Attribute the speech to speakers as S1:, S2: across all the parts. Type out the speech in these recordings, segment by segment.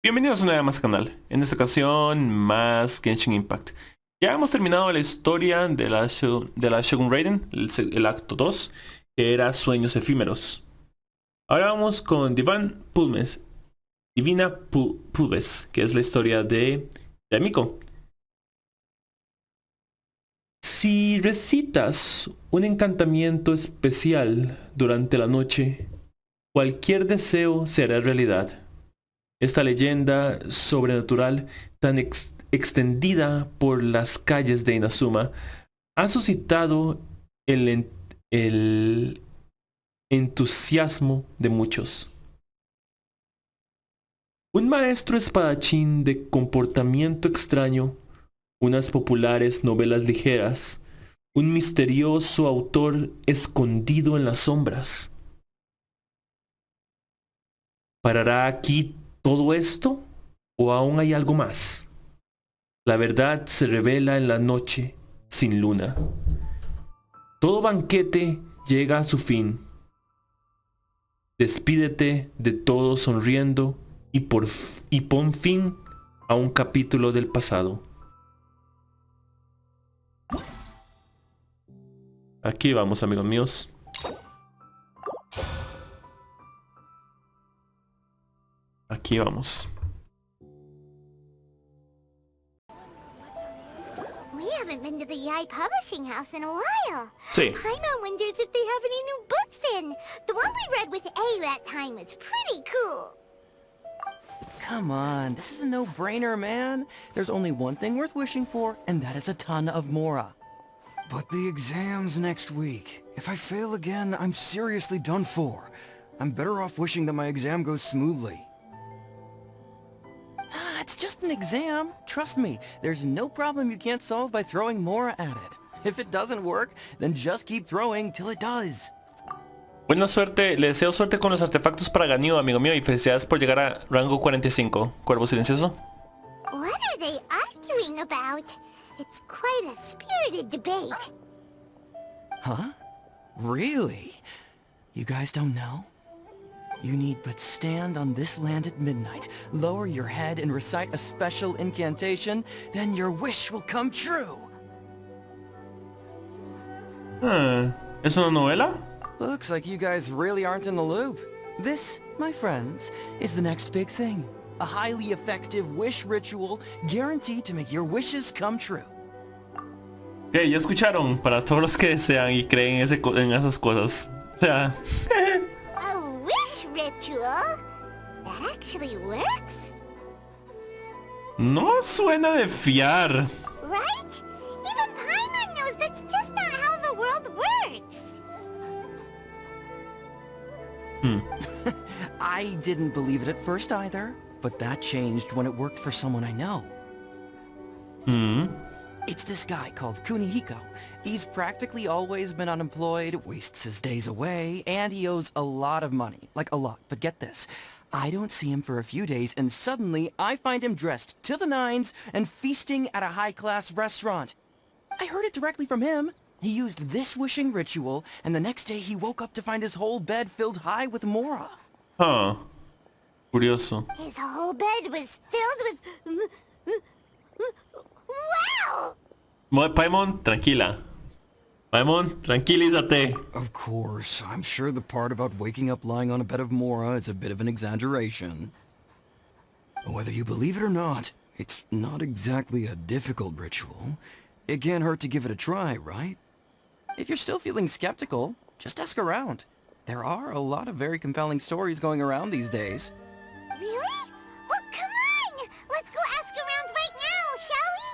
S1: Bienvenidos una vez más al canal. En esta ocasión, más Genshin Impact. Ya hemos terminado la historia de la Shogun Raiden, el acto 2, que era Sueños Efímeros. Ahora vamos con Divina Pubes, que es la historia de Miko. Si recitas un encantamiento especial durante la noche, cualquier deseo se hará realidad. Esta leyenda sobrenatural tan extendida por las calles de Inazuma ha suscitado el entusiasmo de muchos. Un maestro espadachín de comportamiento extraño, unas populares novelas ligeras, un misterioso autor escondido en las sombras. ¿Parará aquí todo esto o aún hay algo más? La verdad se revela en la noche sin luna. Todo banquete llega a su fin. Despídete de todo sonriendo y pon fin a un capítulo del pasado. Aquí vamos, amigos míos. Aquí vamos.
S2: We haven't been to the Yai Publishing House in a while.
S1: Sí.
S2: Paimon wonders if they have any new books in. The one we read with A that time was pretty cool.
S3: Come on, this is a no-brainer, man. There's only one thing worth wishing for, and that is a ton of Mora.
S4: But the exam's next week. If I fail again, I'm seriously done for. I'm better off wishing that my exam goes smoothly.
S3: It's just an exam. Trust me, there's no problem you can't solve by throwing Mora at it. If it doesn't work, then just keep throwing till it does.
S1: Buena suerte, le deseo suerte con los artefactos para Ganyu, amigo mío, y felicidades por llegar a rango 45. Cuervo silencioso.
S2: What are they arguing about? It's quite a spirited debate.
S3: Huh? Really? You guys don't know? You need but stand on this land at midnight, lower your head and recite a special incantation, then your wish will come true.
S1: ¿Es una novela?
S3: Looks like you guys really aren't in the loop. This, my friends, is the next big thing. A highly effective wish ritual guaranteed to make your wishes come true.
S1: Ok, ya escucharon, para todos los que desean y creen en esas cosas. O sea...
S2: A wish ritual? That actually works?
S1: No suena de fiar.
S2: Right? Even Paimon knows that's just not how the world works.
S3: I didn't believe it at first either, but that changed when it worked for someone I know. It's this guy called Kunihiko. He's practically always been unemployed, wastes his days away, and he owes a lot of money. Like a lot, but get this. I don't see him for a few days, and suddenly I find him dressed to the nines and feasting at a high-class restaurant. I heard it directly from him. He used this wishing ritual, and the next day he woke up to find his whole bed filled high with Mora.
S1: Huh. Curioso.
S2: His whole bed was filled with... Wow!
S1: Paimon, tranquila. Paimon, tranquilízate.
S4: Of course, I'm sure the part about waking up lying on a bed of Mora is a bit of an exaggeration. Whether you believe it or not, it's not exactly a difficult ritual. It can't hurt to give it a try, right?
S3: If you're still feeling skeptical, just ask around. There are a lot of very compelling stories going around these days.
S2: Really? Well, come on! Let's go ask around right now, shall we?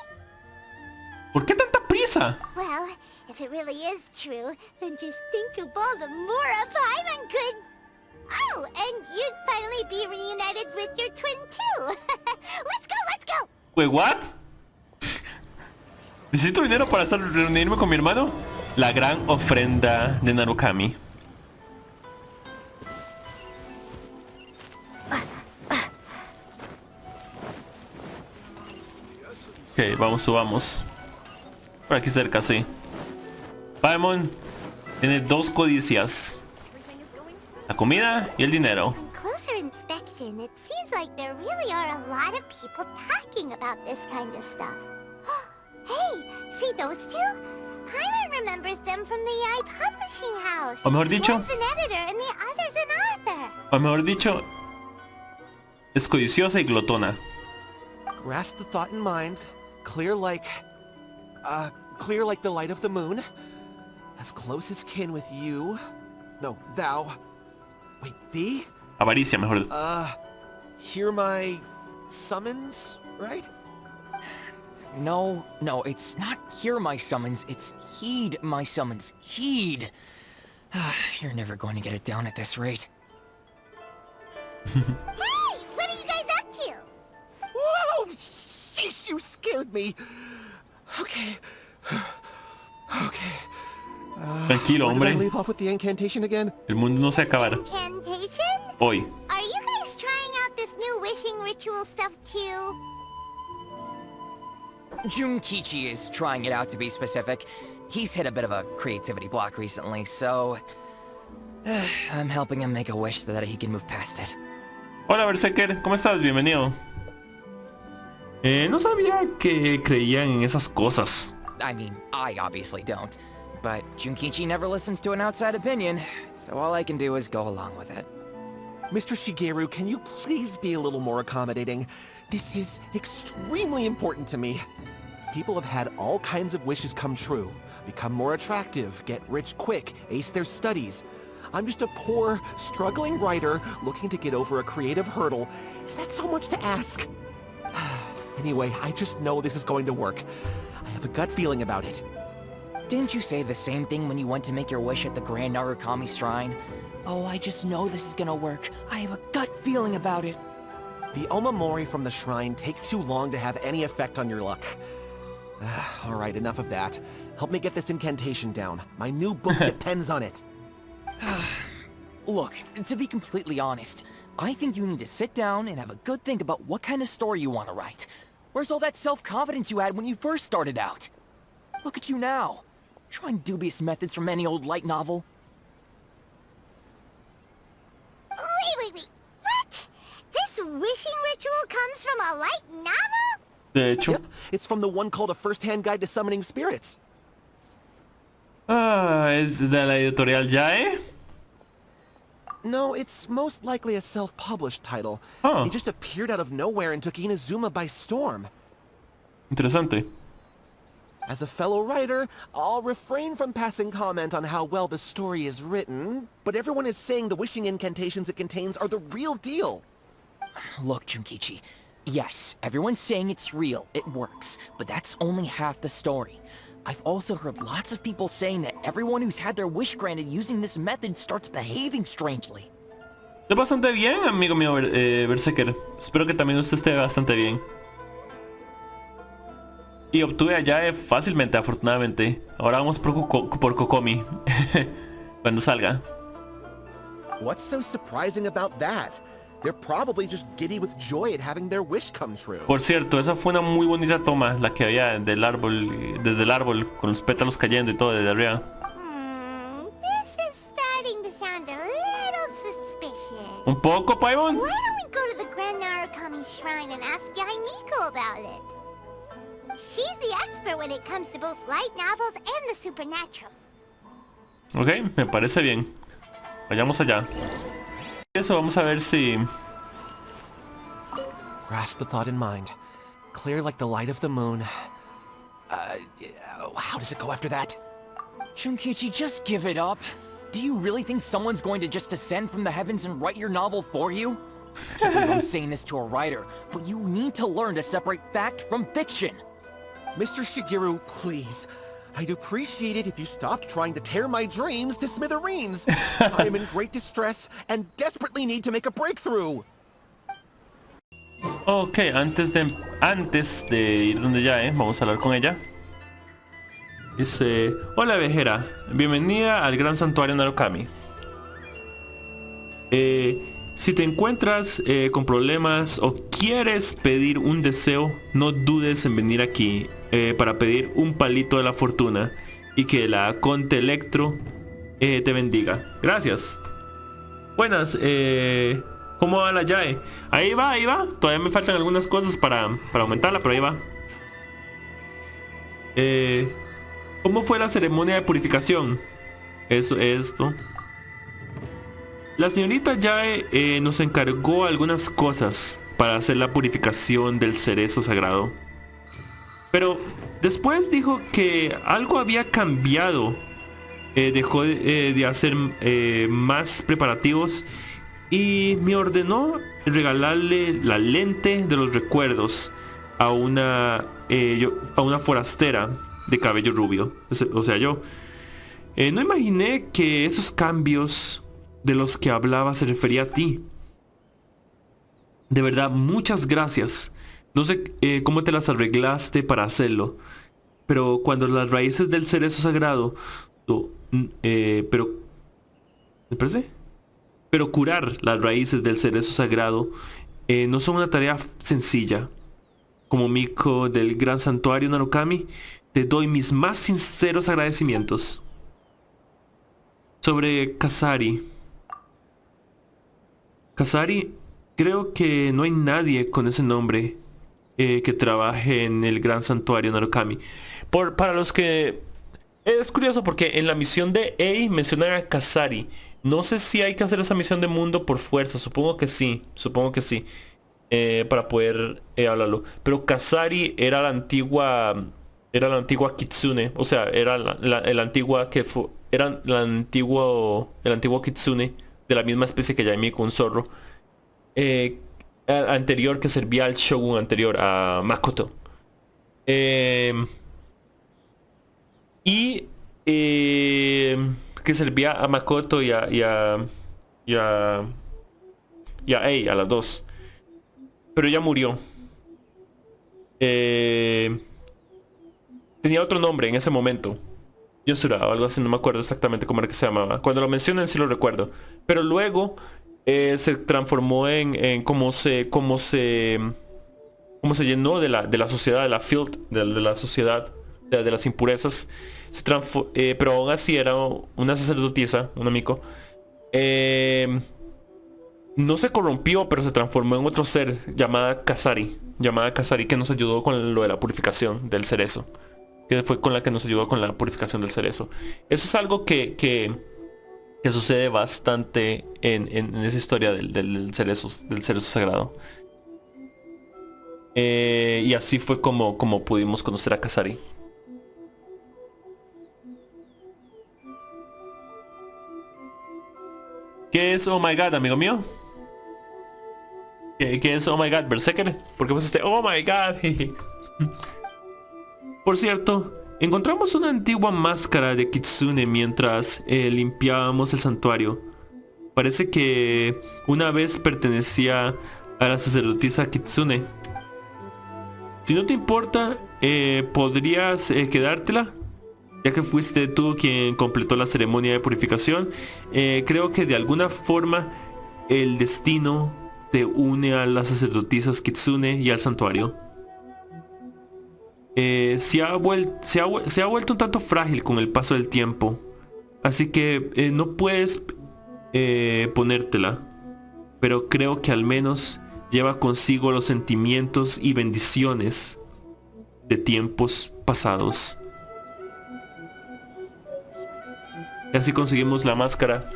S1: ¿Por qué tanta prisa?
S2: Well, if it really is true, then just think of all the Mora Paimon could... Oh, and you'd finally be reunited with your twin too! Let's go, let's go!
S1: Wait, what? Necesito dinero para reunirme con mi hermano. La gran ofrenda de Narukami. Ok, vamos, subamos. Por aquí cerca, sí. Paimon tiene dos codicias: la comida y el dinero.
S2: Closer after inspection, it seems like there really are a lot of people talking about this kind of stuff. Hey, see those two? Paimon remembers them from the AI publishing house.
S1: O mejor dicho,
S2: One's an editor and the other's an author.
S1: o mejor dicho, es codiciosa y glotona.
S5: Grasp the thought in mind. Clear like the light of the moon. As close as kin with you. No, thou. Wait, thee?
S1: Avaricia, mejor.
S5: Hear my summons, right?
S3: No, it's not hear my summons, it's heed my summons. Heed! You're never going to get it down at this rate.
S2: Hey, what are you guys up to?
S5: Whoa! Sheesh, you scared me. Okay. Okay.
S1: Tranquilo,
S5: When did I
S1: hombre.
S5: leave off with the incantation again?
S1: El mundo no se acabará.
S2: Incantation?
S1: Hoy.
S2: Are you guys trying out this new wishing ritual stuff too?
S3: Junkichi is trying it out, to be specific. He's hit a bit of a creativity block recently, so... I'm helping him make a wish so that he can move past it.
S1: Hola, Berserker. ¿Cómo estás? Bienvenido. No sabía que creían en esas cosas.
S3: I mean, I obviously don't. But Junkichi never listens to an outside opinion, so all I can do is go along with it.
S5: Mr. Shigeru, can you please be a little more accommodating? This is extremely important to me. People have had all kinds of wishes come true. Become more attractive, get rich quick, ace their studies. I'm just a poor, struggling writer looking to get over a creative hurdle. Is that so much to ask? Anyway, I just know this is going to work. I have a gut feeling about it.
S3: Didn't you say the same thing when you went to make your wish at the Grand Narukami Shrine? Oh, I just know this is gonna work. I have a gut feeling about it.
S5: The Omamori from the shrine take too long to have any effect on your luck. Alright, enough of that. Help me get this incantation down. My new book depends on it.
S3: Look, to be completely honest, I think you need to sit down and have a good think about what kind of story you want to write. Where's all that self-confidence you had when you first started out? Look at you now. Trying dubious methods from any old light novel.
S2: Wait. What? This wishing ritual comes from a light novel?
S1: De hecho.
S5: Yep, it's from the one called A First-Hand Guide to Summoning Spirits.
S1: Es de la editorial Yae.
S5: No, it's most likely a self-published title.
S1: Huh.
S5: It just appeared out of nowhere and took Inazuma by storm.
S1: Interesante.
S5: As a fellow writer, I'll refrain from passing comment on how well the story is written, but everyone is saying the wishing incantations it contains are the real deal.
S3: Look, Junkichi. Yes, everyone's saying it's real, it works, but that's only half the story. I've also heard lots of people saying that everyone who's had their wish granted using this method starts behaving strangely.
S1: Está bastante bien, amigo mío Berserker. Espero que también usted esté bastante bien. Y obtuve a Yae fácilmente, afortunadamente. Ahora vamos por Kokomi. Cuando salga.
S5: What's so surprising about that? They're probably just giddy with joy at having their wish come true.
S1: Por cierto, esa fue una muy bonita toma, la que había del árbol, desde el árbol, con los pétalos cayendo y todo desde arriba.
S2: This is starting to sound a little suspicious.
S1: Un poco, Paimon.
S2: Why don't we go to the Grand Narukami Shrine and ask Yaimiko about it? She's the expert when it comes to both light novels and the supernatural.
S1: Ok, me parece bien. Vayamos allá. Eso, vamos a ver si...
S5: Grasp the thought in mind. Clear like the light of the moon. How does it go after that?
S3: Junkichi, just give it up. Do you really think someone's going to just descend from the heavens and write your novel for you? I can't believe I'm saying this to a writer, but you need to learn to separate fact from fiction.
S5: Mr. Shigeru, please. I'd appreciate it if you stopped trying to tear my dreams to smithereens. I am in great distress and desperately need to make a breakthrough.
S1: Ok, antes de ir donde Yae, vamos a hablar con ella. Dice: hola viajera, bienvenida al gran santuario Narukami. Si te encuentras con problemas o quieres pedir un deseo, no dudes en venir aquí para pedir un palito de la fortuna y que la Conte Electro te bendiga. Gracias. Buenas, ¿Cómo va la llave? Ahí va, ahí va. Todavía me faltan algunas cosas para aumentarla, pero ahí va. ¿Cómo fue la ceremonia de purificación? Esto. La señorita Yae nos encargó algunas cosas para hacer la purificación del cerezo sagrado. Pero después dijo que algo había cambiado. Dejó de hacer más preparativos y me ordenó regalarle la lente de los recuerdos a una forastera de cabello rubio. O sea, yo no imaginé que esos cambios de los que hablaba se refería a ti. De verdad, muchas gracias. No sé cómo te las arreglaste para hacerlo, pero cuando las raíces del cerezo sagrado, ¿me parece? Pero curar las raíces del cerezo sagrado no son una tarea sencilla. Como Miko del gran santuario Narukami, te doy mis más sinceros agradecimientos. Sobre Kasari. Kasari, creo que no hay nadie con ese nombre que trabaje en el gran santuario Narukami. Para los que... Es curioso porque en la misión de Ei mencionan a Kasari. No sé si hay que hacer esa misión de mundo por fuerza. Supongo que sí. Para poder hablarlo. Pero Kasari era la antigua Kitsune. O sea, era la antigua que fue. Era el antiguo Kitsune de la misma especie que Yaimi, con un zorro. Anterior, que servía al shogun anterior, a Makoto. Y que servía a Makoto y a Ei, a las dos. Pero ella murió. Tenía otro nombre en ese momento. Yosura o algo así, no me acuerdo exactamente cómo era que se llamaba. Cuando lo mencionan sí lo recuerdo. Pero luego se transformó en cómo se llenó de la sociedad, de la filth, de la sociedad, de las impurezas. Pero aún así era una sacerdotisa, una Miko. No se corrompió, pero se transformó en otro ser llamada Kasari, que nos ayudó con lo de la purificación del cerezo. Que fue con la que nos ayudó con la purificación del cerezo. Eso es algo que sucede bastante en esa historia del cerezo sagrado. Y así fue como pudimos conocer a Kasari. ¿Qué es oh my god, amigo mío? ¿Qué es oh my god, Berserker? ¿Por qué pusiste oh my god? Por cierto, encontramos una antigua máscara de Kitsune mientras limpiábamos el santuario. Parece que una vez pertenecía a la sacerdotisa Kitsune. Si no te importa, ¿podrías quedártela? Ya que fuiste tú quien completó la ceremonia de purificación, creo que de alguna forma el destino te une a las sacerdotisas Kitsune y al santuario. Se ha vuelto un tanto frágil con el paso del tiempo, así que no puedes ponértela, pero creo que al menos lleva consigo los sentimientos y bendiciones de tiempos pasados. Y así conseguimos la máscara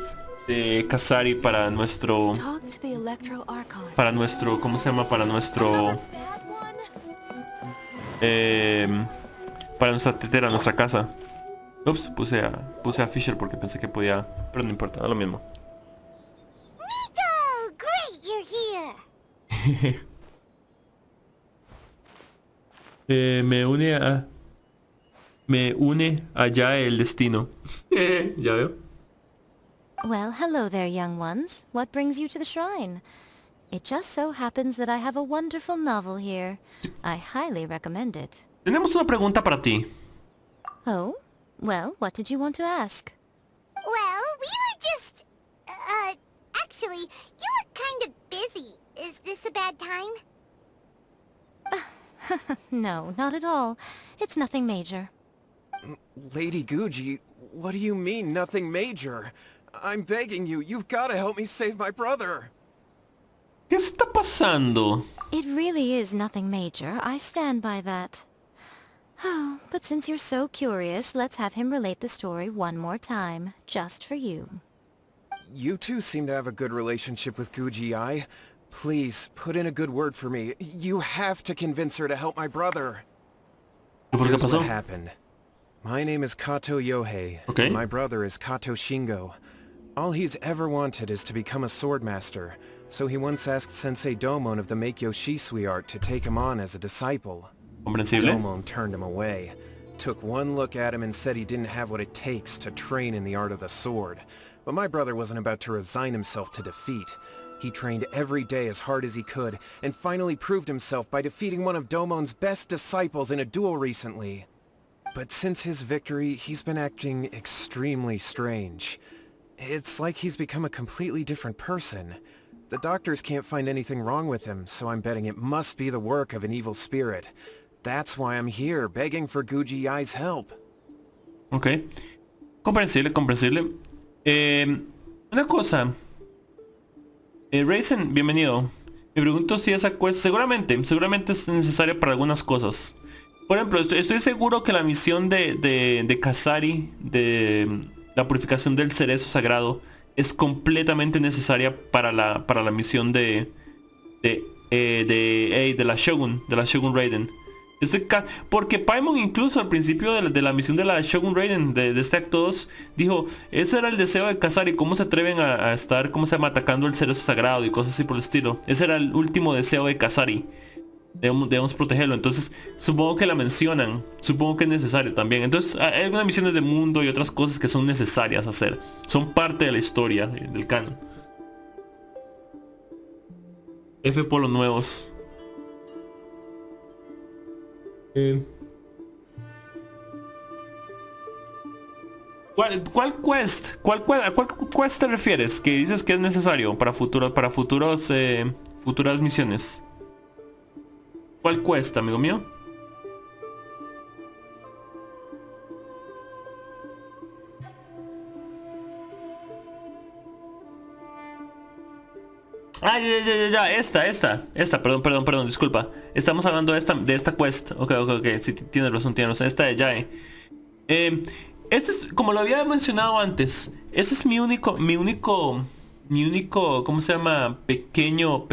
S1: de Kasari para nuestro, ¿cómo se llama? Para nuestra tetera, nuestra casa. Ups, puse a Fisher porque pensé que podía, pero no importa, da lo mismo.
S2: Miko! Great, you're here!
S1: Me une allá el destino. Ya veo.
S6: Well, hello there, young ones. What brings you to the shrine? It just so happens that I have a wonderful novel here. I highly recommend it.
S1: Tenemos una pregunta para ti.
S6: Oh? Well, what did you want to ask?
S2: Well, we were just... actually, you look kind of busy. Is this a bad time?
S6: No, not at all. It's nothing major.
S7: Lady Guji, what do you mean, nothing major? I'm begging you, you've got to help me save my brother.
S1: ¿Qué está pasando?
S6: It really is nothing major. I stand by that. Oh, but since you're so curious, let's have him relate the story one more time, just for you.
S7: You two seem to have a good relationship with Guji-ai. Please, put in a good word for me. You have to convince her to help my brother.
S1: ¿Qué fue lo que
S7: Here's
S1: pasó?
S7: what happened. My name is Kato Yohei,
S1: Okay.
S7: and my brother is Kato Shingo. All he's ever wanted is to become a swordmaster, so he once asked Sensei Domon of the Meikyo Shisui art to take him on as a disciple.
S1: Comprensible.
S7: Domon turned him away, took one look at him and said he didn't have what it takes to train in the art of the sword. But my brother wasn't about to resign himself to defeat. He trained every day as hard as he could, and finally proved himself by defeating one of Domon's best disciples in a duel recently. But since his victory, he's been acting extremely strange. It's like he's become a completely different person. The doctors can't find anything wrong with him, so I'm betting it must be the work of an evil spirit. That's why I'm here, begging for Guji-ai's help.
S1: Ok. Comprensible, comprensible. Una cosa. Raisin, bienvenido. Me pregunto si esa quest seguramente es necesaria para algunas cosas. Por ejemplo, estoy seguro que la misión de Kasari, de la purificación del cerezo sagrado, es completamente necesaria para la misión de la Shogun Raiden. Porque Paimon incluso al principio de la misión de la Shogun Raiden de este acto 2 dijo, ese era el deseo de Kasari, cómo se atreven a estar, cómo se llama, atacando el cerezo sagrado y cosas así por el estilo. Ese era el último deseo de Kasari. Debemos protegerlo. Entonces supongo que la mencionan, supongo que es necesario también. Entonces hay algunas misiones de mundo y otras cosas que son necesarias hacer, son parte de la historia del canon. F por los nuevos. ¿Cuál quest? ¿A cuál quest te refieres? Que dices que es necesario para futuras misiones. ¿Cuál quest, amigo mío? Ah, ya, esta, perdón, disculpa. Estamos hablando de esta quest. Ok, sí, tienes razón, esta de Yae. Este es, como lo había mencionado antes, ese es mi único, ¿cómo se llama? Pequeño.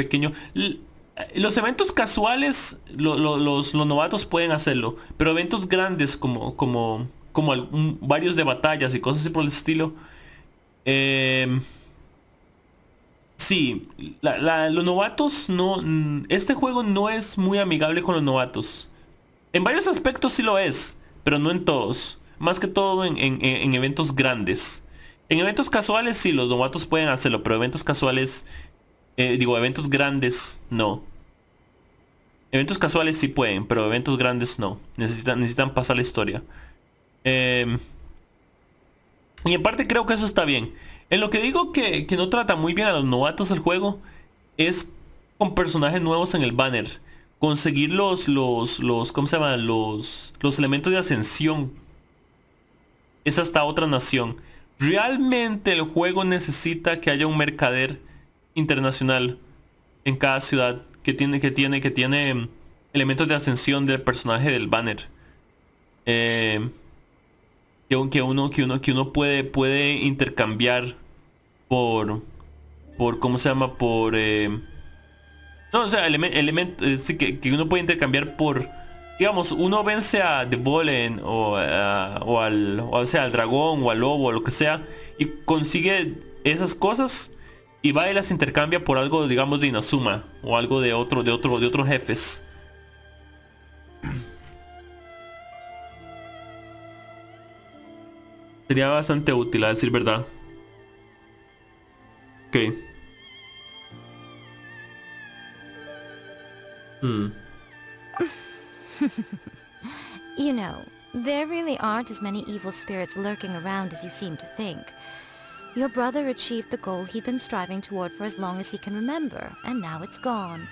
S1: Los eventos casuales, los novatos pueden hacerlo, pero eventos grandes como varios de batallas y cosas así por el estilo, sí, los novatos no, este juego no es muy amigable con los novatos. En varios aspectos sí lo es, pero no en todos. Más que todo en eventos grandes. En eventos casuales sí, los novatos pueden hacerlo, pero eventos casuales, eventos grandes no. Eventos casuales sí pueden, pero eventos grandes no. Necesitan pasar la historia. Y en parte creo que eso está bien. En lo que digo que no trata muy bien a los novatos el juego es con personajes nuevos en el banner. Conseguir los ¿cómo se llama? Los elementos de ascensión. Es hasta otra nación. Realmente el juego necesita que haya un mercader internacional en cada ciudad que tiene elementos de ascensión del personaje del banner. Que uno puede intercambiar por ¿cómo se llama? Sí, que uno puede intercambiar por, digamos, uno vence a The Golem al dragón o al lobo o lo que sea y consigue esas cosas y va y las intercambia por algo, digamos, de Inazuma o algo de otros jefes. Sería bastante útil, a decir verdad. Ok.
S6: You know, there really aren't as many evil spirits lurking around as you seem to think. Your brother achieved the goal he'd been striving toward for as long as he can remember, and now it's gone.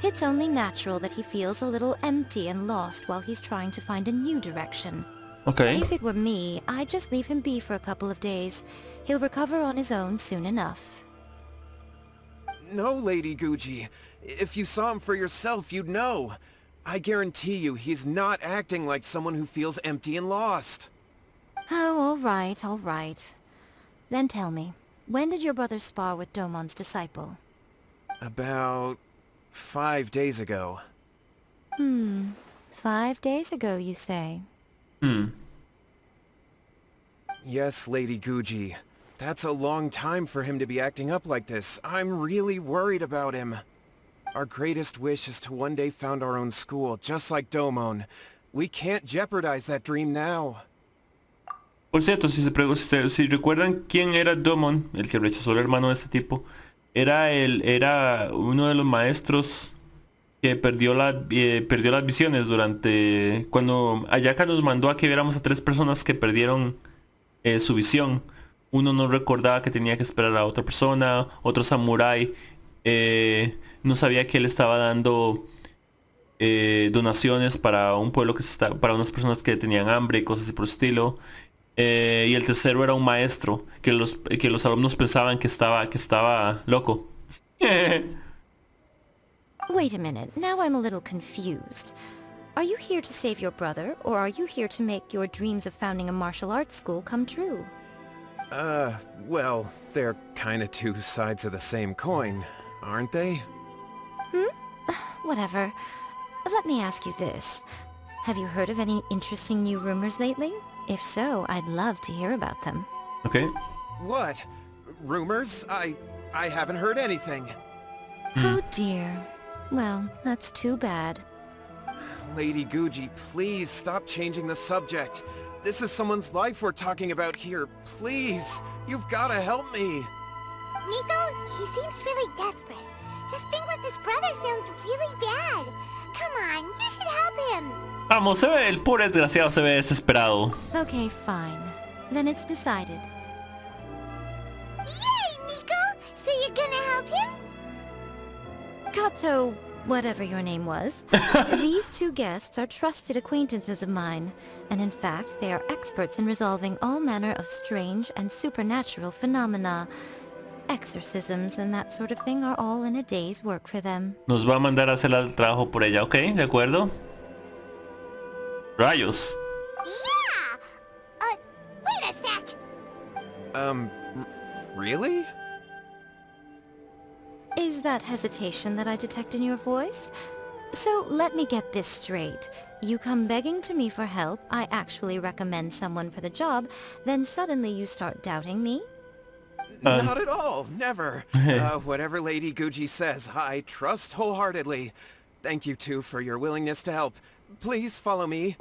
S6: It's only natural that he feels a little empty and lost while he's trying to find a new direction.
S1: Okay.
S6: If it were me, I'd just leave him be for a couple of days. He'll recover on his own soon enough.
S7: know, Lady Guji. If you saw him for yourself, you'd know. I guarantee you he's not acting like someone who feels empty and lost.
S6: Oh, all right. Then tell me, when did your brother spar with Domon's disciple?
S7: About 5 days ago.
S6: 5 days ago, you say?
S7: Yes, Lady Guji. That's a long time for him to be acting up like this. I'm really worried about him. Our greatest wish is to one day found our own school, just like Domon. We can't jeopardize that dream now.
S1: Por cierto, si recuerdan quién era Domon, el que rechazó al hermano de este tipo, era uno de los maestros que perdió las visiones durante cuando Ayaka nos mandó a que viéramos a 3 personas que perdieron su visión. Uno no recordaba que tenía que esperar a otra persona, otro samurái no sabía que él estaba dando donaciones para un pueblo para unas personas que tenían hambre y cosas así por el estilo. Y el tercero era un maestro que los alumnos pensaban que estaba loco.
S6: Wait a minute, now I'm a little confused. Are you here to save your brother, or are you here to make your dreams of founding a martial arts school come true?
S7: Well, they're kinda 2 sides of the same coin, aren't they?
S6: Whatever. Let me ask you this. Have you heard of any interesting new rumors lately? If so, I'd love to hear about them.
S1: Okay.
S7: What? Rumors? I haven't heard anything.
S6: Oh dear. Well, that's too bad.
S7: Lady Guji, please stop changing the subject. This is someone's life we're talking about here. Please, you've gotta help me.
S2: Nico, he seems really desperate. This thing with his brother sounds really bad. Come on, you should help him.
S1: Vamos, el pobre desgraciado se ve desesperado.
S6: Okay, fine. Then it's decided.
S2: Yay, Nico! So you're gonna help him?
S6: Kato, whatever your name was. These 2 guests are trusted acquaintances of mine, and in fact, they are experts in resolving all manner of strange and supernatural phenomena. Exorcisms and that sort of thing are all in a day's work for them.
S1: Nos va a mandar a hacer el trabajo por ella, ¿ok? ¿De acuerdo? Rayos.
S2: Yeah! Wait a sec!
S7: Really?
S6: Is that hesitation that I detect in your voice? So let me get this straight. You come begging to me for help, I actually recommend someone for the job, then suddenly you start doubting me?
S7: Not at all, never. Whatever Lady Guji says, I trust wholeheartedly. Thank you too for your willingness to help. Please follow me.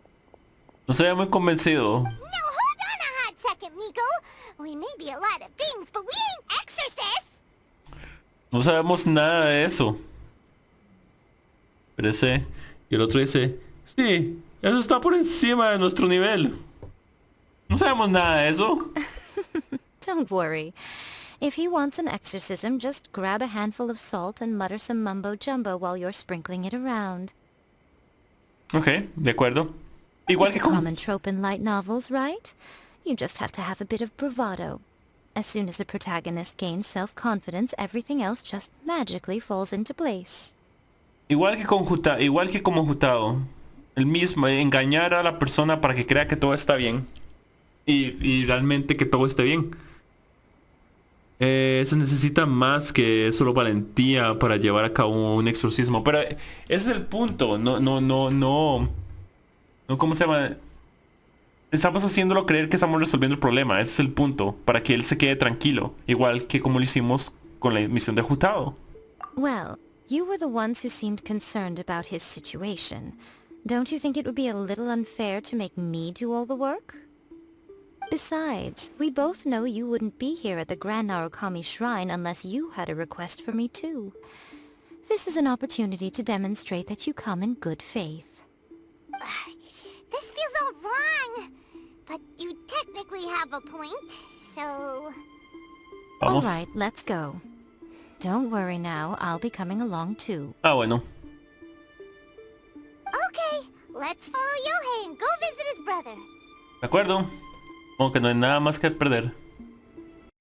S1: No se ve muy convencido.
S2: No, hold on a hot second, Nico. We may be a lot of things, but we ain't exorcists.
S1: No sabemos nada de eso. Parece. Y el otro dice, sí, eso está por encima de nuestro nivel. No sabemos nada de eso.
S6: Don't worry. If he wants an exorcism, just grab a handful of salt and mutter some mumbo-jumbo while you're sprinkling it around.
S1: Ok, de acuerdo. Igual
S6: It's
S1: que
S6: a
S1: con...
S6: common trope in light novels, right? You just have to have a bit of bravado. As soon as the protagonist gains self-confidence, everything else just magically falls into place.
S1: Igual que como Jutao. El mismo, engañar a la persona para que crea que todo está bien. Y realmente que todo esté bien. Se necesita más que solo valentía para llevar a cabo un exorcismo. Pero ese es el punto. No, ¿cómo se llama? Estamos haciéndolo creer que estamos resolviendo el problema. Ese es el punto. Para que él se quede tranquilo. Igual que como lo hicimos con la misión de Jutao.
S6: Well, you were the ones who seemed concerned about his situation. Don't you think it would be a little unfair to make me do all the work? Besides, we both know you wouldn't be here at the Grand Narukami Shrine unless you had a request for me too. This is an opportunity to demonstrate that you come in good faith.
S2: This feels all wrong. But you technically have a point, so...
S1: Vamos.
S6: Alright, let's go. Don't worry now, I'll be coming along too.
S1: Ah, bueno.
S2: Okay, let's follow Yohei and go visit his brother.
S1: De acuerdo. Como que no hay nada más que perder.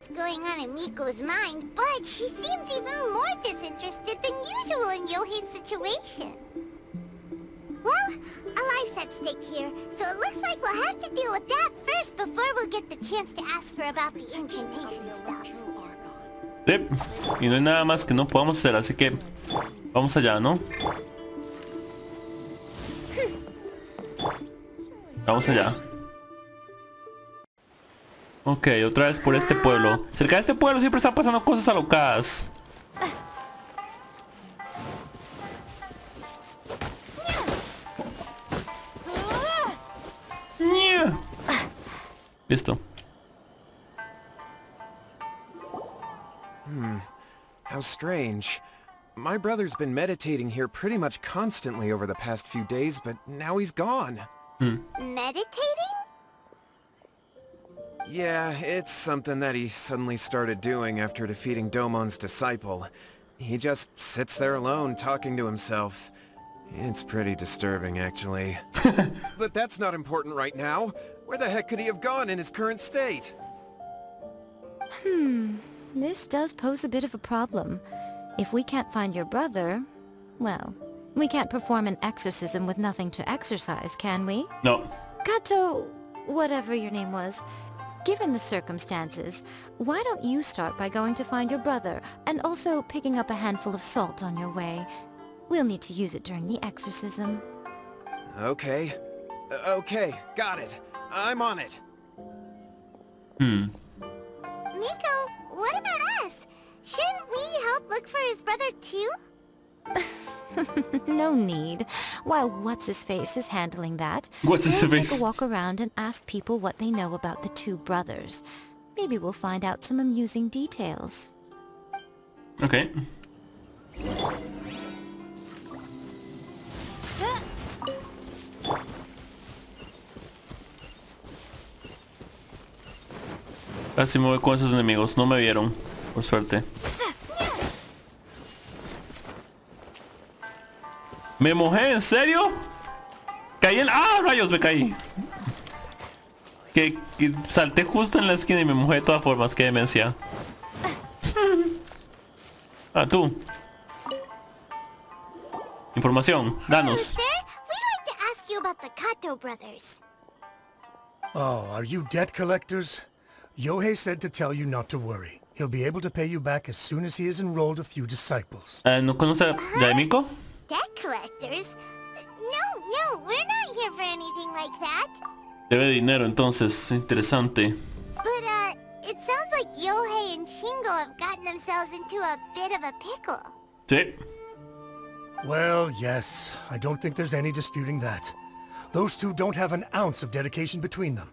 S2: going on in Miko's mind, but she seems even more disinterested than usual in Yohei's situation. Well, a life's at stake here, so it looks like we'll have to deal with that first before we'll get the chance to ask her about the incantation stuff.
S1: Yep. Y no hay nada más que no podamos hacer, así que vamos allá, ¿no? Vamos allá. Ok, otra vez por este pueblo. Cerca de este pueblo siempre están pasando cosas alocadas. Listo.
S7: How strange. My brother's been meditating here pretty much constantly over the past few days, but now he's gone.
S2: Meditating?
S7: Yeah, it's something that he suddenly started doing after defeating Domon's disciple. He just sits there alone, talking to himself. It's pretty disturbing, actually. But that's not important right now. Where the heck could he have gone in his current state?
S6: This does pose a bit of a problem. If we can't find your brother, well, we can't perform an exorcism with nothing to exorcise, can we?
S1: No.
S6: Kato, whatever your name was, given the circumstances, why don't you start by going to find your brother and also picking up a handful of salt on your way? We'll need to use it during the exorcism.
S7: Okay. Okay, got it. I'm on it.
S2: Miko, what about us? Shouldn't we help look for his brother too?
S6: No need. While What's-His-Face is handling that,
S1: What's-His-Face?
S6: take a walk around and ask people what they know about the two brothers. Maybe we'll find out some amusing details.
S1: Ok. Casi me voy con esos enemigos, no me vieron, por suerte. ¿Me mojé? ¿En serio? Caí en... ¡Ah, rayos! Me caí. Que salté justo en la esquina y me mojé de todas formas. Qué demencia. Ah, tú. Información, danos.
S2: Sir, we'd like to ask you about the Kato brothers.
S8: Oh, are you debt collectors? Yohei said to tell you not to worry. He'll be able to pay you back as soon as he has enrolled a few disciples.
S1: ¿No conoce a Yaemiko?
S2: Debt collectors? No, we're not here for anything like that.
S1: Debe dinero, entonces. Interesante.
S2: But, it sounds like Yohei and Shingo have gotten themselves into a bit of a pickle.
S1: Sí.
S8: Well, yes. I don't think there's any disputing that. Those two don't have an ounce of dedication between them.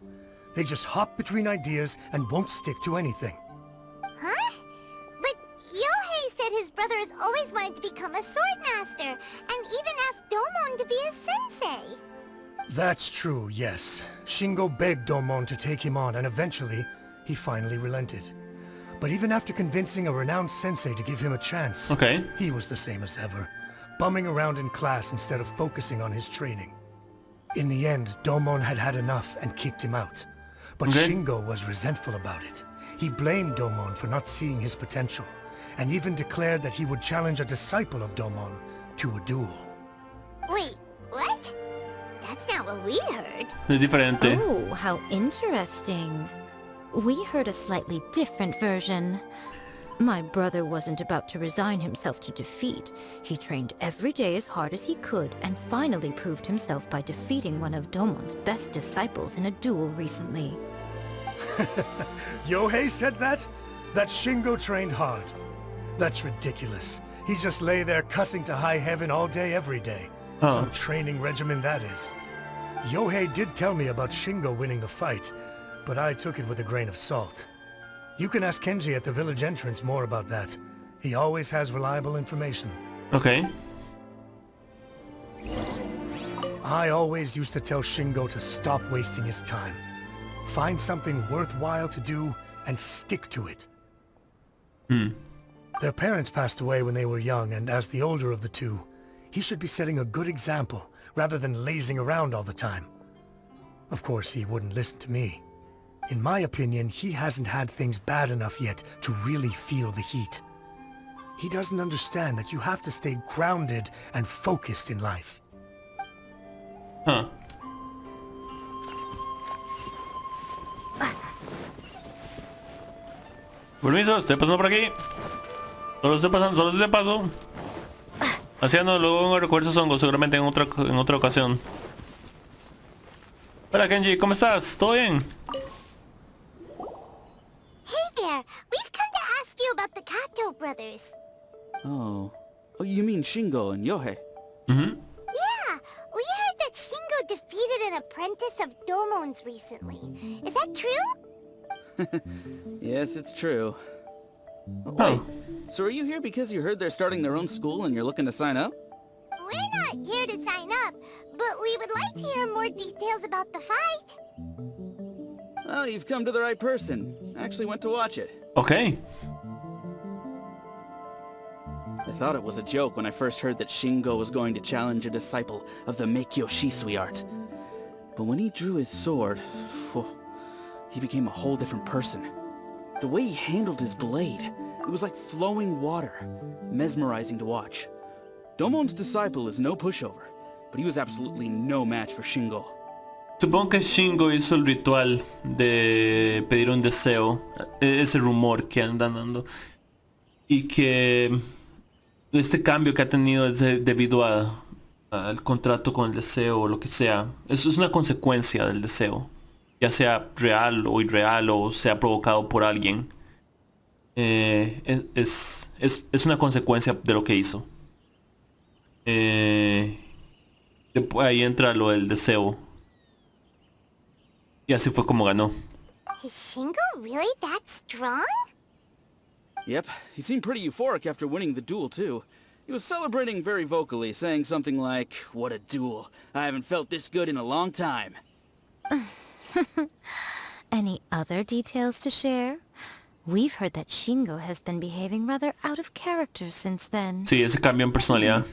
S8: They just hop between ideas and won't stick to anything.
S2: Huh? But Yohei said his brother has always wanted to become a sword master, and even asked Domon to be his sensei.
S8: That's true, yes. Shingo begged Domon to take him on, and eventually, he finally relented. But even after convincing a renowned sensei to give him a chance,
S1: Okay.
S8: he was the same as ever, bumming around in class instead of focusing on his training. In the end, Domon had had enough and kicked him out. But
S1: Okay.
S8: Shingo was resentful about it. He blamed Domon for not seeing his potential, and even declared that he would challenge a disciple of Domon to a duel.
S2: Wait, what? That's not what we heard.
S1: Es diferente.
S6: Oh, how interesting. We heard a slightly different version. My brother wasn't about to resign himself to defeat. He trained every day as hard as he could and finally proved himself by defeating one of Domon's best disciples in a duel recently.
S8: Yohei said that? That Shingo trained hard. That's ridiculous. He just lay there cussing to high heaven all day every day.
S1: Huh.
S8: Some training regimen that is. Yohei did tell me about Shingo winning the fight, but I took it with a grain of salt. You can ask Kenji at the village entrance more about that. He always has reliable information.
S1: Ok.
S8: I always used to tell Shingo to stop wasting his time. Find something worthwhile to do and stick to it. Their parents passed away when they were young, and as the older of the two, he should be setting a good example rather than lazing around all the time. Of course, he wouldn't listen to me. In my opinion, he hasn't had things bad enough yet to really feel the heat. He doesn't understand that you have to stay grounded and focused in life.
S1: Huh. Permiso, estoy pasando por aquí. Solo estoy pasando, solo estoy de paso. Haciendo luego un recuerdo hongos, seguramente en otra ocasión. Hola Kenji, ¿cómo estás? ¿Todo bien?
S2: Hey there! We've come to ask you about the Kato brothers.
S9: Oh, you mean Shingo and Yohei?
S1: Mhm.
S2: Yeah, we heard that Shingo defeated an apprentice of Domon's recently. Is that true?
S9: Yes, it's true.
S1: Oh.
S9: Wait, so are you here because you heard they're starting their own school and you're looking to sign up?
S2: We're not here to sign up, but we would like to hear more details about the fight.
S9: Well, you've come to the right person. I actually went to watch it.
S1: Okay.
S9: I thought it was a joke when I first heard that Shingo was going to challenge a disciple of the Meikyo Shisui art. But when he drew his sword, he became a whole different person. The way he handled his blade, it was like flowing water, mesmerizing to watch. Domon's disciple is no pushover, but he was absolutely no match for Shingo.
S1: Supongo que Shingo hizo el ritual de pedir un deseo, ese rumor que andan dando, y que este cambio que ha tenido es debido al contrato con el deseo o lo que sea. Eso es una consecuencia del deseo, ya sea real o irreal o sea provocado por alguien. Es una consecuencia de lo que hizo. Después ahí entra lo del deseo. Y así fue como ganó.
S2: Is Shingo really that strong?
S9: Yep, he seemed pretty euphoric after winning the duel too. He was celebrating very vocally, saying something like, "What a duel. I haven't felt this good in a long time."
S6: Any other details to share? We've heard that Shingo has been behaving rather out of character since then.
S1: Sí, ese cambio en personalidad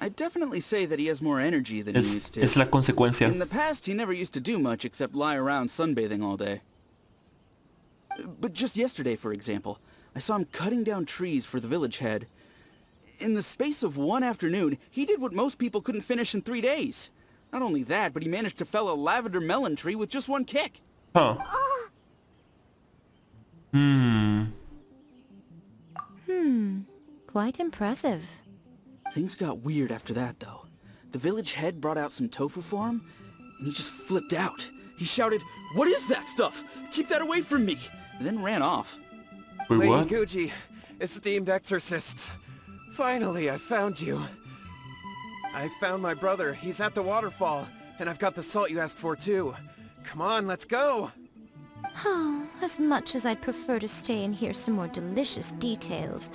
S9: I'd definitely say that he has more energy than he used to.
S1: es la consecuencia.
S9: In the past, he never used to do much except lie around sunbathing all day. But just yesterday, for example, I saw him cutting down trees for the village head. In the space of one afternoon, he did what most people couldn't finish in 3 days. Not only that, but he managed to fell a lavender melon tree with just one kick.
S1: Huh.
S6: Quite impressive.
S9: Things got weird after that, though. The village head brought out some tofu for him, and he just flipped out. He shouted, "What is that stuff? Keep that away from me!" and then ran off.
S1: Wait,
S7: Lady
S1: what?
S7: Guji, esteemed exorcists. Finally, I found you. I found my brother. He's at the waterfall. And I've got the salt you asked for, too. Come on, let's go!
S6: Oh, as much as I'd prefer to stay and hear some more delicious details,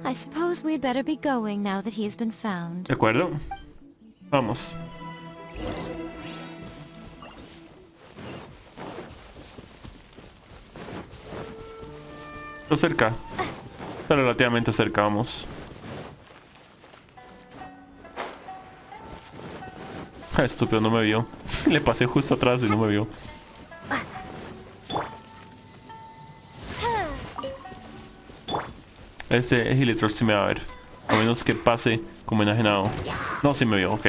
S6: I suppose we'd better be going now that he's been found.
S1: ¿De acuerdo? Vamos. Está cerca. Está relativamente cerca, vamos. Ah, estúpido, no me vio. Le pasé justo atrás y no me vio. Este Hilitor sí me va a ver. A menos que pase como enajenado. No, sí me vio, ok.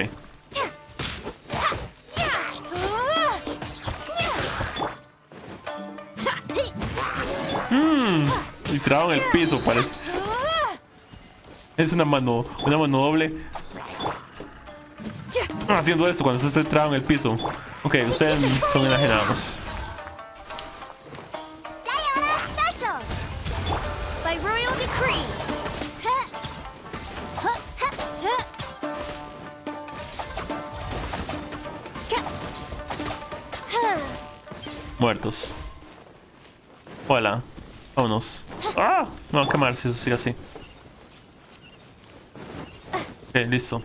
S1: Y tirado en el piso, parece. Es una mano doble. Haciendo esto cuando se está tirado en el piso. Ok, ustedes son enajenados.
S2: Diana Special! By royal decree!
S1: Muertos. Hola. Vámonos. ¡Ah! No va a quemar si eso sigue así. Ok, listo.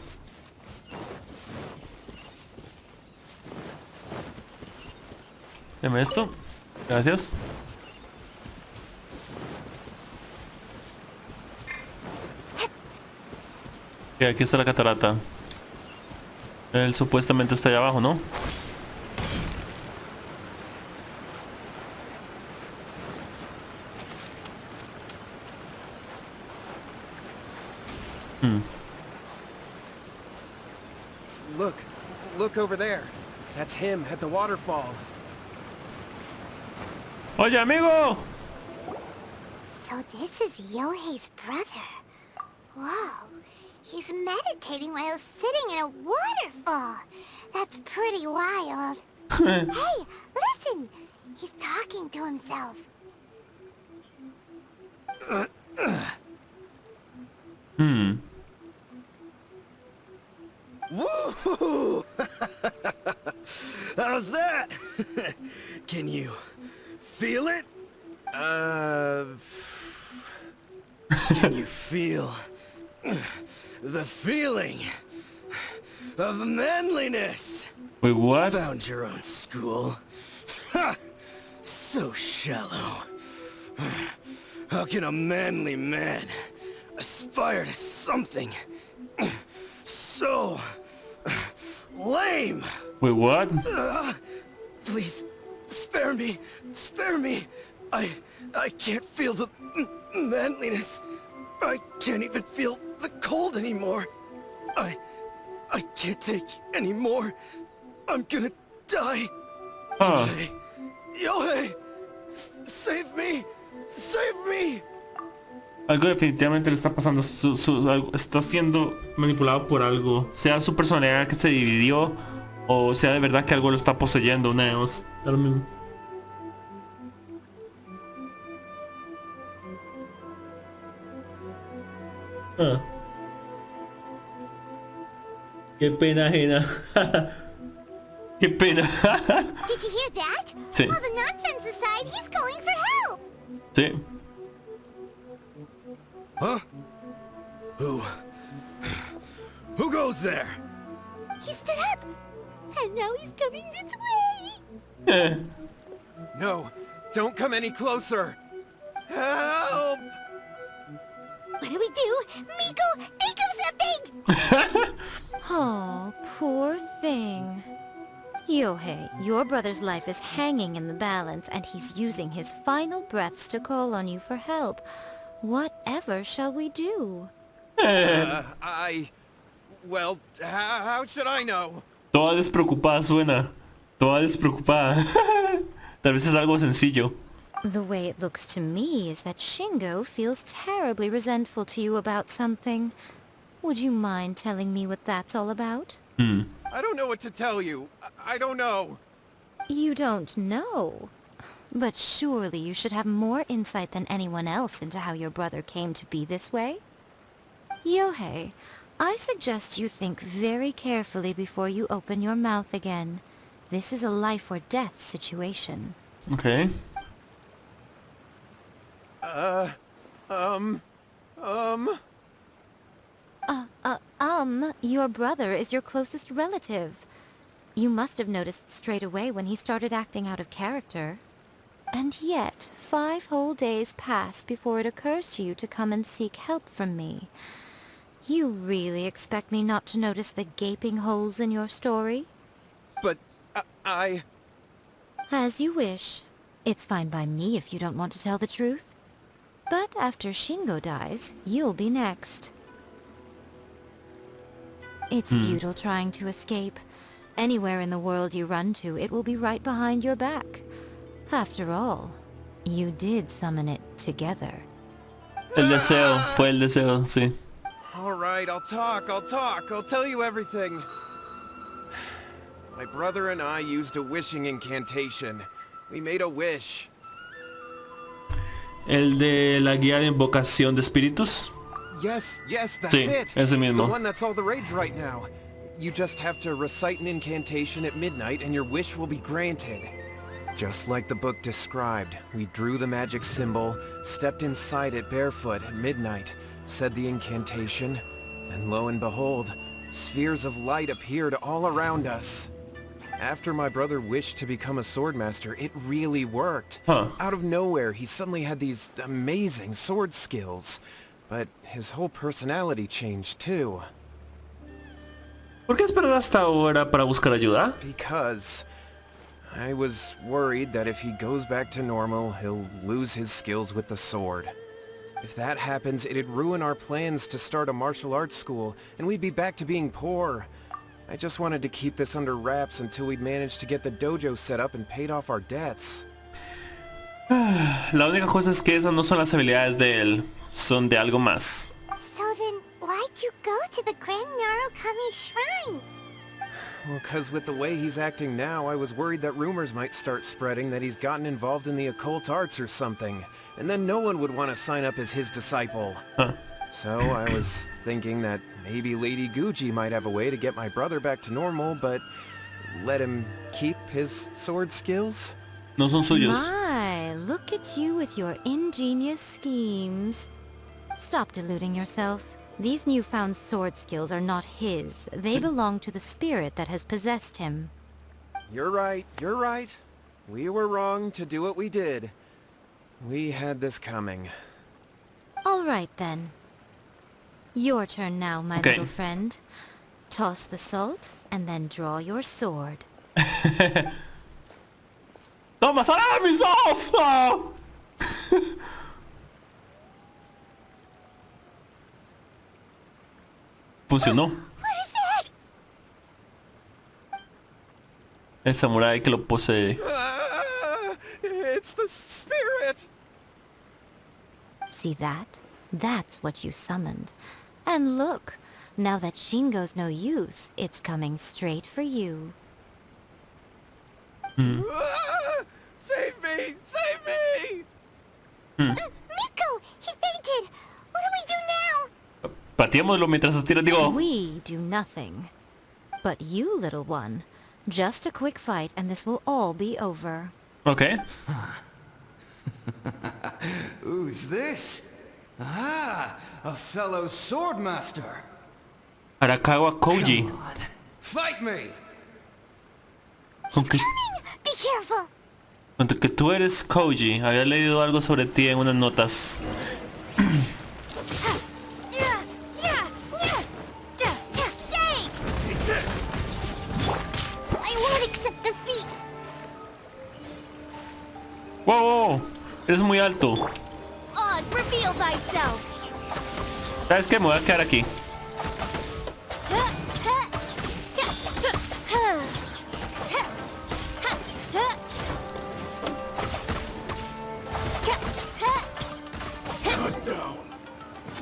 S1: Deme esto. Gracias. Ok, aquí está la catarata. Él supuestamente está allá abajo, ¿no?
S7: Look over there. That's him at the waterfall.
S1: Oye, amigo.
S2: So this is Yohei's brother. Whoa. He's meditating while sitting in a waterfall. That's pretty wild. Hey, listen! He's talking to himself.
S4: Woo! How's that? Can you feel it? Can you feel the feeling of manliness?
S1: Wait, what?
S4: Found your own school. Ha! So shallow. How can a manly man aspire to something so lame?
S1: Wait, what?
S4: Please, spare me. Spare me. I can't feel the manliness. I can't even feel the cold anymore. I can't take any more. I'm gonna die.
S1: Huh.
S4: Yohei! Save me! Save me!
S1: Algo definitivamente le está pasando. Está siendo manipulado por algo. Sea su personalidad que se dividió, o sea de verdad que algo lo está poseyendo. Una de dos. Da lo mismo. Ah. Qué pena ajena. Qué pena.
S2: Did you hear that?
S1: Sí.
S2: All the nonsense aside, he's going for help.
S1: Sí.
S4: Huh? Who goes there?
S2: He stood up, and now he's coming this way.
S7: No, don't come any closer. Help!
S2: What do we do? Miko, think of something!
S6: Oh, poor thing. Yohei, your brother's life is hanging in the balance, and he's using his final breaths to call on you for help. Whatever shall we do?
S7: Well, how should I know?
S1: Toda despreocupada suena. Toda despreocupada. Tal vez es algo sencillo.
S6: The way it looks to me is that Shingo feels terribly resentful to you about something. Would you mind telling me what that's all about?
S7: I don't know what to tell you. I don't know.
S6: You don't know? But surely you should have more insight than anyone else into how your brother came to be this way? Yohei, I suggest you think very carefully before you open your mouth again. This is a life or death situation.
S1: Okay.
S6: Your brother is your closest relative. You must have noticed straight away when he started acting out of character. And yet, 5 whole days pass before it occurs to you to come and seek help from me. You really expect me not to notice the gaping holes in your story?
S7: But I...
S6: As you wish. It's fine by me if you don't want to tell the truth. But after Shingo dies, you'll be next. It's futile trying to escape. Anywhere in the world you run to, it will be right behind your back. After all, you did summon it together.
S1: El deseo, fue el deseo, sí.
S7: All right, I'll talk. I'll tell you everything. My brother and I used a wishing incantation. We made a wish.
S1: El de la guía de invocación de espíritus.
S7: Yes, that's
S1: Sí,
S7: it.
S1: ese mismo.
S7: The one that's all the rage right now. You just have to recite an incantation at midnight and your wish will be granted. Just like the book described, we drew the magic symbol, stepped inside it barefoot at midnight, said the incantation, and lo and behold, spheres of light appeared all around us. After my brother wished to become a swordmaster, it really worked.
S1: Huh.
S7: Out of nowhere, he suddenly had these amazing sword skills. But his whole personality changed too.
S1: ¿Por qué esperar hasta ahora para buscar ayuda?
S7: Because I was worried that if he goes back to normal, he'll lose his skills with the sword. If that happens, it'd ruin our plans to start a martial arts school, and we'd be back to being poor. I just wanted to keep this under wraps until we'd managed to get the dojo set up and paid off our debts.
S1: La única cosa es que esas no son las habilidades de él, son de algo más.
S2: So then, why'd you go to the Grand Narukami Shrine?
S7: Well, 'cause with the way he's acting now, I was worried that rumors might start spreading that he's gotten involved in the occult arts or something, and then no one would want to sign up as his disciple.
S1: Huh.
S7: So I was thinking that maybe Lady Guji might have a way to get my brother back to normal, but let him keep his sword skills?
S1: No son suyos.
S6: My, look at you with your ingenious schemes. Stop deluding yourself. These newfound sword skills are not his. They belong to the spirit that has possessed him.
S7: You're right, you're right. We were wrong to do what we did. We had this coming.
S6: All right, then. Your turn now, my
S1: Okay.
S6: little friend. Toss the salt, and then draw your sword.
S1: ¡Toma, sal mis ojos! ¡Oh! Funcionó.
S2: What is that?
S1: El samurái que lo posee.
S7: It's the spirit!
S6: See that? That's what you summoned. And look, now that Shingo's no use, it's coming straight for you.
S7: Save me! Save me!
S2: Miko! He fainted! What do we do now?
S1: Pateémoslo mientras se tira, digo.
S6: We do nothing. But you, little one, just a quick fight and this will all be over.
S1: Ok.
S4: Who's this? Ah, a fellow swordmaster.
S1: Arakawa Koji.
S4: Come on, fight me!
S1: Aunque,
S2: Be careful!
S1: aunque tú eres Koji, había leído algo sobre ti en unas notas.
S2: Shake! I won't accept defeat!
S1: ¡Wow! Wow! Eres muy alto.
S2: Oz, reveal thyself!
S1: ¿Sabes qué? Me voy a quedar aquí.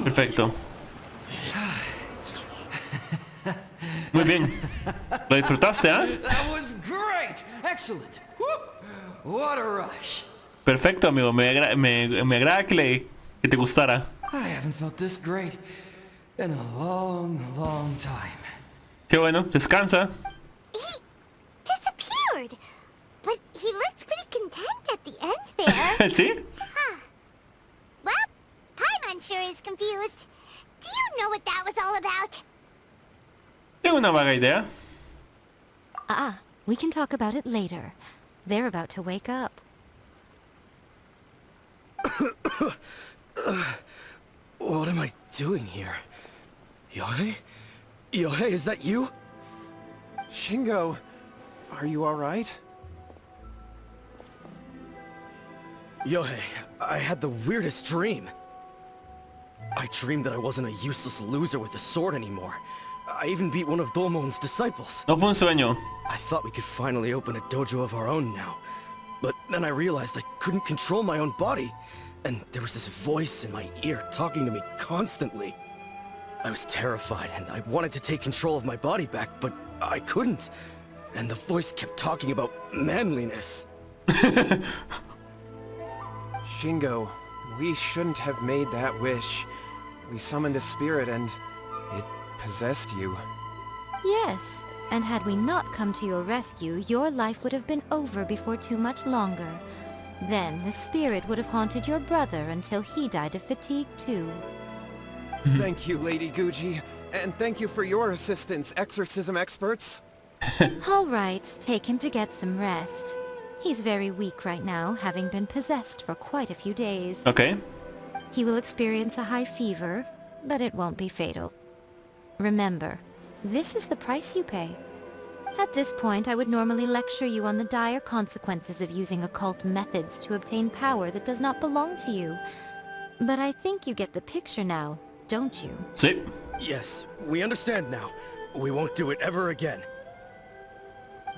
S1: Perfecto. Muy bien. ¿Lo disfrutaste, ah?
S4: That was great! Excellent! Woo! What a rush!
S1: Perfecto, amigo. Me agrada que te gustara.
S4: I haven't felt this great in a long, long time.
S1: Qué bueno. Descansa.
S2: He disappeared! But he looked pretty content at the end there.
S1: ¿Sí?
S2: Well, Paimon sure is confused. Do you know what that was all about?
S1: Tengo una vaga idea.
S6: We can talk about it later. They're about to wake up.
S4: What am I doing here? Yohei? Yohei, is that you?
S7: Shingo, are you alright?
S4: Yohei, I had the weirdest dream. I dreamed that I wasn't a useless loser with a sword anymore. I even beat one of Domon's disciples.
S1: No fue un sueño.
S4: I thought we could finally open a dojo of our own now. But then I realized I couldn't control my own body. And there was this voice in my ear talking to me constantly. I was terrified and I wanted to take control of my body back, but I couldn't. And the voice kept talking about manliness.
S7: Shingo, we shouldn't have made that wish. We summoned a spirit and it possessed you.
S6: Yes, and had we not come to your rescue, your life would have been over before too much longer. Then the spirit would have haunted your brother until he died of fatigue too.
S7: Thank you, Lady Guji. And thank you for your assistance, exorcism experts.
S6: All right, take him to get some rest. He's very weak right now, having been possessed for quite a few days.
S1: Ok.
S6: He will experience a high fever, but it won't be fatal. Remember, this is the price you pay. At this point, I would normally lecture you on the dire consequences of using occult methods to obtain power that does not belong to you. But I think you get the picture now, don't you?
S1: Sí.
S4: Yes, we understand now. We won't do it ever again.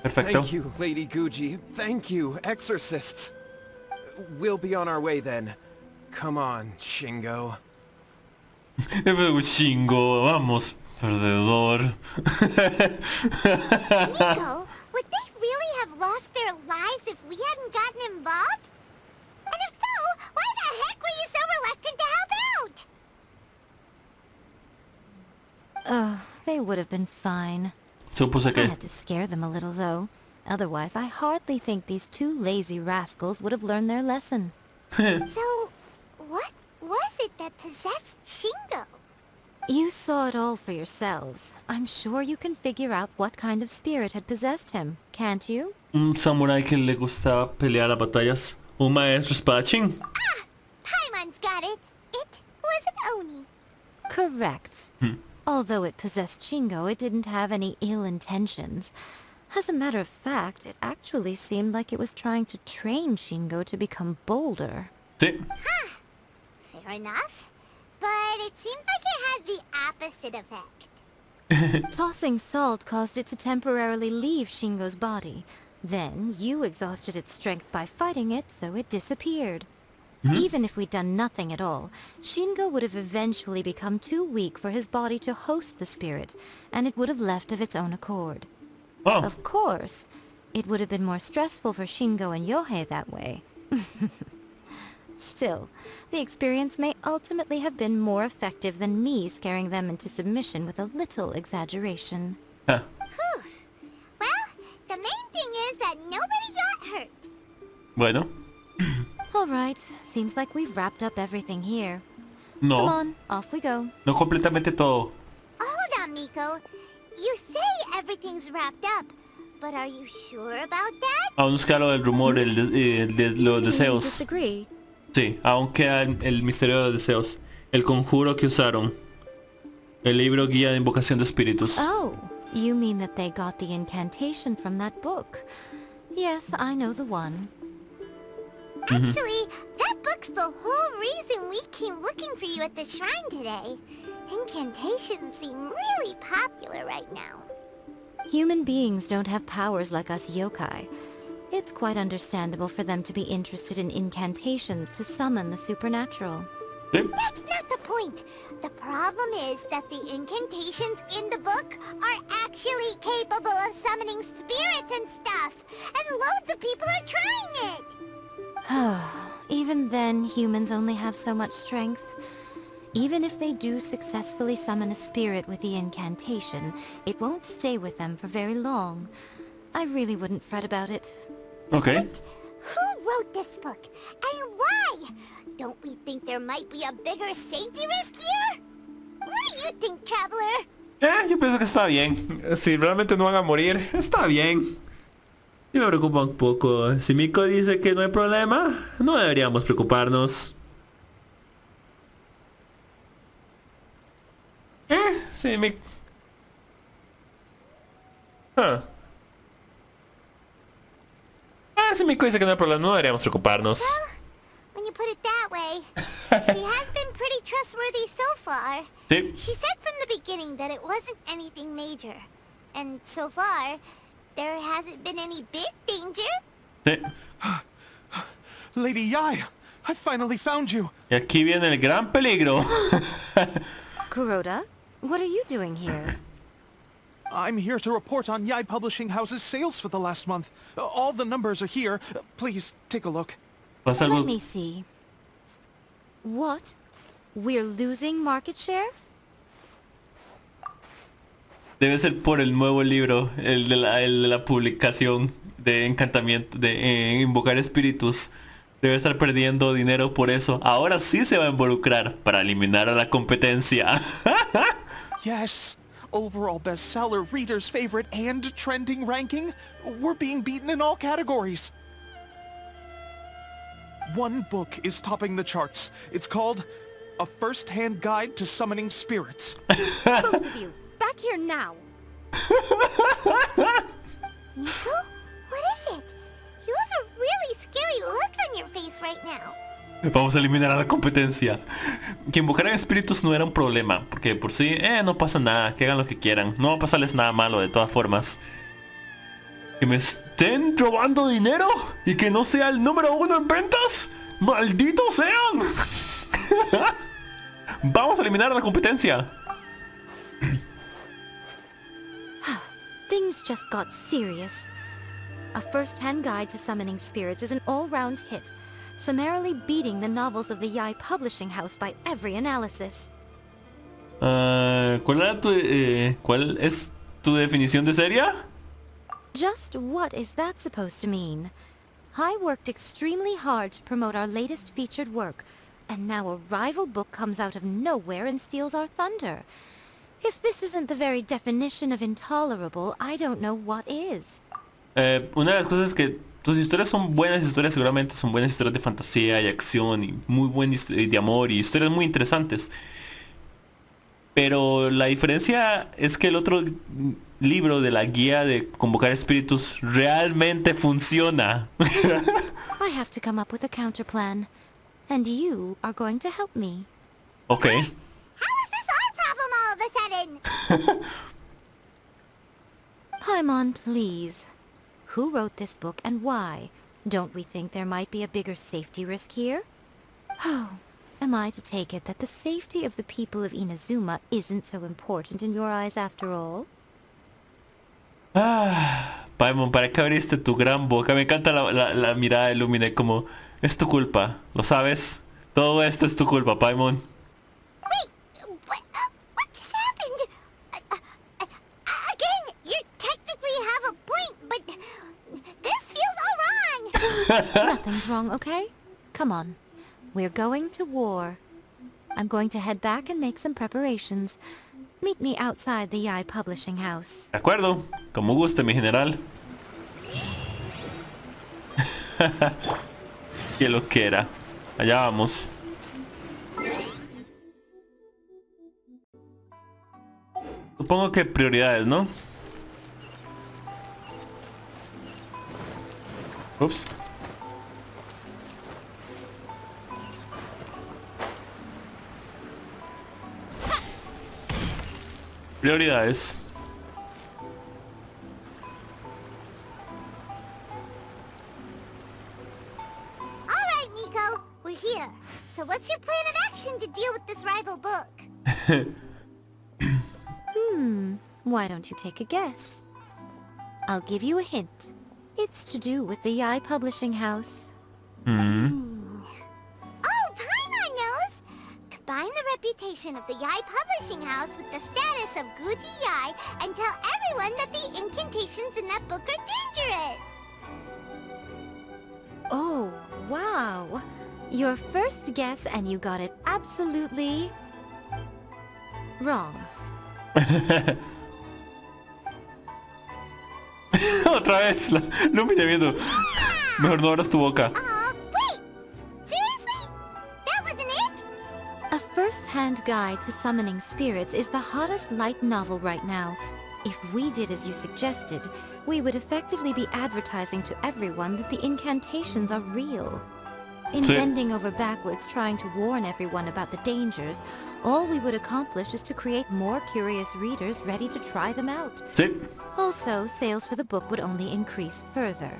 S1: Perfecto.
S7: Thank you, Lady Guji. Thank you, exorcists. We'll be on our way then. Come on, Shingo.
S1: Chingo, vamos, perdedor.
S2: Nico, would they really have lost their lives if we hadn't gotten involved? And if so, why the heck were you so reluctant to help out?
S6: They would have been fine.
S1: Supuse
S6: I
S1: que...
S6: had to scare them a little, though. Otherwise, I hardly think these two lazy rascals would have learned their lesson.
S2: So, what was it that possessed Shingo?
S6: You saw it all for yourselves. I'm sure you can figure out what kind of spirit had possessed him, can't you?
S1: Un samurái que le gustaba pelear las batallas. Un maestro espadachín.
S2: Ah! Paimon's got it. It was an Oni.
S6: Correct. Although it possessed Shingo, it didn't have any ill intentions. As a matter of fact, it actually seemed like it was trying to train Shingo to become bolder.
S1: Sí.
S2: Fair enough. But it seemed like it had the opposite effect.
S6: Tossing salt caused it to temporarily leave Shingo's body. Then, you exhausted its strength by fighting it, so it disappeared. Even if we'd done nothing at all, Shingo would have eventually become too weak for his body to host the spirit, and it would have left of its own accord.
S1: Oh.
S6: Of course, it would have been more stressful for Shingo and Yohei that way. Still, the experience may ultimately have been more effective than me scaring them into submission with a little exaggeration.
S1: Ah.
S2: Whew. Well, the main thing is that nobody got hurt.
S1: Bueno.
S6: All right, seems like we've wrapped up everything here. Come
S1: No.
S6: on, off we go.
S1: No completamente todo.
S2: Hold on, Miko. You say everything's wrapped up, but are you sure about that?
S1: Aún nos queda lo del rumor, de los deseos.
S6: Disagree?
S1: Sí, aún queda el misterio de los deseos. El conjuro que usaron. El libro guía de invocación de espíritus.
S6: Oh, you mean that they got the incantation from that book. Yes, I know the one.
S2: Actually, that book's the whole reason we came looking for you at the shrine today. Incantations seem really popular right now.
S6: Human beings don't have powers like us yokai. It's quite understandable for them to be interested in incantations to summon the supernatural.
S1: Sí.
S2: That's not the point. The problem is that the incantations in the book are actually capable of summoning spirits and stuff. And loads of people are trying it.
S6: Even then, humans only have so much strength. Even if they do successfully summon a spirit with the incantation, it won't stay with them for very long. I really wouldn't fret about it.
S1: Okay.
S2: Who wrote this book? And why? Don't we think there might be a bigger safety risk here? What do you think, Traveler?
S1: Yo pienso que está bien. Si realmente no van a morir, está bien. Yo me preocupa un poco. Si Miko dice que no hay problema, no deberíamos preocuparnos. Sí, Miko... si Miko dice que no hay problema, no deberíamos preocuparnos.
S2: When you put it that way, she has been pretty trustworthy so far.
S1: Sí.
S2: She said from the beginning that it wasn't anything major. And so far, there hasn't been any big danger.
S1: Sí.
S5: Lady Yai, I finally found you.
S1: Y aquí viene el gran peligro.
S6: Kuroda, what are you doing here?
S5: I'm here to report on Yai Publishing House's sales for the last month. All the numbers are here. Please, take a look.
S1: Pasa algo...
S6: Let me see. What? We're losing market share?
S1: Debe ser por el nuevo libro, el de la publicación de encantamiento, de invocar espíritus. Debe estar perdiendo dinero por eso. Ahora sí se va a involucrar para eliminar a la competencia.
S5: Yes. Overall bestseller, reader's favorite, and trending ranking. We're being beaten in all categories. One book is topping the charts. It's called A First-Hand Guide to Summoning Spirits.
S6: Both of you, back here now.
S2: Nico? What is it? You have a really scary look on your face right now.
S1: Vamos a eliminar a la competencia. Que invocaran espíritus no era un problema, porque por sí, no pasa nada, que hagan lo que quieran. No va a pasarles nada malo de todas formas. Que me estén robando dinero y que no sea el número 1 en ventas. ¡Malditos sean! Vamos a eliminar a la competencia.
S6: Things just got serious. A first-hand guide to summoning spirits is an all-round hit, summarily beating the novels of the Yai Publishing House by every analysis.
S1: ¿Cuál es tu definición de seria?
S6: Just what is that supposed to mean? I worked extremely hard to promote our latest featured work, and now a rival book comes out of nowhere and steals our thunder. If this isn't the very definition of intolerable, I don't know what is.
S1: Una de las cosas es que tus historias son buenas historias, seguramente son buenas historias de fantasía y acción y muy buenas de amor y historias muy interesantes. Pero la diferencia es que el otro libro de la guía de convocar espíritus realmente funciona.
S6: I have to come up with a counterplan, and you are going to help me.
S1: Okay.
S2: How is this our problem all of a sudden?
S6: Paimon, please. Who wrote this book and why? Don't we think there might be a bigger safety risk here? Oh, am I to take it that the safety of the people of Inazuma isn't so important in your eyes after all?
S1: Paimon, ¿para qué abriste tu gran boca? Me encanta la mirada de Lumine como... Es tu culpa, ¿lo sabes? Todo esto es tu culpa, Paimon.
S2: Wait, what just happened? Again, you technically have a point, but this feels all wrong.
S6: Nothing's wrong, okay? Come on. We're going to war. I'm going to head back and make some preparations. Meet me outside the Yai Publishing House.
S1: De acuerdo, como guste, mi general. Que lo quiera. Allá vamos. Supongo que prioridades, ¿no? Ups. Prioridades.
S2: All right, Nico, we're here. So what's your plan of action to deal with this rival book?
S6: Why don't you take a guess? I'll give you a hint. It's to do with the Yai Publishing House.
S2: Oh, Paimon knows! Combine the reputation of the Yai Publishing House with the status of Guji Yai and tell everyone that the incantations in that book are dangerous!
S6: Oh, wow. Your first guess and you got it absolutely... wrong.
S1: Otra vez, Lumine viendo. Mejor no abras tu boca.
S2: Wait! Seriously? That wasn't it?
S6: A first-hand guide to summoning spirits is the hottest light novel right now. If we did as you suggested, we would effectively be advertising to everyone that the incantations are real. In
S1: Sí.
S6: bending over backwards trying to warn everyone about the dangers, all we would accomplish is to create more curious readers ready to try them out.
S1: Sí.
S6: Also, sales for the book would only increase further.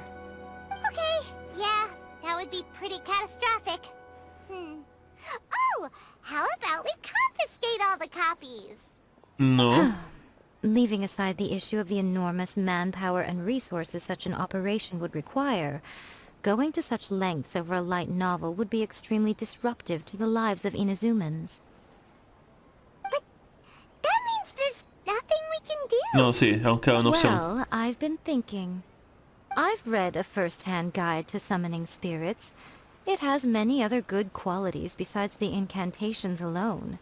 S2: Okay, yeah, that would be pretty catastrophic. Oh, how about we confiscate all the copies?
S1: No.
S6: Leaving aside the issue of the enormous manpower and resources such an operation would require, going to such lengths over a light novel would be extremely disruptive to the lives of Inazumans.
S2: But that means there's nothing we can do.
S1: No, sí, aunque una opción.
S6: Well, I've been thinking. I've read a first-hand guide to summoning spirits. It has many other good qualities besides the incantations alone.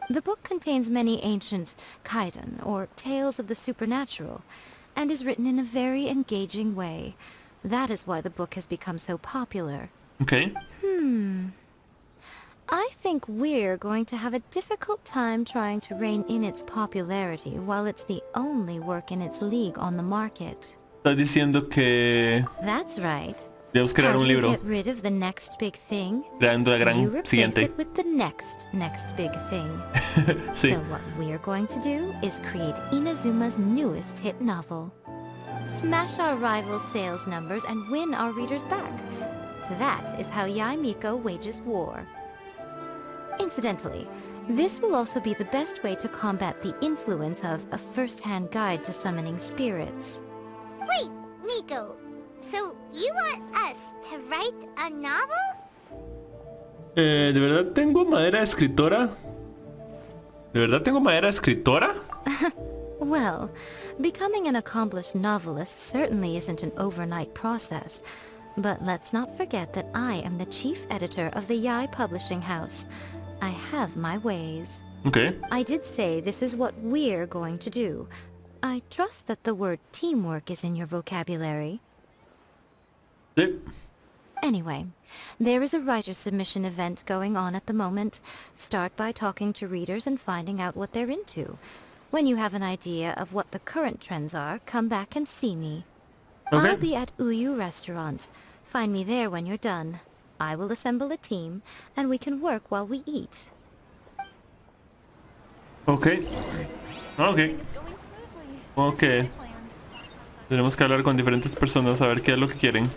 S6: The book contains many ancient kaiden, or tales of the supernatural, and is written in a very engaging way. That is why the book has become so popular.
S1: Okay.
S6: I think we're going to have a difficult time trying to rein in its popularity while it's the only work in its league on the market.
S1: Estás diciendo que
S6: That's right.
S1: Debemos crear
S6: How
S1: un
S6: do you
S1: libro.
S6: get rid of the next big thing?
S1: Creando la
S6: You
S1: gran
S6: replace
S1: siguiente.
S6: it with the next big thing.
S1: Sí.
S6: So what we're going to do is create Inazuma's newest hit novel. Smash our rival sales numbers and win our readers back. That is how Yae Miko wages war. Incidentally, this will also be the best way to combat the influence of a first-hand guide to summoning spirits.
S2: Wait, Miko. So you want us to write a novel?
S1: ¿De verdad tengo madera de escritora? ¿De verdad tengo madera de escritora?
S6: Well, becoming an accomplished novelist certainly isn't an overnight process. But let's not forget that I am the chief editor of the Yae Publishing House. I have my ways.
S1: Ok.
S6: I did say this is what we're going to do. I trust that the word teamwork is in your vocabulary.
S1: Sí.
S6: Anyway, there is a writer's submission event going on at the moment. Start by talking to readers and finding out what they're into. When you have an idea of what the current trends are, come back and see me.
S1: Okay.
S6: I'll be at Uyu Restaurant. Find me there when you're done. I will assemble a team, and we can work while we eat.
S1: Ok. Ok. Ok. Tenemos que hablar con diferentes personas a ver qué es lo que quieren.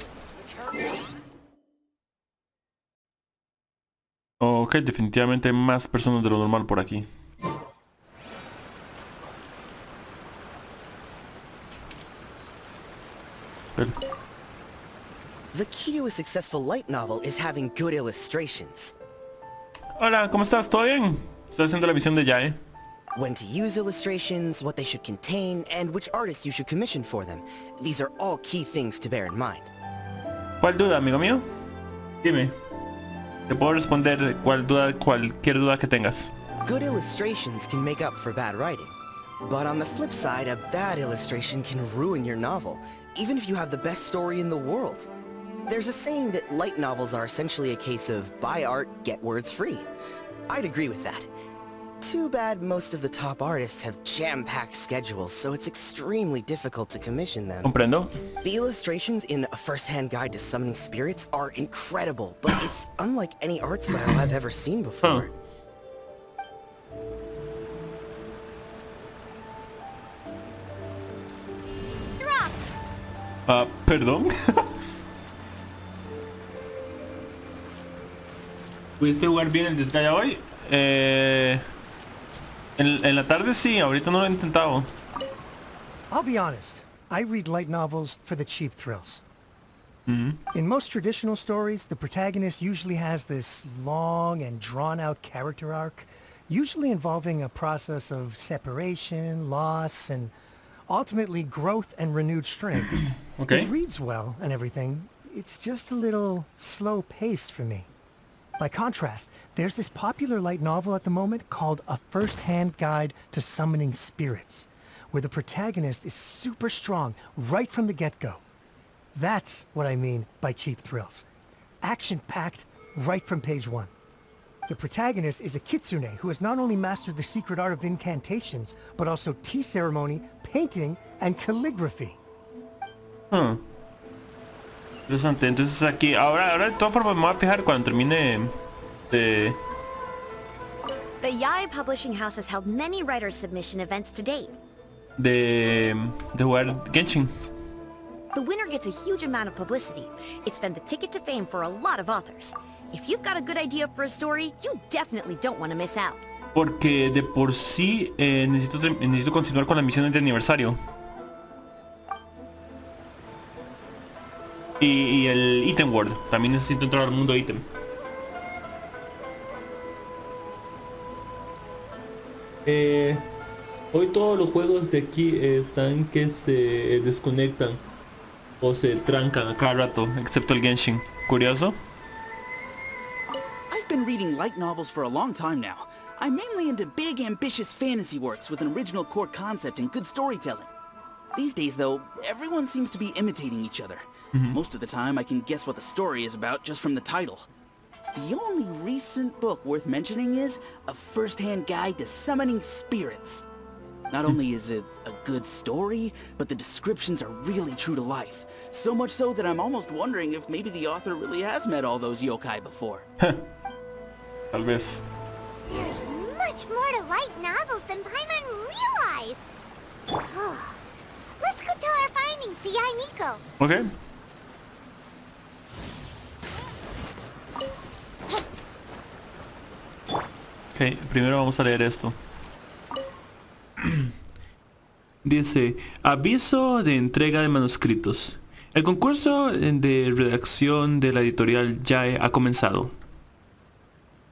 S1: Ok, definitivamente hay más personas de lo normal por aquí. Pero-
S10: The key to a successful light novel is having good illustrations.
S1: Hola, ¿cómo estás? ¿Todo bien? Estoy haciendo la visión de Yae.
S10: When to use illustrations, what they should contain, and which artist you should commission for them. These are all key things to bear in mind.
S1: ¿Cuál duda, amigo mío? Dime. Te puedo responder cualquier duda que tengas.
S10: Good illustrations can make up for bad writing. But on the flip side, a bad illustration can ruin your novel, even if you have the best story in the world. There's a saying that light novels are essentially a case of buy art, get words free. I'd agree with that. Too bad most of the top artists have jam-packed schedules, so it's extremely difficult to commission them.
S1: Comprendo.
S10: The illustrations in A First-Hand Guide to Summoning Spirits are incredible, but it's unlike any art style I've ever seen before.
S1: Perdón. ¿Pudiste jugar bien el Disgaea hoy? En la tarde sí, ahorita no lo he intentado.
S8: I'll be honest. I read light novels for the cheap thrills. In most traditional stories, the protagonist usually has this long and drawn-out character arc, usually involving a process of separation, loss, and ultimately growth and renewed strength.
S1: Okay.
S8: It reads well and everything. It's just a little slow-paced for me. By contrast, there's this popular light novel at the moment called A First-Hand Guide to Summoning Spirits, where the protagonist is super strong right from the get-go. That's what I mean by cheap thrills. Action-packed right from page one. The protagonist is a kitsune who has not only mastered the secret art of incantations, but also tea ceremony, painting, and calligraphy.
S1: Interesante, entonces aquí, ahora de todas formas me voy a fijar cuando termine de...
S11: The Yae Publishing House has held many writer submission events to date.
S1: de jugar Genshin.
S11: The winner gets a huge amount of publicity. It's been the ticket to fame for a lot of authors. If you've got a good idea for a story, you definitely don't want to miss out.
S1: Porque de por sí necesito continuar con las misiones de aniversario. Y el Item World. También necesito entrar al mundo ítem. Hoy todos los juegos de aquí están que se desconectan o se trancan a cada rato, excepto el Genshin. ¿Curioso?
S9: I've been reading light novels for a long time now. I'm mainly into big, ambitious fantasy works with an original core concept and good storytelling. These days, though, everyone seems to be imitating each other. Most of the time, I can guess what the story is about just from the title. The only recent book worth mentioning is A First-Hand Guide to Summoning Spirits. Not only is it a good story, but the descriptions are really true to life. So much so that I'm almost wondering if maybe the author really has met all those yokai before.
S1: Tal vez.
S2: There's much more to light novels than Paimon realized. Let's go tell our findings to Yai Miko.
S1: Ok. Ok, primero vamos a leer esto. Dice, aviso de entrega de manuscritos. El concurso de redacción de la editorial Yae ha comenzado.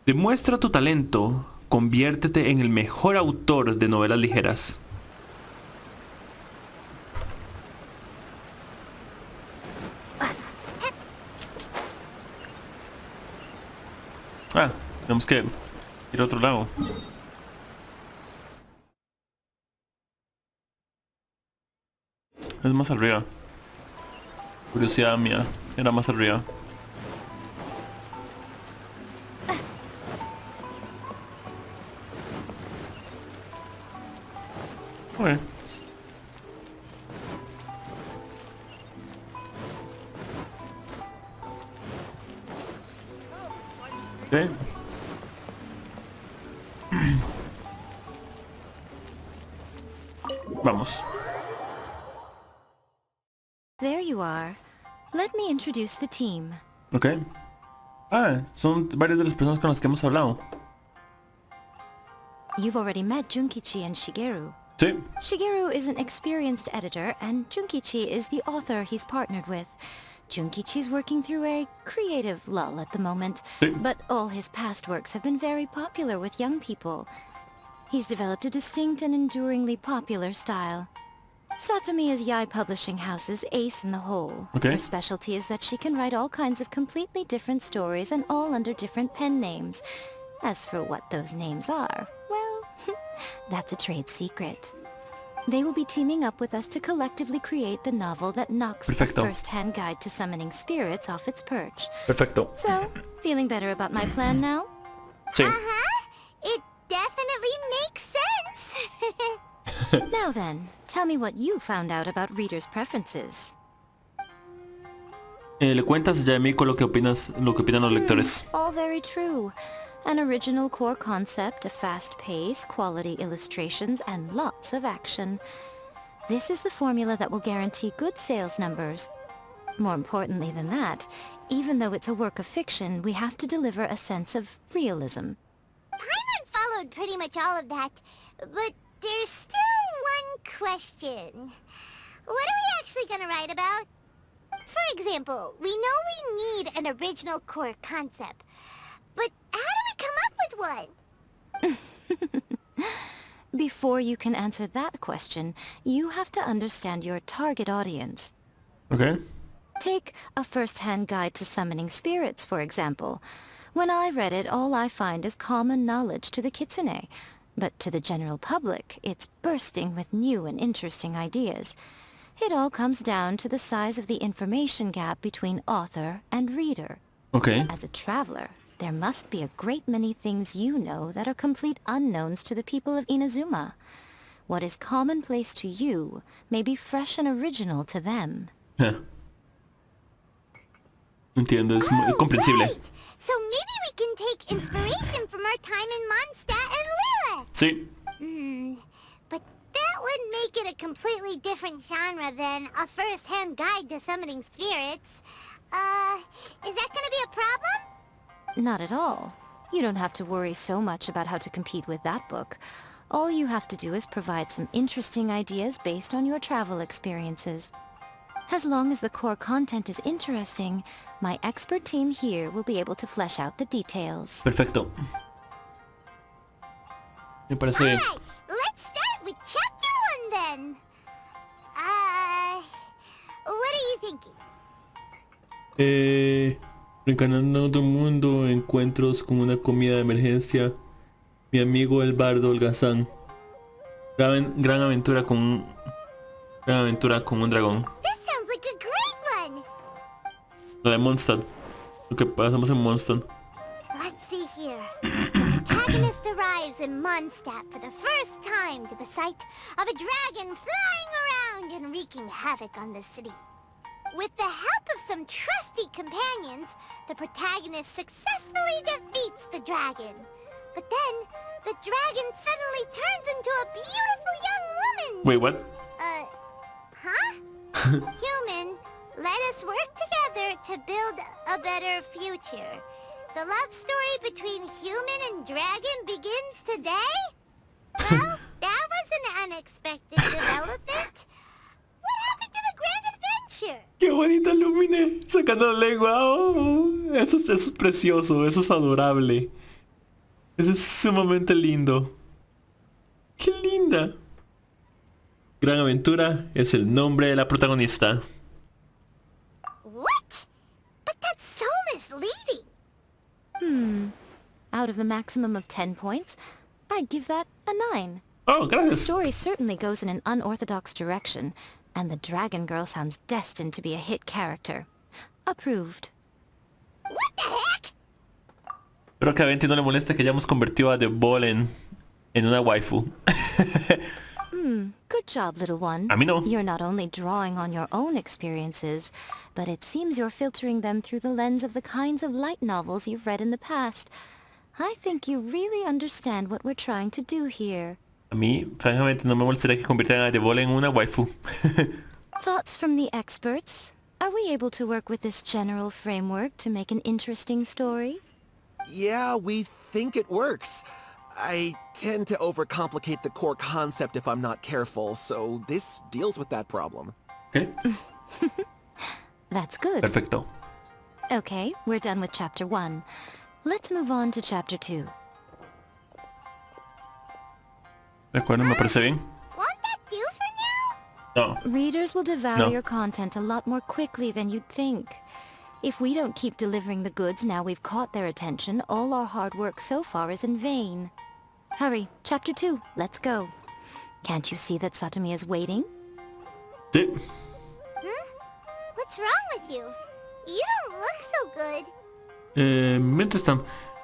S1: Demuestra tu talento, conviértete en el mejor autor de novelas ligeras. Ah, tenemos que ir a otro lado. Es más arriba. Curiosidad mía, era más arriba. Ok. Ok. Vamos.
S6: There you are. Let me introduce the team.
S1: Ok. Ah, son varias de las personas con las que hemos hablado.
S6: You've already met Junkichi and Shigeru.
S1: Sí.
S6: Shigeru is an experienced editor, and Junkichi is the author he's partnered with. Junkichi's working through a creative lull at the moment,
S1: Sí.
S6: but all his past works have been very popular with young people. He's developed a distinct and enduringly popular style. Satomi is Yae Publishing House's ace in the hole.
S1: Okay.
S6: Her specialty is that she can write all kinds of completely different stories and all under different pen names. As for what those names are, well, that's a trade secret. They will be teaming up with us to collectively create the novel that knocks
S1: Perfecto.
S6: the first-hand guide to summoning spirits off its perch.
S1: Perfecto.
S6: So, feeling better about my plan now?
S1: Sí.
S2: It definitely makes sense.
S6: Now then, tell me what you found out about readers' preferences.
S1: Le cuentas ya a Miko lo que opinan los lectores.
S6: All very true. An original core concept, a fast pace, quality illustrations, and lots of action. This is the formula that will guarantee good sales numbers. More importantly than that, even though it's a work of fiction, we have to deliver a sense of realism.
S2: Paimon followed pretty much all of that, but there's still one question. What are we actually gonna write about? For example, we know we need an original core concept, but how do we come up with one?
S6: Before you can answer that question, you have to understand your target audience.
S1: Ok.
S6: Take A First-Hand Guide to Summoning Spirits, for example. When I read it, all I find is common knowledge to the kitsune. But to the general public, it's bursting with new and interesting ideas. It all comes down to the size of the information gap between author and reader.
S1: Ok.
S6: As a traveler, there must be a great many things you know that are complete unknowns to the people of Inazuma. What is commonplace to you may be fresh and original to them.
S1: Entiendo, es muy comprensible.
S2: Right. So maybe we can take inspiration from our time in Mondstadt and Lille.
S1: Sí.
S2: But that would make it a completely different genre than A First-Hand Guide to Summoning Spirits. Is that gonna be a problem?
S6: Not at all. You don't have to worry so much about how to compete with that book. All you have to do is provide some interesting ideas based on your travel experiences. As long as the core content is interesting, my expert team here will be able to flesh out the details.
S1: Perfecto. Me parece bien.
S2: Alright, let's start with chapter 1 then. What are you thinking?
S1: Reencarnando en otro mundo, encuentros con una comida de emergencia, mi amigo el bardo holgazán, gran aventura con un dragón.
S2: This sounds like a great one.
S1: Lo de Mondstadt, lo que pasamos en Mondstadt.
S2: Let's see here. The protagonist arrives in Mondstadt for the first time to the sight of a dragon flying around and wreaking havoc on the city. With the help of some trusty companions, the protagonist successfully defeats the dragon. But then, the dragon suddenly turns into a beautiful young woman!
S1: Wait, what?
S2: Huh? Human, let us work together to build a better future. The love story between human and dragon begins today? Well, that was an unexpected development. What happened to the grand adventure?
S1: ¡Qué bonita Lumine! Sacando la lengua. Oh, eso es precioso, eso es adorable. Eso es sumamente lindo. ¡Qué linda! Gran Aventura es el nombre de la protagonista.
S2: What? But that's so misleading.
S6: Out of a maximum of 10 points, I'd give that a 9.
S1: Oh,
S6: The
S1: gracias.
S6: story certainly goes in an unorthodox direction, and the Dragon Girl sounds destined to be a hit character. Approved.
S2: What the heck?
S1: Espero que a Venti no le moleste que hayamos convertido a The Ball en una waifu.
S6: Good job, little one.
S1: A mí no.
S6: You're not only drawing on your own experiences, but it seems you're filtering them through the lens of the kinds of light novels you've read in the past. I think you really understand what we're trying to do here.
S1: A mí, francamente, no me molestaría que convirtieran a The Ball en una waifu.
S6: Thoughts from the experts? Are we able to work with this general framework to make an interesting story?
S5: Yeah, we think it works. I tend to overcomplicate the core concept if I'm not careful, so this deals with that problem.
S1: ¿Qué?
S6: That's good.
S1: Perfecto.
S6: Okay, we're done with Chapter 1. Let's move on to Chapter 2.
S1: De acuerdo, me parece bien.
S2: Won't that do for now?
S1: No.
S6: Readers will devour
S1: No.
S6: your content a lot more quickly than you'd think. If we don't keep delivering the goods now we've caught their attention, all our hard work so far is in vain. Hurry, Chapter 2, let's go. Can't you see that Satomi is waiting?
S1: Sí.
S2: What's wrong with you? You don't look so good.
S1: Mi mente está...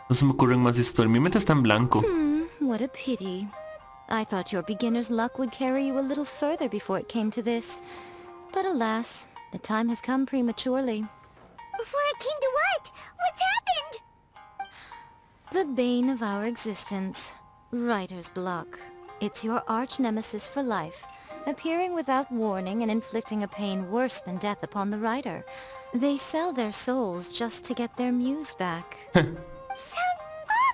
S1: No se me ocurren más historias. Mi mente está en blanco.
S6: What a pity. I thought your beginner's luck would carry you a little further before it came to this. But alas, the time has come prematurely.
S2: Before it came to what? What's happened?
S6: The bane of our existence. Writer's block. It's your arch-nemesis for life, appearing without warning and inflicting a pain worse than death upon the writer. They sell their souls just to get their muse back.
S2: Sounds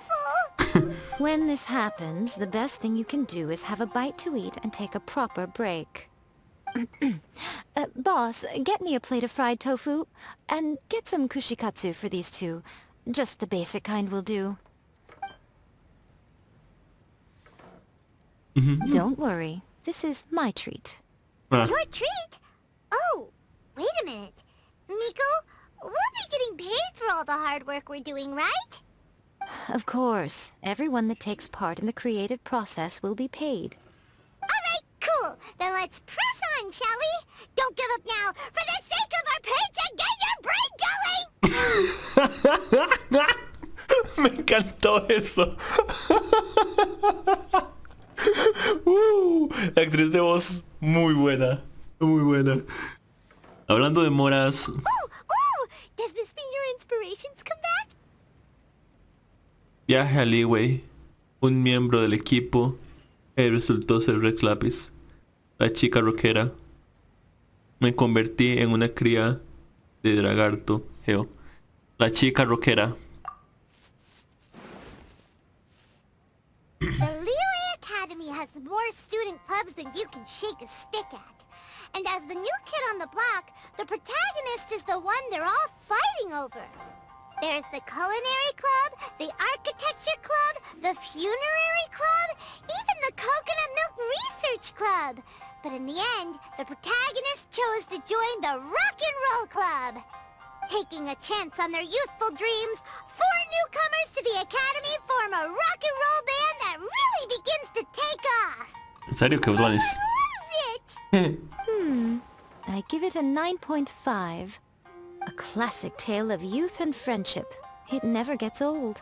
S2: awful!
S6: When this happens, the best thing you can do is have a bite to eat and take a proper break. Boss, get me a plate of fried tofu, and get some kushikatsu for these two. Just the basic kind will do. Don't worry, this is my treat.
S1: Ah,
S2: Your treat? Oh, wait a minute. Miko, we'll be getting paid for all the hard work we're doing, right?
S6: Of course, everyone that takes part in the creative process will be paid.
S2: Alright, cool. Then let's press on, shall we? Don't give up now. For the sake of our paycheck, get your brain going!
S1: Me encantó eso. La actriz de voz muy buena. Muy buena. Hablando de moras,
S2: Ooh! Does this mean your inspirations come back?
S1: viaje a Leeway. Un miembro del equipo resultó ser Rex Lapis, la chica rockera. Me convertí en una cría de dragarto, Geo. La chica rockera.
S2: The Liyue Academy has more student clubs than you can shake a stick at. And as the new kid on the block, the protagonist is the one they're all fighting over. There's the Culinary Club, the Architecture Club, the Funerary Club, even the Coconut Milk Research Club. But in the end, the protagonist chose to join the Rock and Roll Club. Taking a chance on their youthful dreams, 4 newcomers to the Academy form a rock and roll band that really begins to take off.
S1: ¿En serio, que botones?
S2: Loves it!
S6: I give it a 9.5. A classic tale of youth and friendship. It never gets old.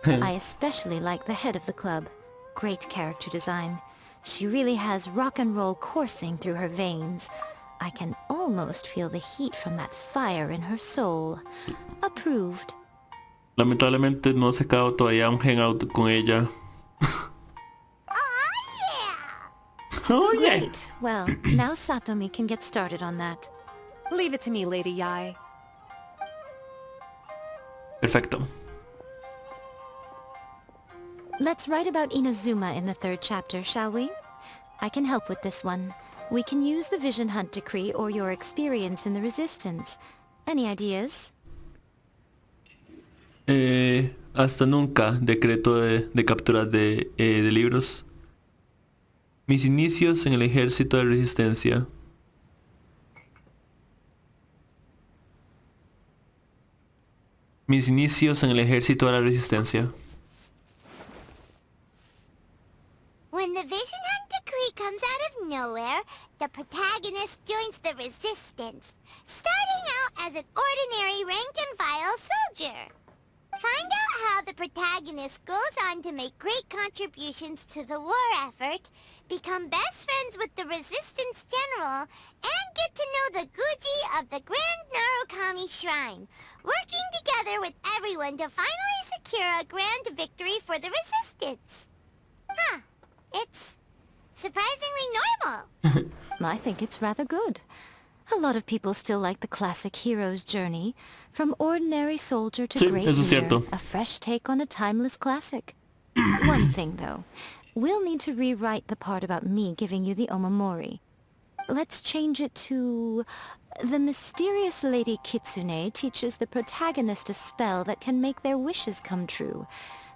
S6: I especially like the head of the club. great character design. She really has rock and roll coursing through her veins. I can almost feel the heat from that fire in her soul. Approved.
S1: Lamentablemente no he sacado todavía un hangout con ella. Oh yeah.
S6: Great. Well, now Satomi can get started on that.
S11: Leave it to me, Lady Yae.
S1: Perfecto.
S6: Let's write about Inazuma in the 3rd chapter, shall we? I can help with this one. We can use the Vision Hunt Decree or your experience in the Resistance. Any ideas?
S1: Hasta nunca. Decreto de capturas de libros. Mis inicios en el ejército de resistencia. Mis inicios en el ejército de la resistencia.
S2: When the Vision Hunt Decree comes out of nowhere, the protagonist joins the Resistance, starting out as an ordinary rank-and-file soldier. Find out how the protagonist goes on to make great contributions to the war effort, become best friends with the Resistance General, and get to know the Guji of the Grand Narukami Shrine, working together with everyone to finally secure a grand victory for the Resistance. Huh. It's surprisingly normal.
S6: I think it's rather good. A lot of people still like the classic hero's journey, from ordinary soldier to
S1: Sí,
S6: great
S1: eso es
S6: leader,
S1: cierto.
S6: a fresh take on a timeless classic. One thing though, we'll need to rewrite the part about me giving you the omamori. Let's change it to... The mysterious Lady Kitsune teaches the protagonist a spell that can make their wishes come true.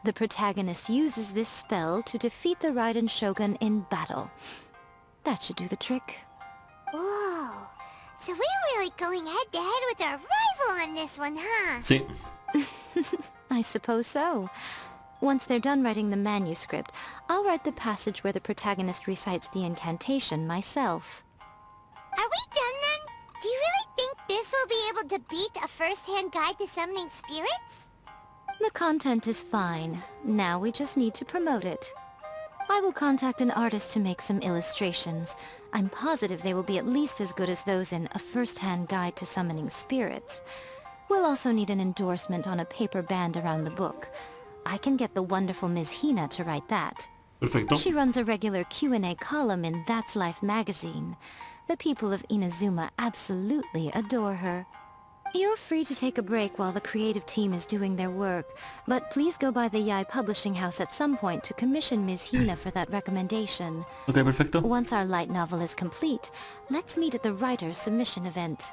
S6: The protagonist uses this spell to defeat the Raiden Shogun in battle. That should do the trick.
S2: Whoa. So we're really going head-to-head with our rival on this one, huh?
S1: Sí.
S6: I suppose so. Once they're done writing the manuscript, I'll write the passage where the protagonist recites the incantation myself.
S2: Are we done then? Do you really think this will be able to beat a first-hand guide to summoning spirits?
S6: The content is fine. Now we just need to promote it. I will contact an artist to make some illustrations. I'm positive they will be at least as good as those in A First-Hand Guide to Summoning Spirits. We'll also need an endorsement on a paper band around the book. I can get the wonderful Ms. Hina to write that.
S1: Perfecto.
S6: She runs a regular Q&A column in That's Life magazine. The people of Inazuma absolutely adore her. You're free to take a break while the creative team is doing their work, but please go by the Yae Publishing House at some point to commission Ms. Hina for that recommendation.
S1: Ok, perfecto.
S6: Once our light novel is complete, let's meet at the writer's submission event.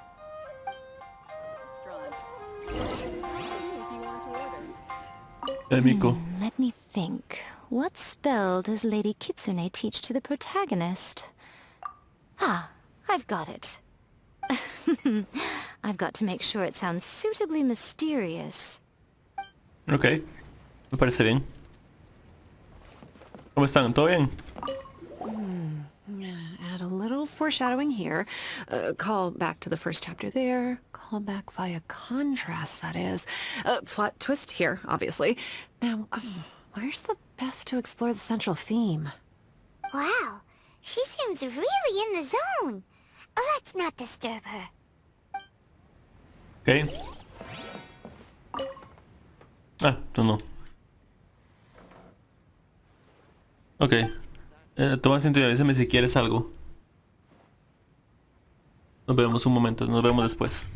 S1: Miko.
S6: Let me think. What spell does Lady Kitsune teach to the protagonist? Ah, I've got it. I've got to make sure it sounds suitably mysterious.
S1: Ok. Me parece bien. ¿Cómo están? ¿Todo bien?
S12: Add a little foreshadowing here. Call back to the first chapter there. Call back via contrast, that is. Plot twist here, obviously. Now, where's the best to explore the central theme?
S2: Wow, she seems really in the zone. Let's not disturb her.
S1: Ok. Ah, tú no. Ok. Toma asiento y avísame si quieres algo. Nos vemos un momento, nos vemos después.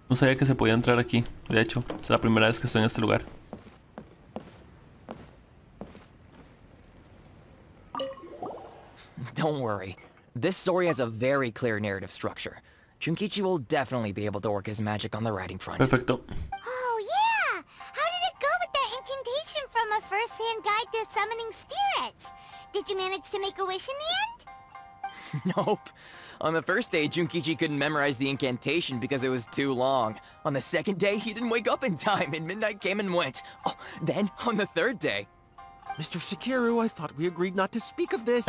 S1: No sabía que se podía entrar aquí. De hecho, es la primera vez que estoy en este lugar.
S13: Don't worry. This story has a very clear narrative structure. Junkichi will definitely be able to work his magic on the writing front.
S1: Perfecto.
S2: Oh, yeah! How did it go with that incantation from A First-Hand Guide to Summoning Spirits? Did you manage to make a wish in the end?
S13: Nope. On the first day, Junkichi couldn't memorize the incantation because it was too long. On the second day, he didn't wake up in time and midnight came and went. Oh, then, on the third day...
S5: Mr. Shigeru, I thought we agreed not to speak of this.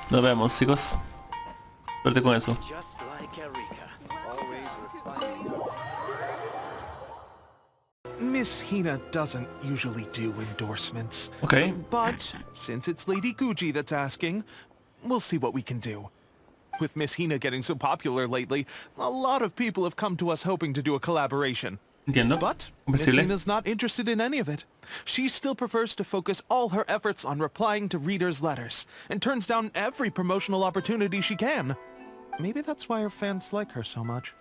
S1: Nos vemos, chicos. Suerte con eso.
S7: Just like Erika, always refining.
S5: Miss Hina doesn't usually do endorsements.
S1: Okay.
S5: But since it's Lady Guji that's asking, we'll see what we can do. With Miss Hina getting so popular lately, a lot of people have come to us hoping to do a collaboration.
S1: Entiendo.
S5: But Miss
S1: Comprensible.
S5: Hina's not interested in any of it. She still prefers to focus all her efforts on replying to readers' letters, and turns down every promotional opportunity she can. Maybe that's why her fans like her so much.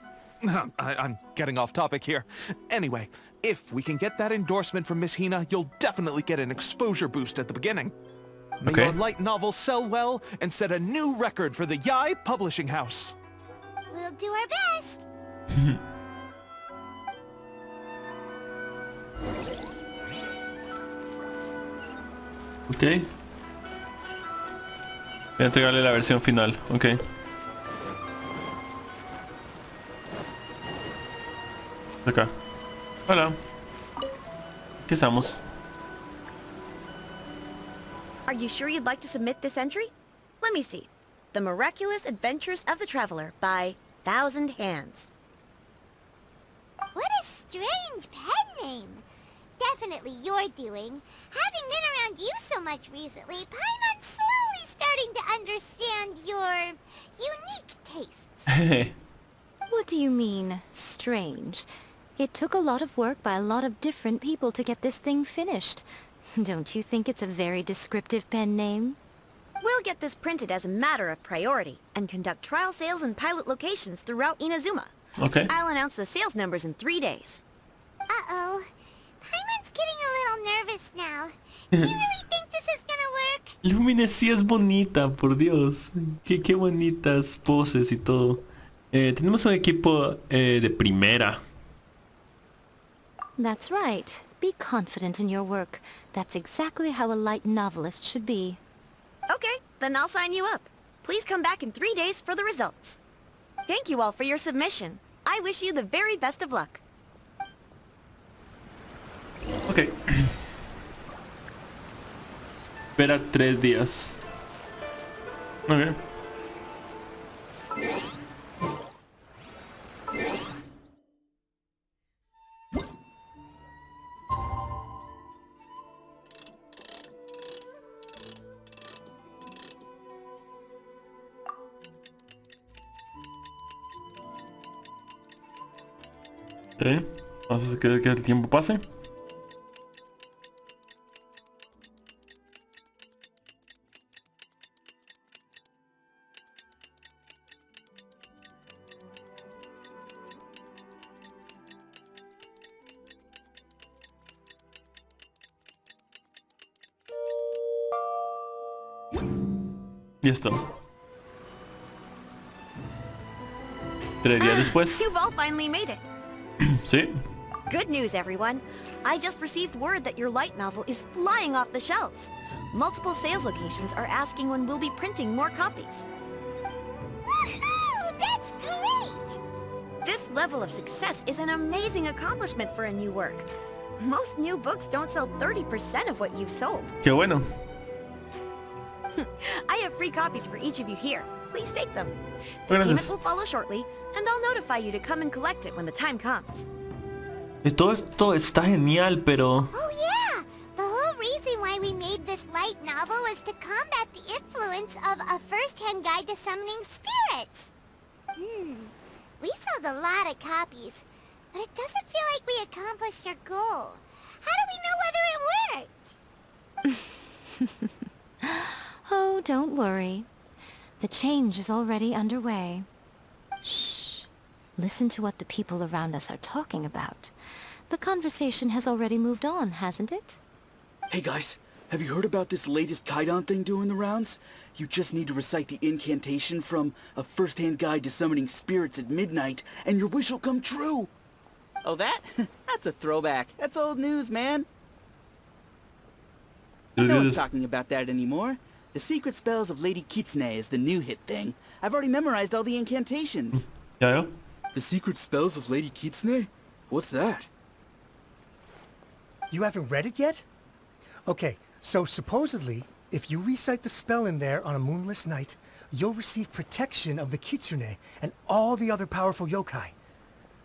S5: I'm getting off topic here. Anyway, if we can get that endorsement from Miss Hina, you'll definitely get an exposure boost at the beginning. May
S1: Okay.
S5: your light novel sell well and set a new record for the Yai Publishing House.
S2: We'll do our best.
S1: Ok. Voy a entregarle la versión final. Ok. Acá. Hola. ¿Qué estamos?
S11: Are you sure you'd like to submit this entry? Let me see. The Miraculous Adventures of the Traveler by Thousand Hands.
S2: What a strange pen name. Definitely your doing. Having been around you so much recently, Paimon's slowly starting to understand your unique tastes.
S6: What do you mean, strange? It took a lot of work by a lot of different people to get this thing finished. Don't you think it's a very descriptive pen name?
S11: We'll get this printed as a matter of priority and conduct trial sales in pilot locations throughout Inazuma.
S1: Ok.
S11: I'll announce the sales numbers in 3 days.
S2: Uh-oh. Paimon's getting a little nervous now. Do you really think this is gonna work?
S1: Lumine sí es bonita, por Dios. Qué bonitas poses y todo. Tenemos un equipo de primera.
S6: That's right. Be confident in your work. That's exactly how a light novelist should be.
S11: Okay, then I'll sign you up. Please come back in 3 days for the results. Thank you all for your submission. I wish you the very best of luck.
S1: Ok. Espera 3 días. Ok. Ok. Vamos a hacer que el tiempo pase. Listo. 3 días después.
S11: You've all finally made it.
S1: Sí.
S11: Good news, everyone. I just received word that your light novel is flying off the shelves. Multiple sales locations are asking when we'll be printing more copies.
S2: Woohoo! That's great!
S11: This level of success is an amazing accomplishment for a new work. Most new books don't sell 30% of what you've sold.
S1: Qué bueno.
S11: I have free copies for each of you here. Please take them.
S1: Gracias.
S11: Payment will follow shortly, and I'll notify you to come and collect it when the time comes.
S1: Todo esto está genial, pero...
S2: Oh yeah! The whole reason why we made this light novel was to combat the influence of a first-hand guide to summoning spirits. We sold a lot of copies, but it doesn't feel like we accomplished our goal. How do we know whether it worked?
S6: Oh, don't worry. The change is already underway. Shh. Listen to what the people around us are talking about. The conversation has already moved on, hasn't it?
S14: Hey guys, have you heard about this latest Kaidan thing doing the rounds? You just need to recite the incantation from A First-Hand Guide to Summoning Spirits at Midnight, and your wish will come true!
S3: Oh, that? That's a throwback. That's old news, man. No one's talking about that anymore. The Secret Spells of Lady Kitsune is the new hit thing. I've already memorized all the incantations.
S1: Yeah.
S14: The Secret Spells of Lady Kitsune? What's that?
S8: You haven't read it yet? Okay, so supposedly, if you recite the spell in there on a moonless night, you'll receive protection of the Kitsune and all the other powerful yokai.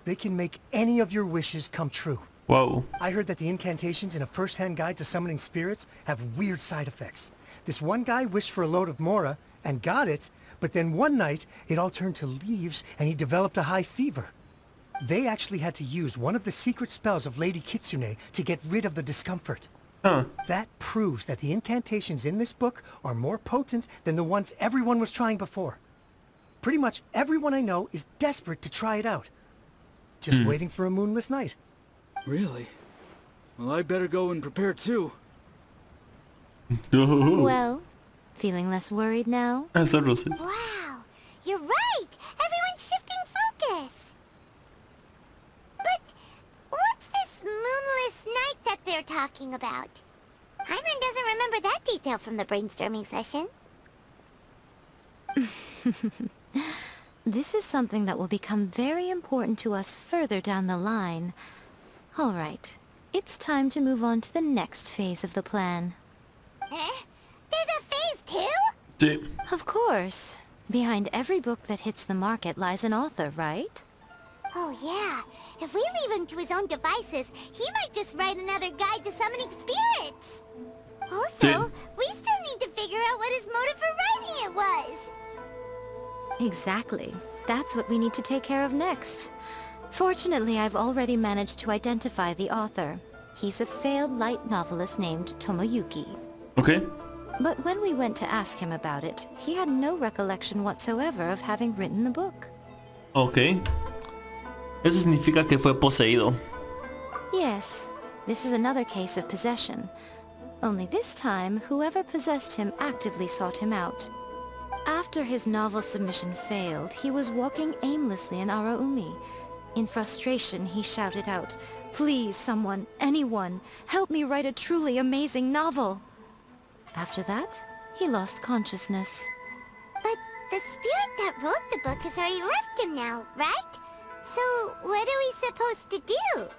S8: They can make any of your wishes come true.
S1: Wow.
S8: I heard that the incantations in a first-hand guide to summoning spirits have weird side effects. This one guy wished for a load of mora and got it, but then one night it all turned to leaves and he developed a high fever. They actually had to use one of the secret spells of Lady Kitsune to get rid of the discomfort.
S1: Huh.
S8: That proves that the incantations in this book are more potent than the ones everyone was trying before. Pretty much everyone I know is desperate to try it out. Just waiting for a moonless night.
S14: Really? Well, I better go and prepare too.
S6: Well, feeling less worried now?
S1: Esa Roses.
S2: Wow, you're right! Everyone's shifting focus! But what's this moonless night that they're talking about? Hyman doesn't remember that detail from the brainstorming session.
S6: This is something that will become very important to us further down the line. All right, it's time to move on to the next phase of the plan.
S2: Eh? There's a phase 2?
S1: Sí.
S6: Of course. Behind every book that hits the market lies an author, right?
S2: Oh yeah, if we leave him to his own devices, he might just write another guide to summoning spirits. Also, we still need to figure out what his motive for writing it was.
S6: Exactly. That's what we need to take care of next. Fortunately, I've already managed to identify the author. He's a failed light novelist named Tomoyuki.
S1: Okay.
S6: But when we went to ask him about it, he had no recollection whatsoever of having written the book.
S1: Okay. Eso significa que fue poseído.
S6: Yes, this is another case of possession. Only this time, whoever possessed him actively sought him out. After his novel submission failed, he was walking aimlessly in Araumi. In frustration, he shouted out, "Please, someone, anyone, help me write a truly amazing novel." After that, he lost consciousness.
S2: But the spirit that wrote the book has already left him now, right? So what are we supposed to do?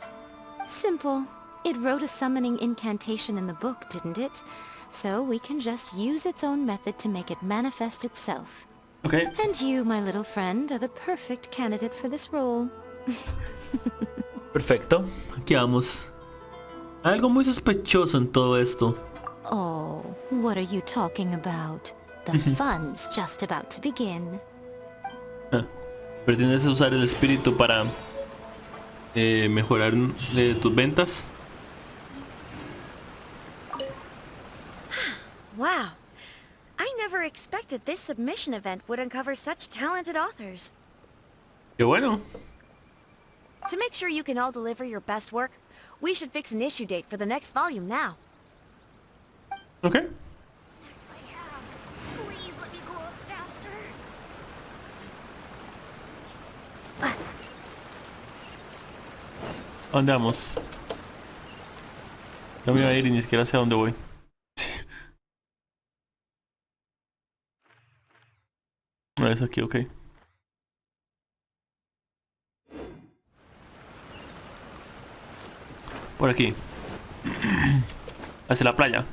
S6: Simple. It wrote a summoning incantation in the book, didn't it? So we can just use its own method to make it manifest itself.
S1: Okay.
S6: And you, my little friend, are the perfect candidate for this role.
S1: Perfecto. Aquí vamos. Hay algo muy sospechoso en todo esto.
S6: Oh, what are you talking about? The fun's just about to begin.
S1: ¿Pretendes usar el espíritu para mejorar tus ventas?
S11: Wow. I never expected this submission event would uncover such talented authors.
S1: Qué bueno.
S11: To make sure you can all deliver your best work, we should fix an issue date for the next volume now.
S1: Okay.
S11: Please let me grow up faster.
S1: ¿Dónde vamos? No me voy a ir y ni siquiera sé a dónde voy. No, es aquí, ok. Por aquí. Hacia la playa.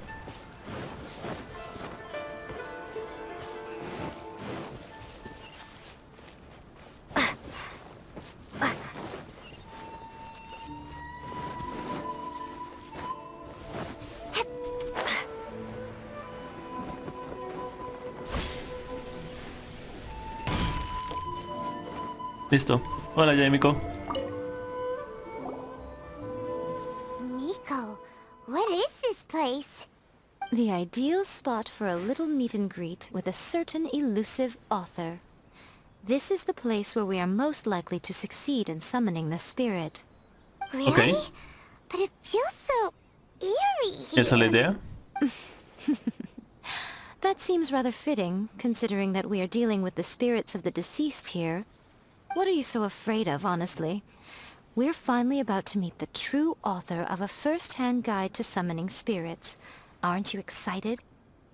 S1: Listo. Hola, Yamiko.
S2: Miko, what is this place?
S6: The ideal spot for a little meet and greet with a certain elusive author. This is the place where we are most likely to succeed in summoning the spirit.
S2: Really?
S1: Okay.
S2: But it feels so eerie here.
S1: ¿Esa es la idea?
S6: That seems rather fitting, considering that we are dealing with the spirits of the deceased here. What are you so afraid of, honestly? We're finally about to meet the true author of a first-hand guide to summoning spirits. Aren't you excited?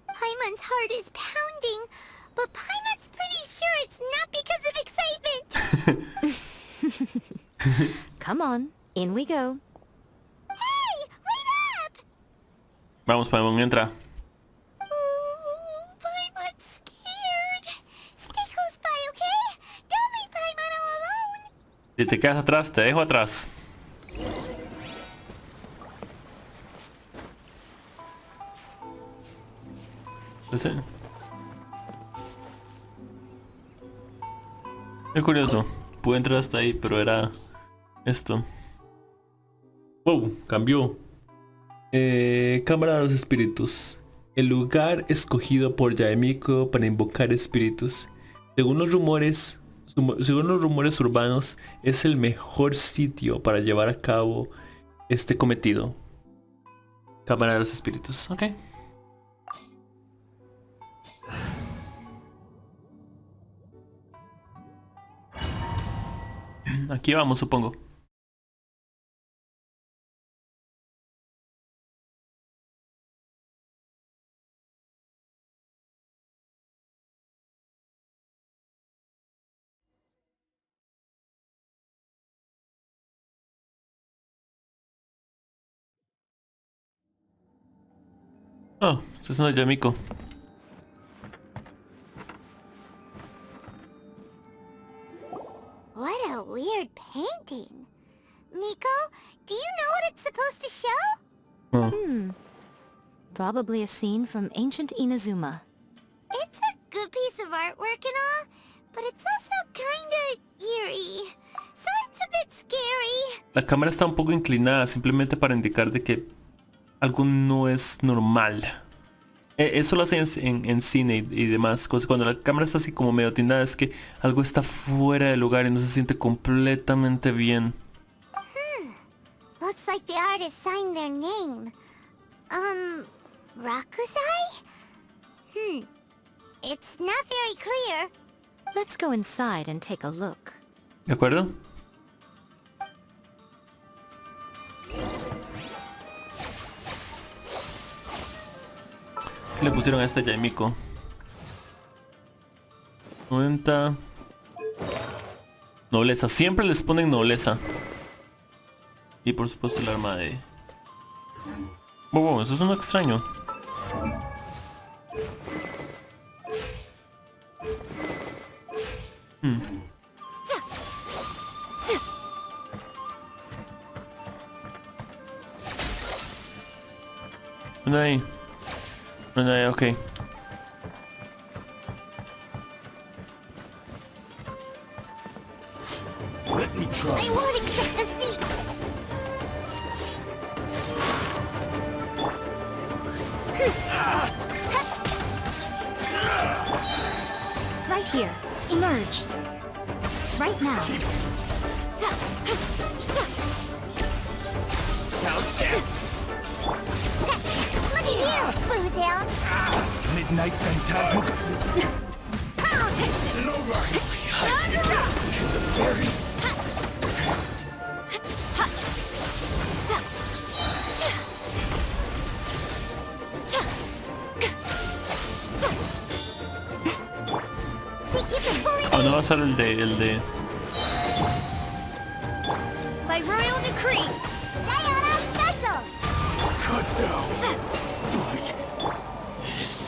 S2: Paimon's heart is pounding, but Paimon's pretty sure it's not because of excitement.
S6: Come on, in we go.
S2: Hey, wait up!
S1: Vamos, Paimon, entra.
S2: Ooh, Paimon's scared. Stay close by, okay? Don't leave Paimon all alone.
S1: Si te quedas atrás, te dejo atrás. Ese. Qué curioso. Pude entrar hasta ahí, pero era esto. Wow, cambió. Cámara de los espíritus. El lugar escogido por Yaemiko para invocar espíritus. Según los rumores urbanos, es el mejor sitio para llevar a cabo este cometido. Cámara de los espíritus, ok. Aquí vamos, supongo. Oh, esto es una Yamiko.
S2: What a weird painting. Miko, do you know what it's supposed to show?
S1: Oh.
S6: Probably a scene from ancient Inazuma.
S2: It's a good piece of artwork and all, but it's also kinda eerie. So it's a bit scary.
S1: La cámara está un poco inclinada simplemente para indicar de que algo no es normal. Eso lo hacen en cine y demás cosas. Cuando la cámara está así como medio tindada es que algo está fuera de lugar y no se siente completamente bien.
S2: Looks like the artist signed their name. Rakusai? It's not very clear.
S6: Let's go inside and take a look.
S1: ¿De acuerdo? ¿Qué le pusieron a esta Yaemiko? 90. Nobleza. Siempre les ponen nobleza. Y por supuesto el arma de... Wow, eso es un extraño. ¿Dónde hay? ¿Dónde hay? Ok.
S2: I won't accept defeat.
S6: Right here. Emerge. Right now.
S2: Look at you, Boozound.
S8: Midnight Phantasmal.
S1: Oh, no va a ser el de...
S2: By royal decree. Diana Special.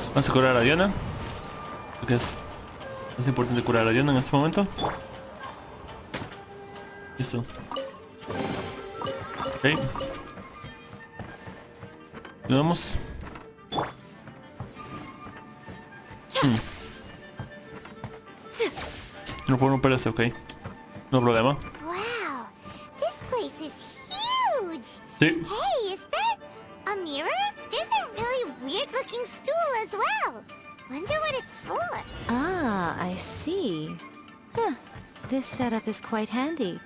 S1: Vamos a curar a Diana. Porque es importante curar a Diana en este momento. Listo. Ok. Lo vemos. No puedo romper ese, ok. No problema.
S2: Wow, this place is huge.
S1: Sí.
S2: Hey, is that a mirror? There's a really weird-looking stool as well. Wonder what it's for.
S6: Ah, I see. Huh. This setup is quite handy.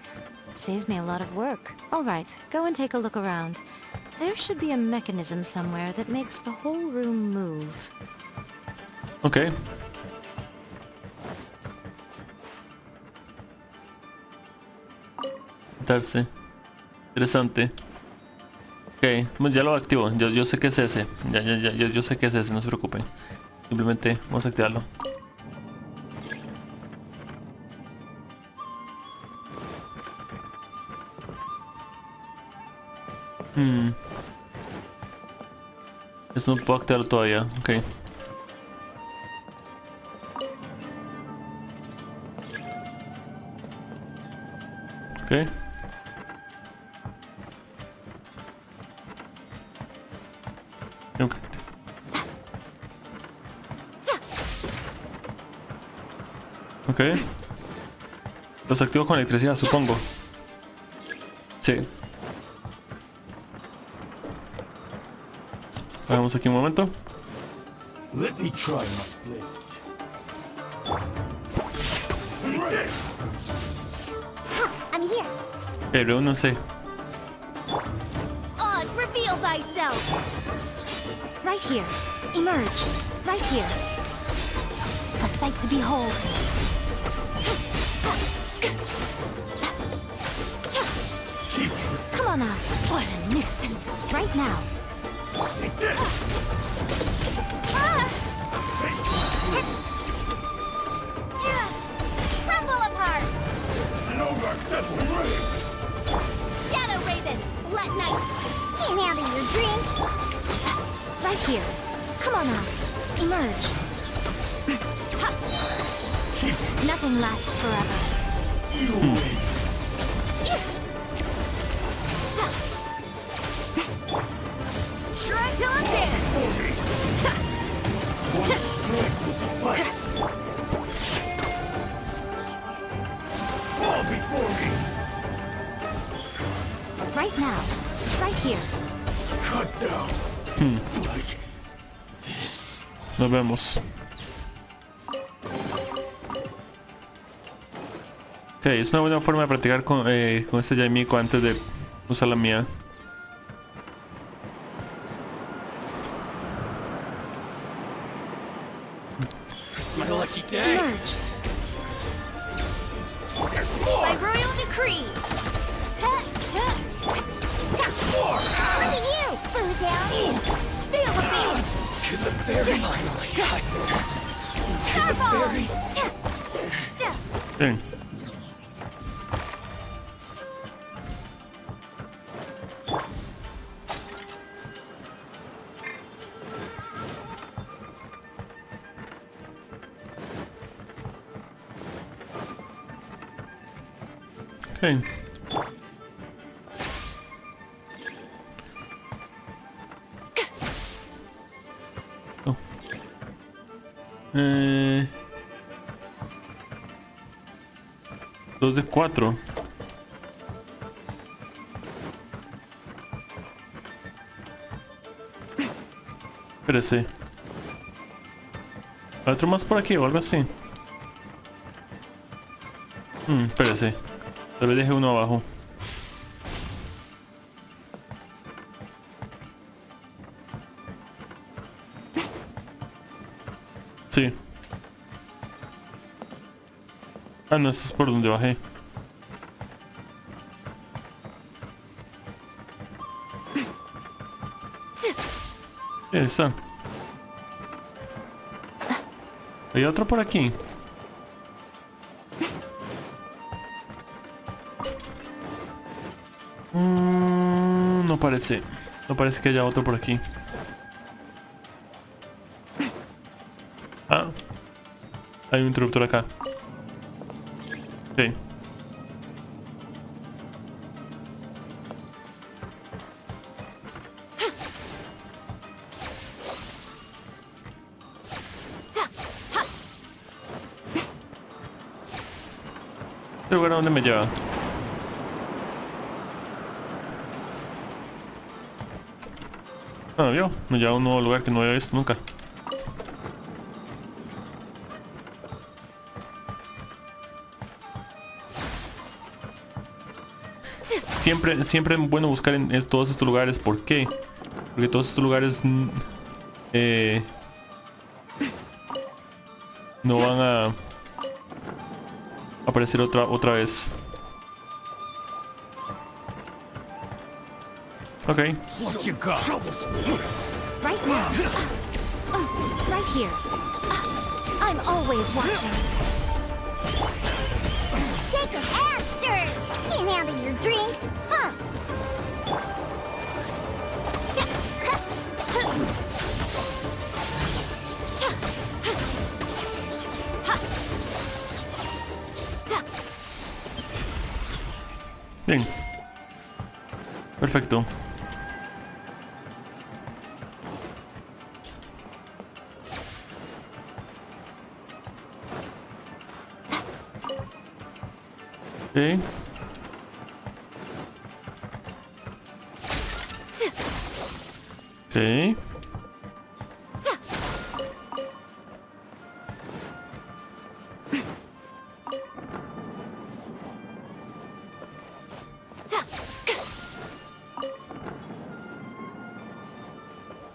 S6: Saves me a lot of work. Alright, go and take a look around. There should be a mechanism somewhere that makes the whole room move.
S1: Ok. Darse. Interesante. Ok, bueno, ya lo activo. Yo sé que es ese. Yo sé que es ese, no se preocupen. Simplemente vamos a activarlo. Esto no puedo activarlo todavía. Ok. Ok. Tengo que activar. Ok. Los activo con electricidad, supongo. Sí. Vamos aquí un momento.
S2: Let me try my blade. I'm here.
S1: Ok, reúnanse.
S2: Oz, reveal thyself.
S6: Right here. Emerge. Right here.
S2: A sight to behold.
S6: Come on out. What a nuisance. Right now.
S2: Crumble apart. Shadow Raven, let night. Can't handle your drink.
S6: Right here. Come on out. Emerge. Nothing lasts forever.
S2: Try till I'm dead.
S8: Fall before me.
S6: Right now. Right here.
S8: Cut down. Like this.
S1: Nos vemos. Ok, es una buena forma de practicar con este Yaimiko antes de usar la mía.
S13: It's my lucky day.
S6: Emerge.
S2: By royal decree. Look at you, Foodale. Feel the beat.
S13: To the fairy, finally.
S2: Starfall.
S1: Bien. Okay. Oh. 2 de 4. Espérese. ¿Hay otro más por aquí o algo así? Espérese. Tal vez deje uno abajo. Sí. Ah, no, esto es por donde bajé. Ahí está. Hay otro por aquí. No parece. No parece que haya otro por aquí. Ah. Hay un interruptor acá. Ok. ¿Este lugar a dónde me lleva? Ah, vio, me lleva a un nuevo lugar que no había visto nunca. Siempre es bueno buscar en todos estos lugares. ¿Por qué? Porque todos estos lugares no van a aparecer otra vez. Ok.
S2: What you got?
S6: Right now. Right here. I'm always watching.
S2: Shaken and stirred. Can't handle your drink, huh?
S1: Bien. Perfecto. Ok. Ok.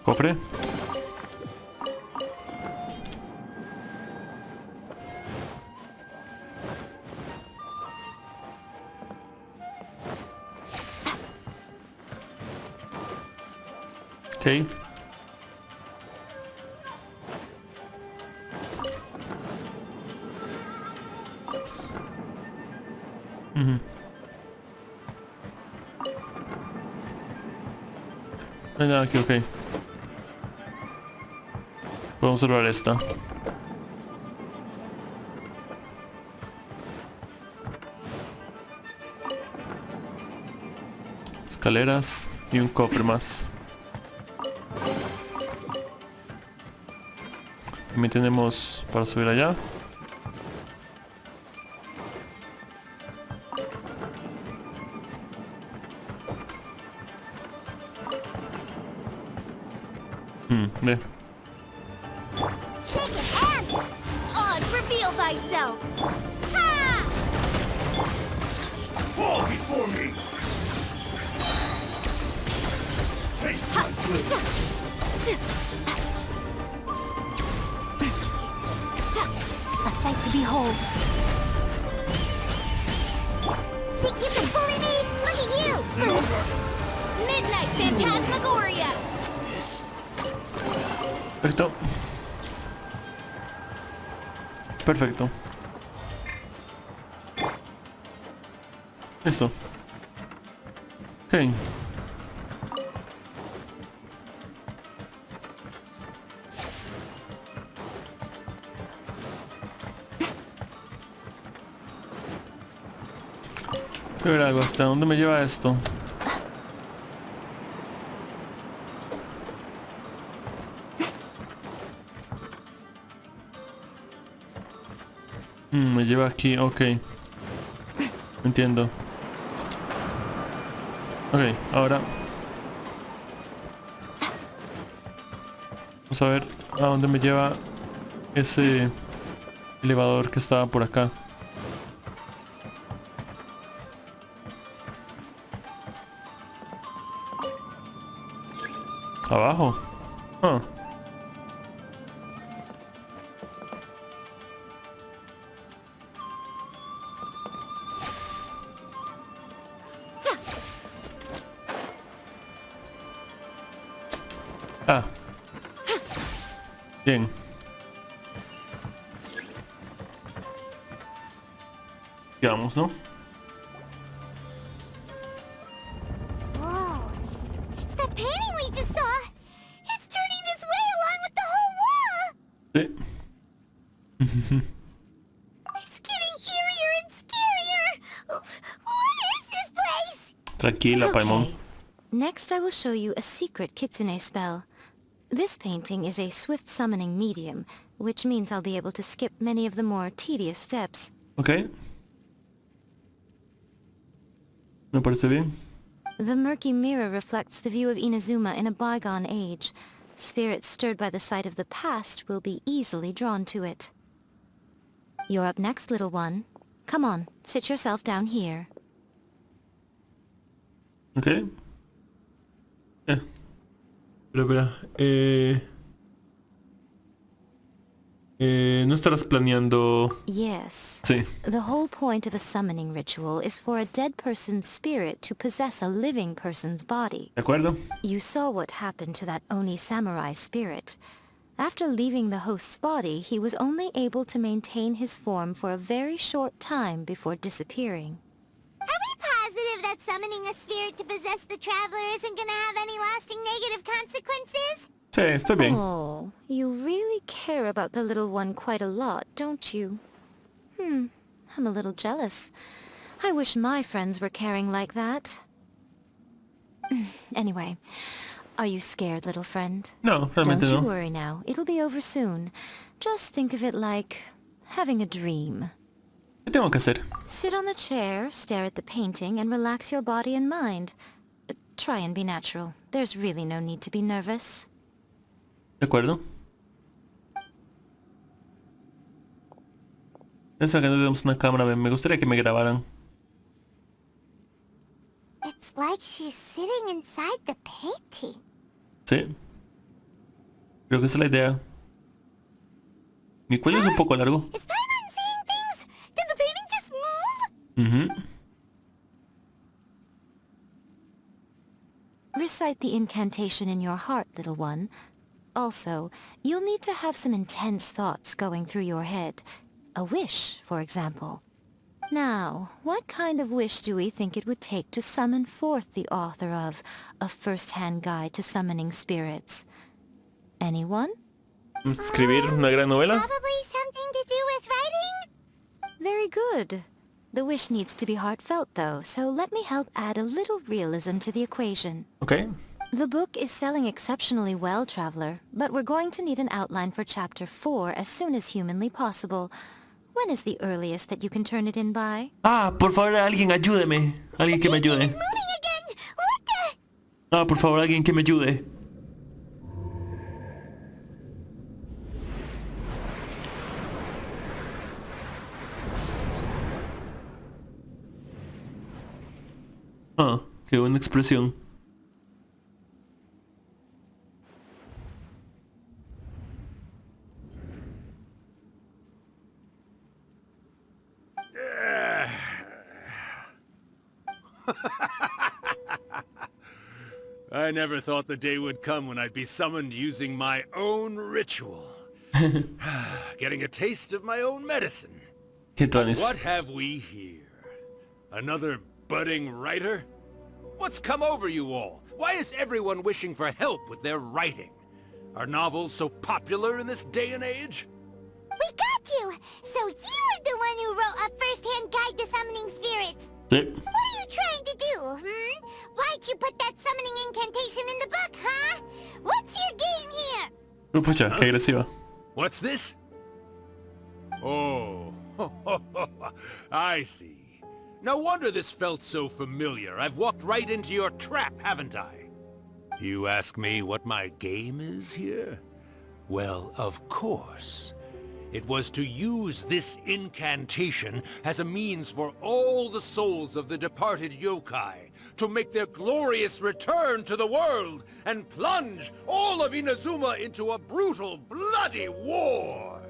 S1: Cofre. Ok. Ujú. No hay nada aquí, ok. Podemos cerrar esta. Escaleras y un cofre más. También tenemos para subir allá. Ve.
S2: Shake it, hands! Oz, reveal thyself! Ha!
S8: Fall before me! Taste my blood!
S2: A sight to behold. Think you can bully me? Look at you! Midnight Phantasmagoria!
S1: Perfecto. Perfecto. Listo. Ok. Quiero ver algo. ¿Hasta dónde me lleva esto? Me lleva aquí, ok. Entiendo. Ok, ahora vamos a ver a dónde me lleva ese elevador que estaba por acá. Abajo. Ah. Ah. Bien. Digamos, ¿no?
S2: Whoa! It's that painting we just saw! It's turning this way along with the whole wall!
S1: Sí.
S2: It's getting eerier and scarier! What is this place?
S1: Tranquila, Paimon.
S6: Okay. Next I will show you a secret kitsune spell. This painting is a swift summoning medium, which means I'll be able to skip many of the more tedious steps.
S1: Ok. Me parece bien.
S6: The murky mirror reflects the view of Inazuma in a bygone age. Spirits stirred by the sight of the past will be easily drawn to it. You're up next, little one. Come on, sit yourself down here.
S1: Ok. Espera. ¿No estarás planeando?
S6: Yes.
S1: Sí.
S6: The whole point of a summoning ritual is for a dead person's spirit to possess a living person's body.
S1: ¿De acuerdo?
S6: You saw what happened to that Oni samurai spirit. After leaving the host's body, he was only able to maintain his form for a very short time before disappearing.
S2: Are we positive that summoning a spirit to possess the traveler isn't gonna have any lasting negative consequences?
S1: Sí, estoy bien.
S6: Oh, you really care about the little one quite a lot, don't you? I'm a little jealous. I wish my friends were caring like that. Anyway, are you scared, little friend?
S1: No, realmente
S6: Don't you
S1: no.
S6: worry now. It'll be over soon. Just think of it like having a dream.
S1: ¿Qué tengo que hacer?
S6: Sit on the chair, stare at the painting, and relax your body and mind. Try and be natural. There's really no need to be nervous.
S1: ¿De acuerdo? Pensaba que no tenemos una cámara, me gustaría que me grabaran.
S2: It's like she's sitting inside the painting.
S1: Sí. Creo que esa es la idea. Mi cuello es un poco largo.
S2: Is Paimon seeing things? Did the painting just move?
S6: Recite the incantation in your heart, little one. Also, you'll need to have some intense thoughts going through your head. A wish, for example. Now, what kind of wish do we think it would take to summon forth the author of A First-Hand Guide to Summoning Spirits? Anyone?
S1: ¿Escribir una gran novela?
S2: Probably something to do with writing?
S6: Very good. The wish needs to be heartfelt, though, so let me help add a little realism to the equation.
S1: Okay.
S6: The book is selling exceptionally well, Traveler, but we're going to need an outline for Chapter 4 as soon as humanly possible. When is the earliest that you can turn it in by?
S1: Ah, por favor, alguien ayúdeme. Alguien que me ayude.
S2: It's moving again! What the?
S1: Ah, por favor, alguien que me ayude. Ah, qué buena expresión.
S15: I never thought the day would come when I'd be summoned using my own ritual. Getting a taste of my own medicine. What have we here? Another budding writer? What's come over you all? Why is everyone wishing for help with their writing? Are novels so popular in this day and age?
S2: We got you! So you're the one who wrote A First-Hand Guide to Summoning Spirits!
S1: Sí.
S2: What are you trying to do, Why'd you put that summoning incantation in the book, huh? What's your game here?
S1: Pucha, qué agresiva.
S15: What's this? Oh, I see. No wonder this felt so familiar. I've walked right into your trap, haven't I? You ask me what my game is here? Well, of course. It was to use this incantation as a means for all the souls of the departed yokai to make their glorious return to the world and plunge all of Inazuma into a brutal, bloody war!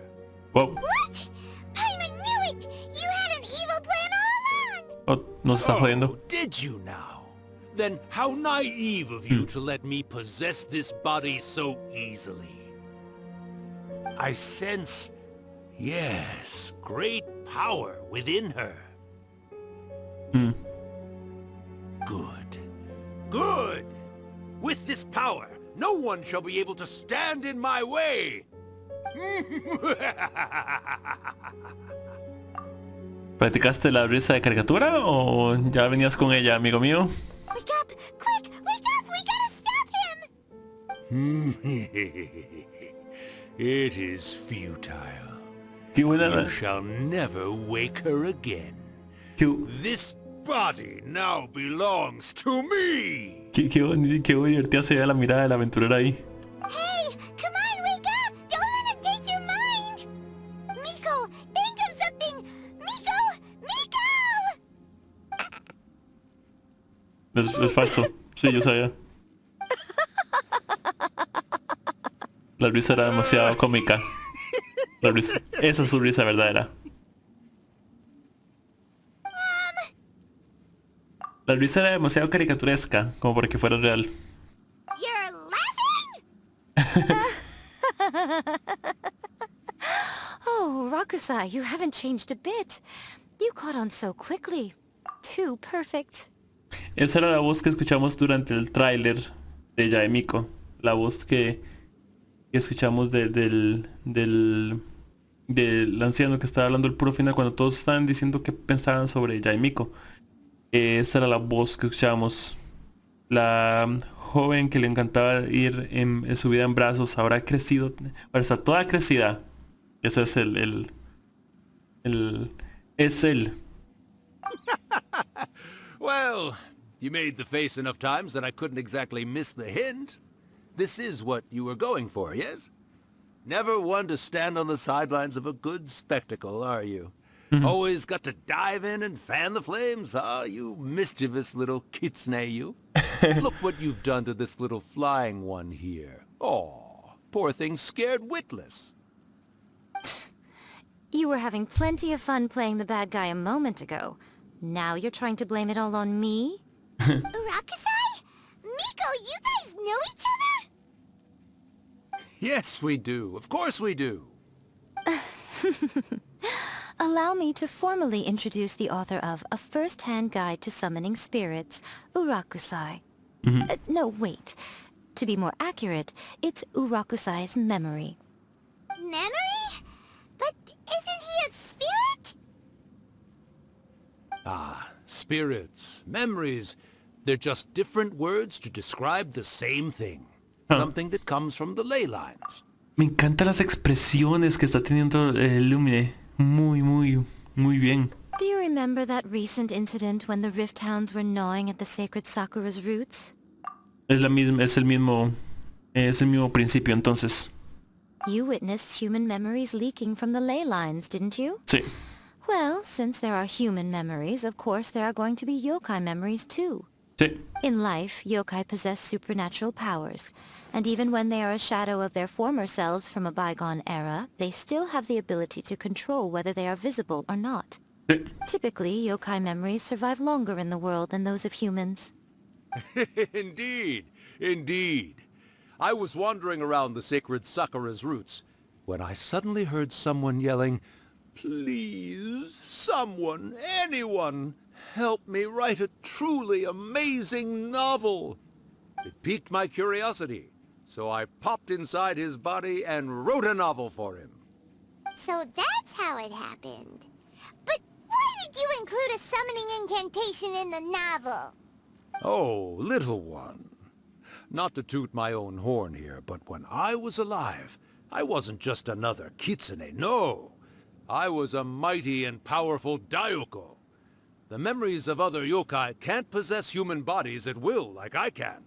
S1: Wow.
S2: What? Paimon knew it! You had an evil plan all along!
S1: Oh, nos está jodiendo.
S15: Did you now? Then how naive of you to let me possess this body so easily. I sense, yes, great power within her. Good. Good! With this power, no one shall be able to stand in my way!
S1: ¿Practicaste la risa de caricatura o ya venías con ella, amigo mío?
S2: Wake up! Quick! Wake up! We gotta stop him!
S15: It is futile.
S1: Qué buena
S15: You shall never wake her again. This body now belongs to me!
S1: Qué divertida se ve la mirada de la aventurera ahí.
S2: Hey! Come on, wake up! Don't let him take your mind! Miko! Think of something! Miko! Miko!
S1: Es falso. Sí, yo sabía. La risa era demasiado cómica. Esa es su risa verdadera. La risa era demasiado caricaturesca, como para que fuera real.
S2: You're laughing?
S6: Oh, Rakusai, you haven't changed a bit. You caught on so quickly. Too perfect.
S1: Esa era la voz que escuchamos durante el tráiler de Yaemiko. La voz que escuchamos del anciano que estaba hablando el puro final cuando todos estaban diciendo qué pensaban sobre Yaemiko. Esa era la voz que escuchábamos. La joven que le encantaba ir en su vida en brazos ahora ha crecido, ahora está toda crecida. Ese es Es él.
S15: Well, you made the face enough times that I couldn't exactly miss the hint. This is what you were going for, yes? Never one to stand on the sidelines of a good spectacle, are you? Always got to dive in and fan the flames, huh? You mischievous little kitsune, you. Look what you've done to this little flying one here. Oh, poor thing scared witless.
S6: You were having plenty of fun playing the bad guy a moment ago. Now you're trying to blame it all on me?
S2: Urakusai? Miko, you guys know each other?
S15: Yes, we do. Of course we do.
S6: Allow me to formally introduce the author of A First-Hand Guide to Summoning Spirits, Urakusai. No, wait. To be more accurate, it's Urakusai's memory.
S2: Memory? But isn't he a spirit?
S15: Ah, spirits, memories. They're just different words to describe the same thing. Something that comes from the ley lines.
S1: Me encantan las expresiones que está teniendo Lumine. Muy bien.
S6: Do you remember that recent incident when the Rift Hounds were gnawing at the sacred Sakura's roots?
S1: Es el mismo principio entonces.
S6: You witnessed human memories leaking from the ley lines, didn't you?
S1: Sí.
S6: Well, since there are human memories, of course there are going to be yokai memories too.
S1: Sí.
S6: In life, yokai possess supernatural powers, and even when they are a shadow of their former selves from a bygone era, they still have the ability to control whether they are visible or not.
S1: Sí.
S6: Typically, yokai memories survive longer in the world than those of humans.
S15: Indeed, indeed. I was wandering around the sacred Sakura's roots when I suddenly heard someone yelling, "Please, someone, anyone, help me write a truly amazing novel." It piqued my curiosity, so I popped inside his body and wrote a novel for him.
S2: So that's how it happened. But why did you include a summoning incantation in the novel?
S15: Oh, little one. Not to toot my own horn here, but when I was alive, I wasn't just another kitsune, no. I was a mighty and powerful Daiyoko. The memories of other yokai can't possess human bodies at will like I can.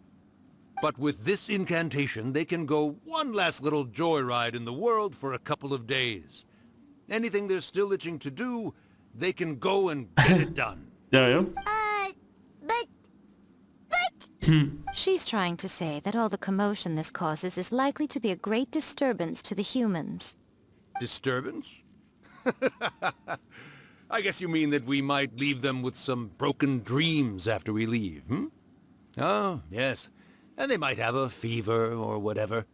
S15: But with this incantation, they can go one last little joyride in the world for a couple of days. Anything they're still itching to do, they can go and get it done.
S1: Yeah.
S2: But...
S6: She's trying to say that all the commotion this causes is likely to be a great disturbance to the humans.
S15: Disturbance? I guess you mean that we might leave them with some broken dreams after we leave, hmm? Oh, yes. And they might have a fever or whatever.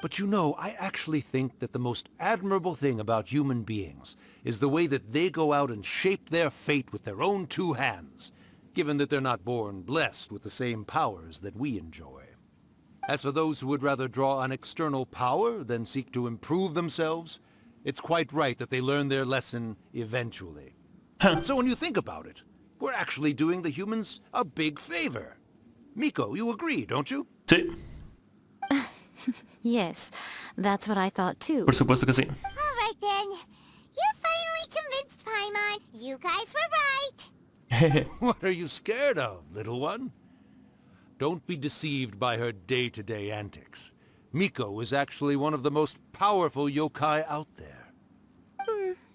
S15: But you know, I actually think that the most admirable thing about human beings is the way that they go out and shape their fate with their own two hands, given that they're not born blessed with the same powers that we enjoy. As for those who would rather draw on external power than seek to improve themselves, it's quite right that they learn their lesson eventually. So when you think about it, we're actually doing the humans a big favor. Miko, you agree, don't you?
S1: Sí.
S6: Yes, that's what I thought too.
S1: Por supuesto que sí.
S2: Alright then. You finally convinced Paimon. You guys were right.
S15: What are you scared of, little one? Don't be deceived by her day-to-day antics. Miko is actually one of the most powerful yokai out there.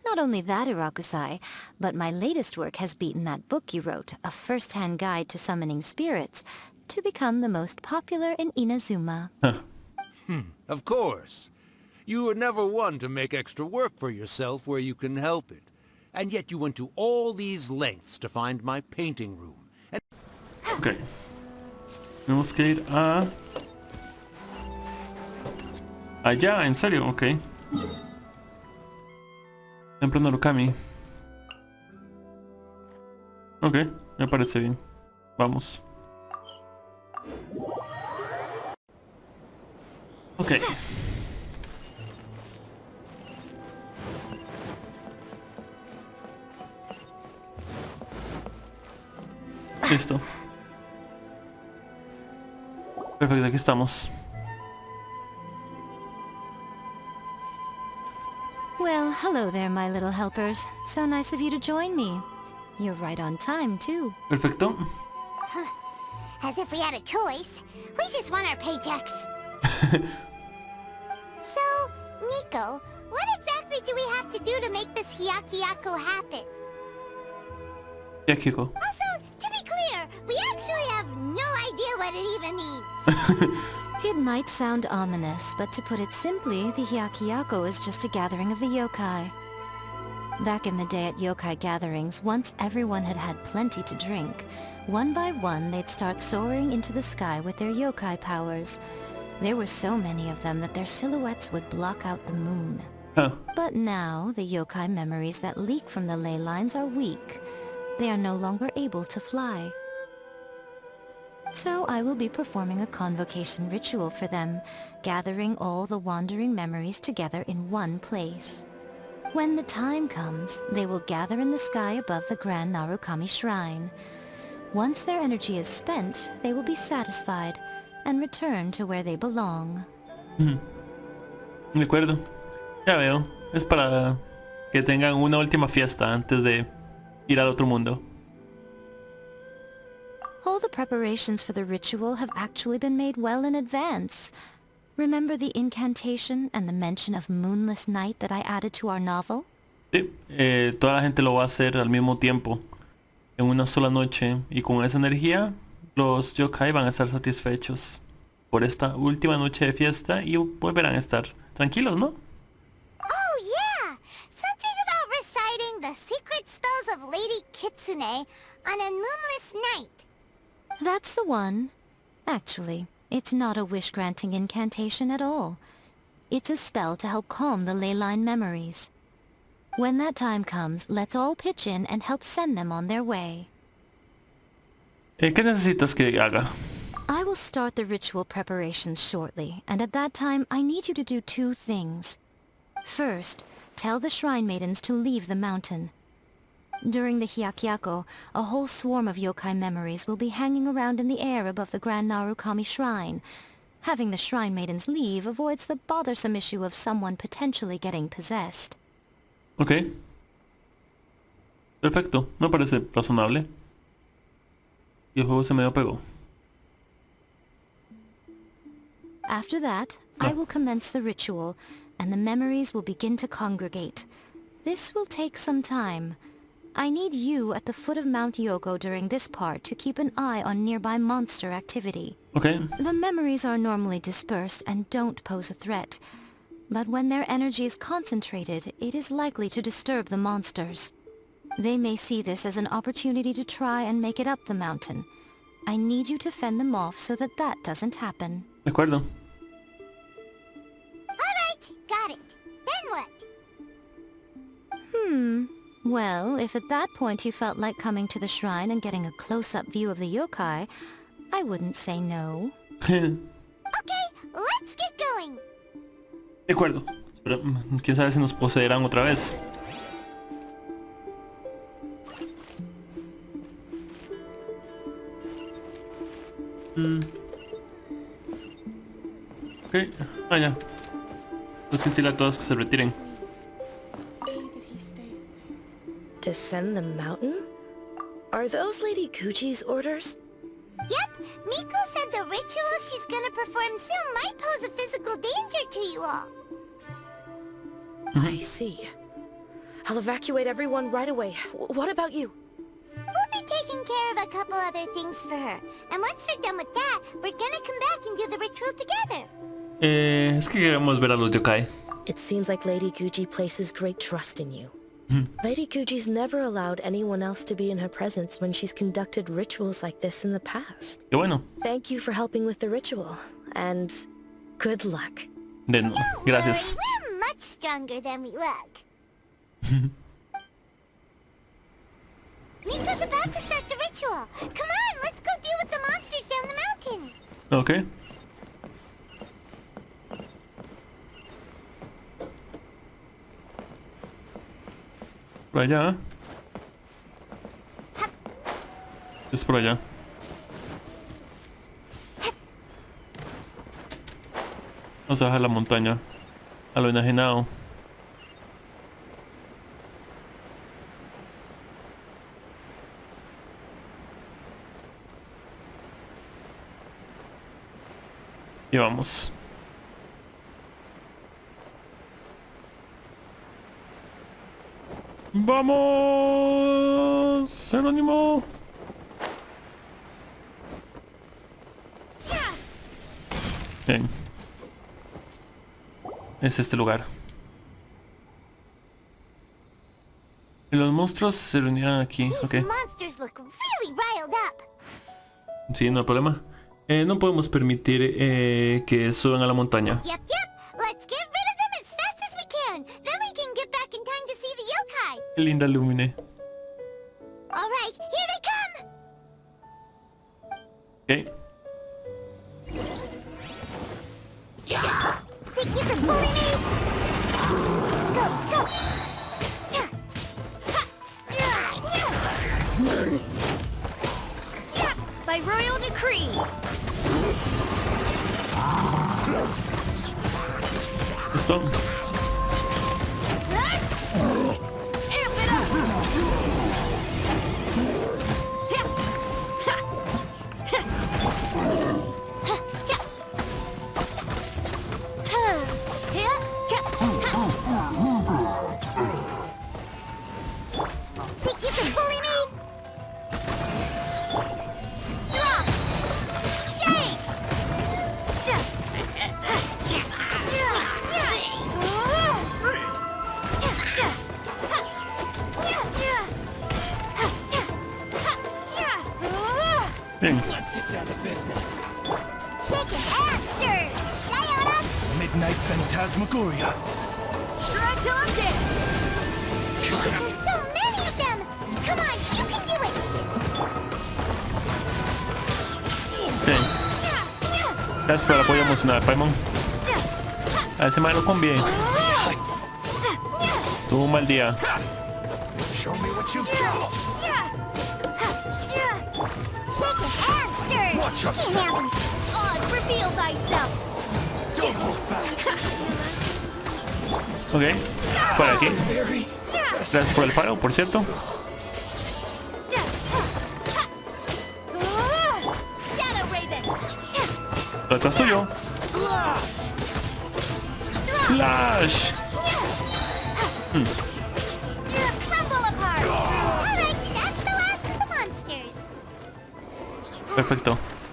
S6: Not only that, Irakusai, but my latest work has beaten that book you wrote, A First-Hand Guide to Summoning Spirits, to become the most popular in Inazuma.
S15: Of course. You were never one to make extra work for yourself where you can help it. And yet you went to all these lengths to find my painting room. And
S1: Ok. Tenemos que ir a... Allá, en serio, ok. Templo Narukami. Ok, me parece bien. Vamos. Ok. Listo. Perfecto, aquí estamos.
S6: Well, hello there, my little helpers. So nice of you to join me. You're right on time, too.
S1: Perfecto.
S2: As if we had a choice. We just want our paychecks. So, Nico, what exactly do we have to do to make this Hyakyako happen?
S1: Hyakyako.
S2: Also, to be clear, we actually have no idea what it even means.
S6: It might sound ominous, but to put it simply, the Hyakyako is just a gathering of the yokai. Back in the day at yokai gatherings, once everyone had had plenty to drink, one by one they'd start soaring into the sky with their yokai powers. There were so many of them that their silhouettes would block out the moon.
S1: Huh.
S6: But now, the yokai memories that leak from the ley lines are weak. They are no longer able to fly. So I will be performing a convocation ritual for them, gathering all the wandering memories together in one place. When the time comes, they will gather in the sky above the Grand Narukami Shrine. Once their energy is spent, they will be satisfied and return to where they belong.
S1: De acuerdo. Ya veo. Es para que tengan una última fiesta antes de ir al otro mundo.
S6: All the preparations for the ritual have actually been made well in advance. Remember the incantation and the mention of moonless night that I added to our novel?
S1: Sí, toda la gente lo va a hacer al mismo tiempo, en una sola noche, y con esa energía los yokai van a estar satisfechos por esta última noche de fiesta y volverán a estar tranquilos, ¿no?
S2: Oh yeah! Something about reciting the secret spells of Lady Kitsune on a moonless night.
S6: That's the one. Actually, it's not a wish-granting incantation at all. It's a spell to help calm the ley line memories. When that time comes, let's all pitch in and help send them on their way.
S1: ¿Qué necesitas que haga?
S6: I will start the ritual preparations shortly, and at that time I need you to do two things. First, tell the shrine maidens to leave the mountain. During the Hyakyako, a whole swarm of yokai memories will be hanging around in the air above the Grand Narukami Shrine. Having the shrine maidens leave avoids the bothersome issue of someone potentially getting possessed.
S1: Ok. Perfecto. Me parece razonable. Y el juego se medio pegó.
S6: After that, I will commence the ritual, and the memories will begin to congregate. This will take some time. I need you at the foot of Mount Yogo during this part to keep an eye on nearby monster activity.
S1: Okay.
S6: The memories are normally dispersed and don't pose a threat, but when their energy is concentrated, it is likely to disturb the monsters. They may see this as an opportunity to try and make it up the mountain. I need you to fend them off so that that doesn't happen.
S1: De acuerdo.
S2: Alright, got it. Then what?
S6: Well, if at that point you felt like coming to the shrine and getting a close-up view of the yokai, I wouldn't say no.
S2: Okay, let's get going.
S1: De acuerdo. Pero, quién sabe si nos poseerán otra vez. Ok. Ah, ya. Pues decirle a todos que se retiren.
S11: Descend the mountain? Are those Lady Kuchi's orders?
S2: Yep, Miko said the ritual she's gonna perform soon might pose a physical danger to you all.
S11: I see. I'll evacuate everyone right away. What about you?
S2: We'll be taking care of a couple other things for her. And once we're done with that, we're gonna come back and do the ritual together.
S1: Es que queremos ver a los yokai.
S11: It seems like Lady Kuchi places great trust in you. Lady Kuchi's never allowed anyone else to be in her presence when she's conducted rituals like this in the past.
S1: Qué bueno.
S11: Thank you for helping with the ritual, and good luck.
S1: De no, gracias.
S2: We're much stronger than we look. Miko's about to start the ritual. Come on, let's go deal with the monsters down the mountain.
S1: Ok. Por allá. Es por allá. Vamos a bajar la montaña. A lo enajenado. Y vamos. ¡Vamos! ¡Jerónimo! Bien. Es este lugar. Y los monstruos se reunían aquí. Ok. Sí, no hay problema. No podemos permitir que suban a la montaña. Qué linda Lumine. Ok.
S6: By royal decree.
S1: ¿Listo? Bien.
S8: Midnight Phantasmagoria.
S2: There's so many of them! Come on, you can do it!
S1: Bien. Gracias por el apoyo emocional, Paimon. A ese man lo conviene. Tuvo un mal día.
S8: Show me what you've got.
S2: Shaken and stirred!
S8: Watch your step.
S2: Can't Oz, reveal thyself!
S8: Don't hold back.
S1: Ok. Por aquí. Gracias por el faro, por cierto.
S2: Shadow Raven!
S1: Lo atrás tuyo. Slash.
S2: Crumble apart! Alright, that's the last of the monsters.
S1: Perfecto.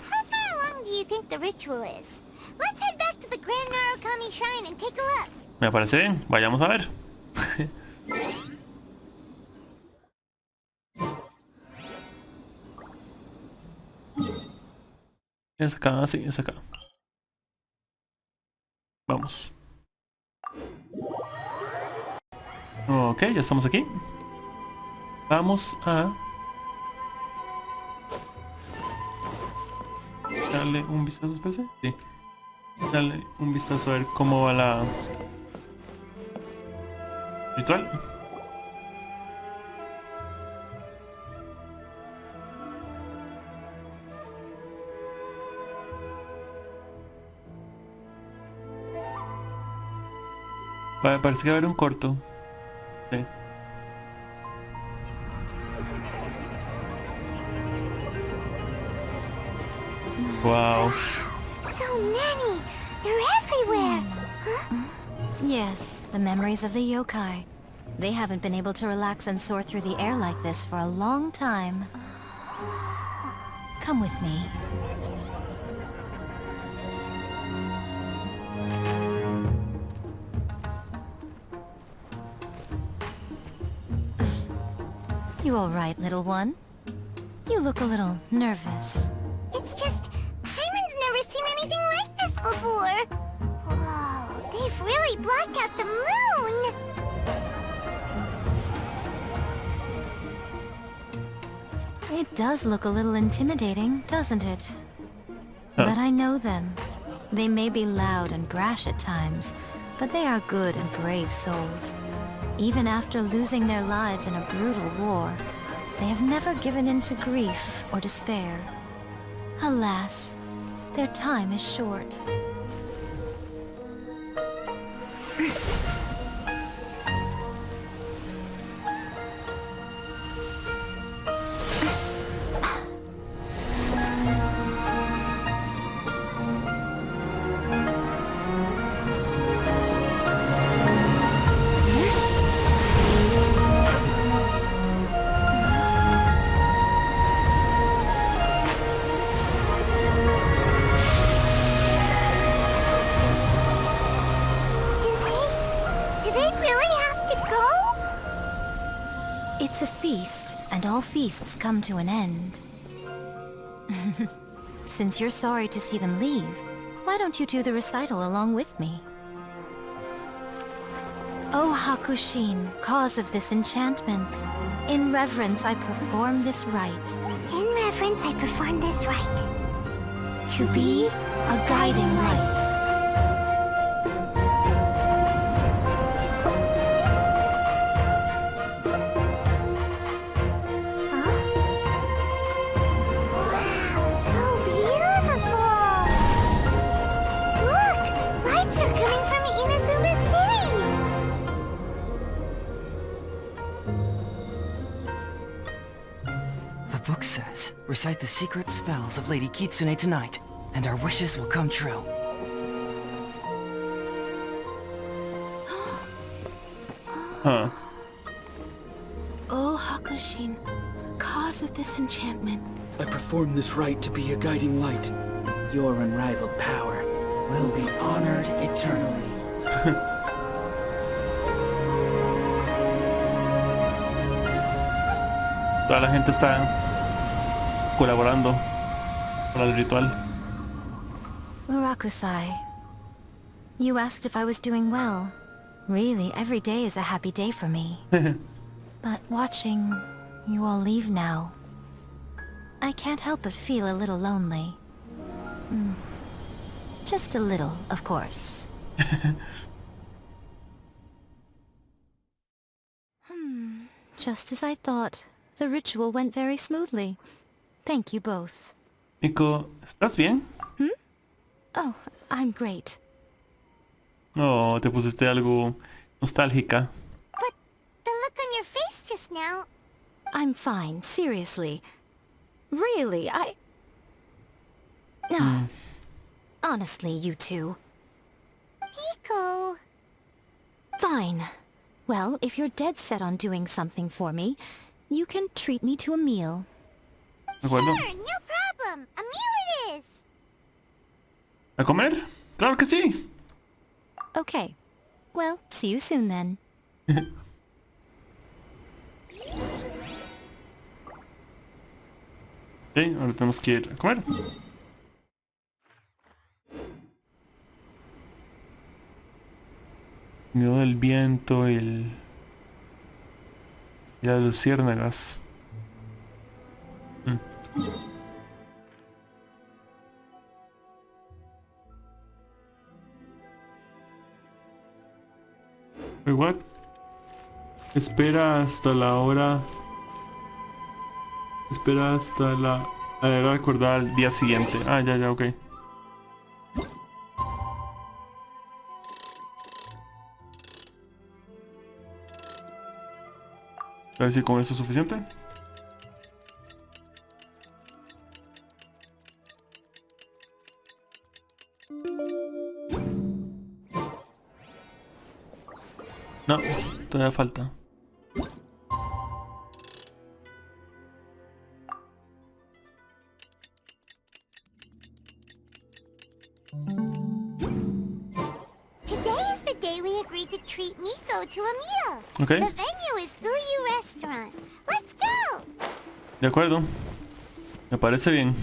S2: How far along do you think the ritual is? Let's head back to the Grand Narukami Shrine and take a look.
S1: Me parece bien. Vayamos a ver. Es acá, sí, es acá. Vamos. Ok, ya estamos aquí. Vamos a darle un vistazo, especie. Sí. Darle un vistazo a ver cómo va la ritual. Vale, parece que va a haber un corto. Sí. Wow.
S2: So many! They're everywhere! Huh?
S6: Yes, the memories of the yokai. They haven't been able to relax and soar through the air like this for a long time. Come with me. You all right, little one? You look a little nervous.
S2: It's just, Hyman's never seen anything like this before. Whoa, they've really blocked out the moon!
S6: It does look a little intimidating, doesn't it? But I know them. They may be loud and brash at times, but they are good and brave souls. Even after losing their lives in a brutal war, they have never given in to grief or despair. Alas, their time is short. It's a feast, and all feasts come to an end. Since you're sorry to see them leave, why don't you do the recital along with me? O Hakushin, cause of this enchantment, in reverence I perform this rite.
S2: In reverence, I perform this rite.
S6: To be a guiding light.
S2: Wow, so beautiful! Look! Lights are coming from Inazuma City!
S3: The book says, recite the secret spells of Lady Kitsune tonight, and our wishes will come true.
S1: Huh.
S12: O Hakushin, cause of this enchantment.
S14: I perform this rite to be a guiding light.
S3: Your unrivaled power will be honored eternally.
S1: Toda la gente está colaborando para el ritual.
S6: Murakusai, you asked if I was doing well. Really, every day is a happy day for me. But watching you all leave now, I can't help but feel a little lonely. Just a little, of course. Just as I thought. The ritual went very smoothly. Thank you both.
S1: Miko, ¿estás bien?
S6: Oh, I'm great.
S1: Oh, te pusiste algo nostálgica.
S2: But the look on your face just now...
S6: I'm fine, seriously. Really, honestly, you two.
S2: Hiko...
S6: Fine. Well, if you're dead set on doing something for me, you can treat me to a meal.
S1: ¿De acuerdo?
S2: Sure, no problem. A meal it is.
S1: ¿A comer? Claro que sí.
S6: Okay. Well, see you soon then.
S1: Ok, ahora tenemos que ir a comer. Nido del viento y las luciérnagas. Wait, what? Espera hasta la hora. Espera hasta la hora de acordar al día siguiente. Ah, ya, ok. A ver si con eso es suficiente. No, todavía falta.
S2: Today is the day we agreed to treat Miko to a meal.
S1: Okay.
S2: The venue is Uyu Restaurant. Let's go!
S1: De acuerdo. Me parece bien.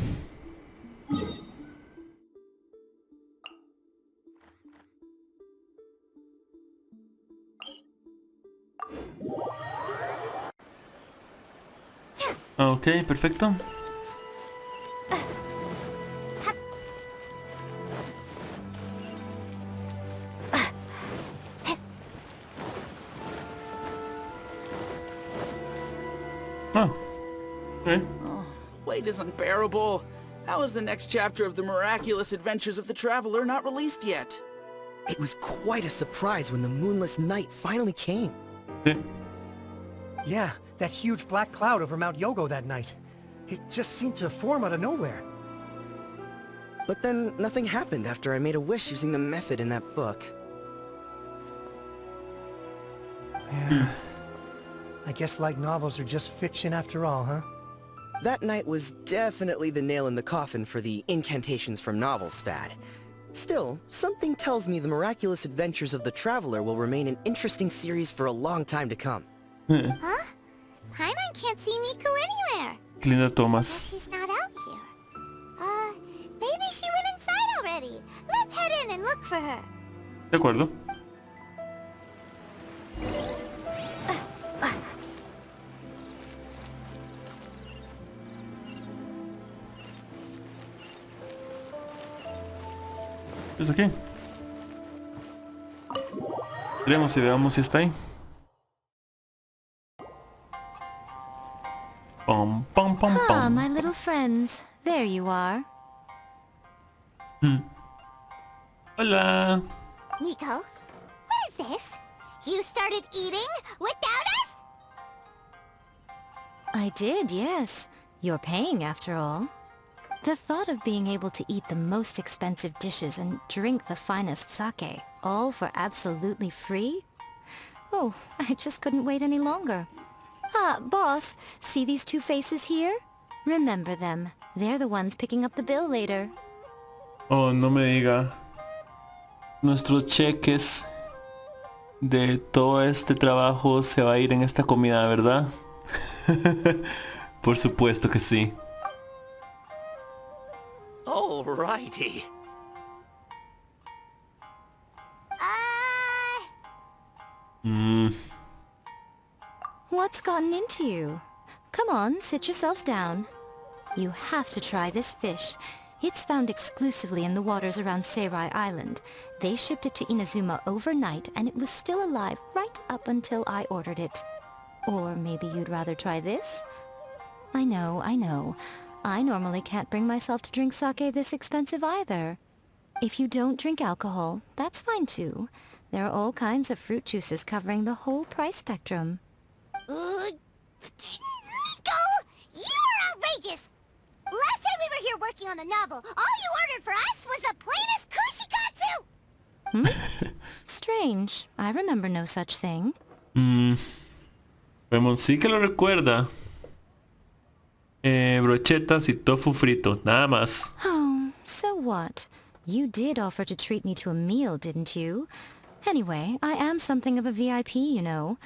S1: Ok, perfecto. Oh. Okay.
S9: Oh, wait is unbearable. How is the next chapter of the miraculous adventures of the traveler not released yet?
S10: It was quite a surprise when the moonless night finally came.
S8: Yeah, that huge black cloud over Mount Yogo that night. It just seemed to form out of nowhere.
S10: But then nothing happened after I made a wish using the method in that book.
S8: Yeah. I guess light novels are just fiction after all, huh?
S10: That night was definitely the nail in the coffin for the incantations from novels fad. Still, something tells me the miraculous adventures of the traveler will remain an interesting series for a long time to come.
S2: Huh? Paimon can't see Miku anywhere.
S1: Qué linda
S2: Well,
S1: tomas.
S2: she's not out here. Maybe she went inside already. Let's head in and look for her.
S1: De acuerdo. ¿Es aquí? Veremos y veamos si está ahí. Pum, pum, pum,
S6: Ah,
S1: pum.
S6: my little friends. There you are.
S1: Hola.
S2: Nico, what is this? You started eating without us?
S6: I did, yes. You're paying after all. The thought of being able to eat the most expensive dishes and drink the finest sake, all for absolutely free? Oh, I just couldn't wait any longer. Ah, boss, see these two faces here? Remember them. They're the ones picking up the bill later.
S1: Oh, no me diga. Nuestros cheques de todo este trabajo se va a ir en esta comida, ¿verdad? Por supuesto que sí.
S13: Alrighty.
S6: What's gotten into you? Come on, sit yourselves down. You have to try this fish. It's found exclusively in the waters around Seirai Island. They shipped it to Inazuma overnight, and it was still alive right up until I ordered it. Or maybe you'd rather try this? I know, I know. I normally can't bring myself to drink sake this expensive either. If you don't drink alcohol, that's fine too. There are all kinds of fruit juices covering the whole price spectrum.
S2: Nico! You are outrageous! Last time we were here working on the novel, all you ordered for us was the plainest kushikatsu!
S6: Strange. I remember no such thing.
S1: Vemos, sí que lo recuerda. Brochetas y tofu frito, nada más.
S6: Oh, so what? You did offer to treat me to a meal, didn't you? Anyway, I am something of a VIP, you know.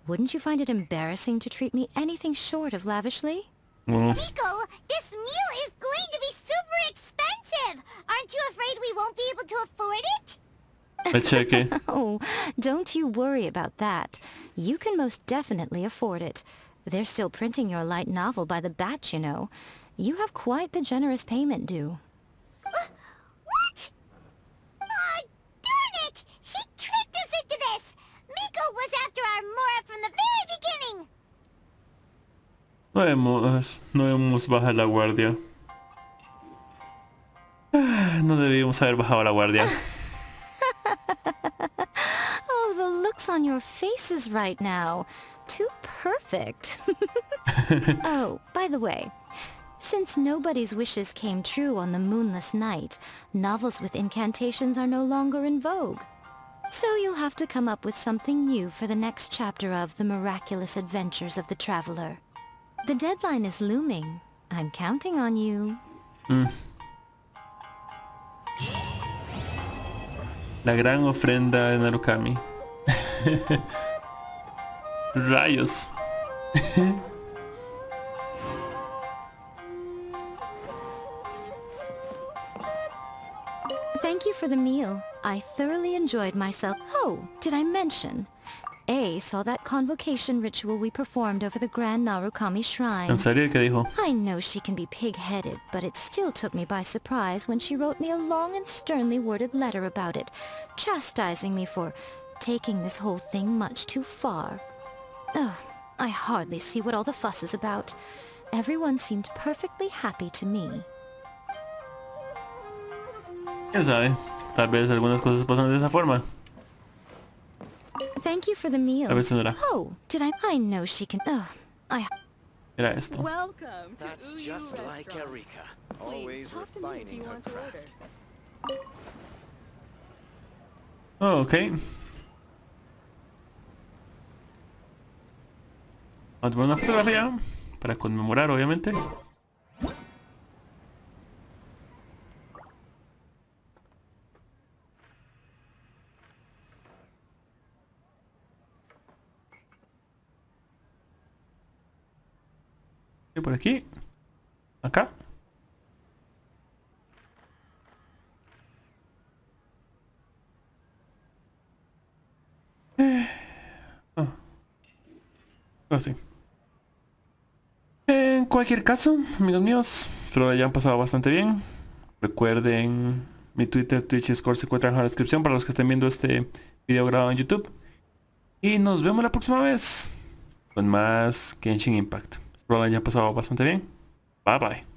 S6: Wouldn't you find it embarrassing to treat me anything short of lavishly?
S2: Nico, this meal is going to be super expensive! Aren't you afraid we won't be able to afford it?
S1: A cheque.
S6: Oh, don't you worry about that. You can most definitely afford it. They're still printing your light novel by the batch, you know. You have quite the generous payment due.
S2: What? Oh, darn it! She tricked us into this! Miko was after our Mora from the very beginning!
S1: No debemos bajar la guardia. No debíamos haber bajado la guardia.
S6: Oh, the looks on your faces right now. Too perfect. Oh, by the way, since nobody's wishes came true on the moonless night, novels with incantations are no longer in vogue. So you'll have to come up with something new for the next chapter of The Miraculous Adventures of the Traveler. The deadline is looming. I'm counting on you.
S1: La gran ofrenda de Narukami. Rayos.
S6: Thank you for the meal. I thoroughly enjoyed myself. Oh, did I mention? A saw that convocation ritual we performed over the Grand Narukami Shrine.
S1: ¿En serio? ¿Qué dijo?
S6: I know she can be pig-headed, but it still took me by surprise when she wrote me a long and sternly worded letter about it, chastising me for taking this whole thing much too far. Ugh, I hardly see what all the fuss is about. Everyone seemed perfectly happy to me.
S1: ¿Quién sabe? Tal vez algunas cosas pasan de esa forma.
S6: Thank you for the meal.
S1: A veces no era.
S6: Oh, did I know she can... Ugh,
S1: Era esto.
S16: Welcome to
S5: That's
S16: Uyu
S5: just like
S16: Restaurant.
S5: Erika,
S16: Please,
S5: always
S16: talk to me if
S5: refining
S16: you
S5: her
S16: want to order.
S5: craft.
S1: Oh, ok. Vamos a tomar una fotografía para conmemorar, obviamente. Y por aquí. Acá. Así. En cualquier caso, amigos míos, espero que hayan pasado bastante bien. Recuerden, mi Twitter, Twitch y Discord se encuentran en la descripción para los que estén viendo este video grabado en YouTube. Y nos vemos la próxima vez con más Genshin Impact. Espero que hayan pasado bastante bien. Bye bye.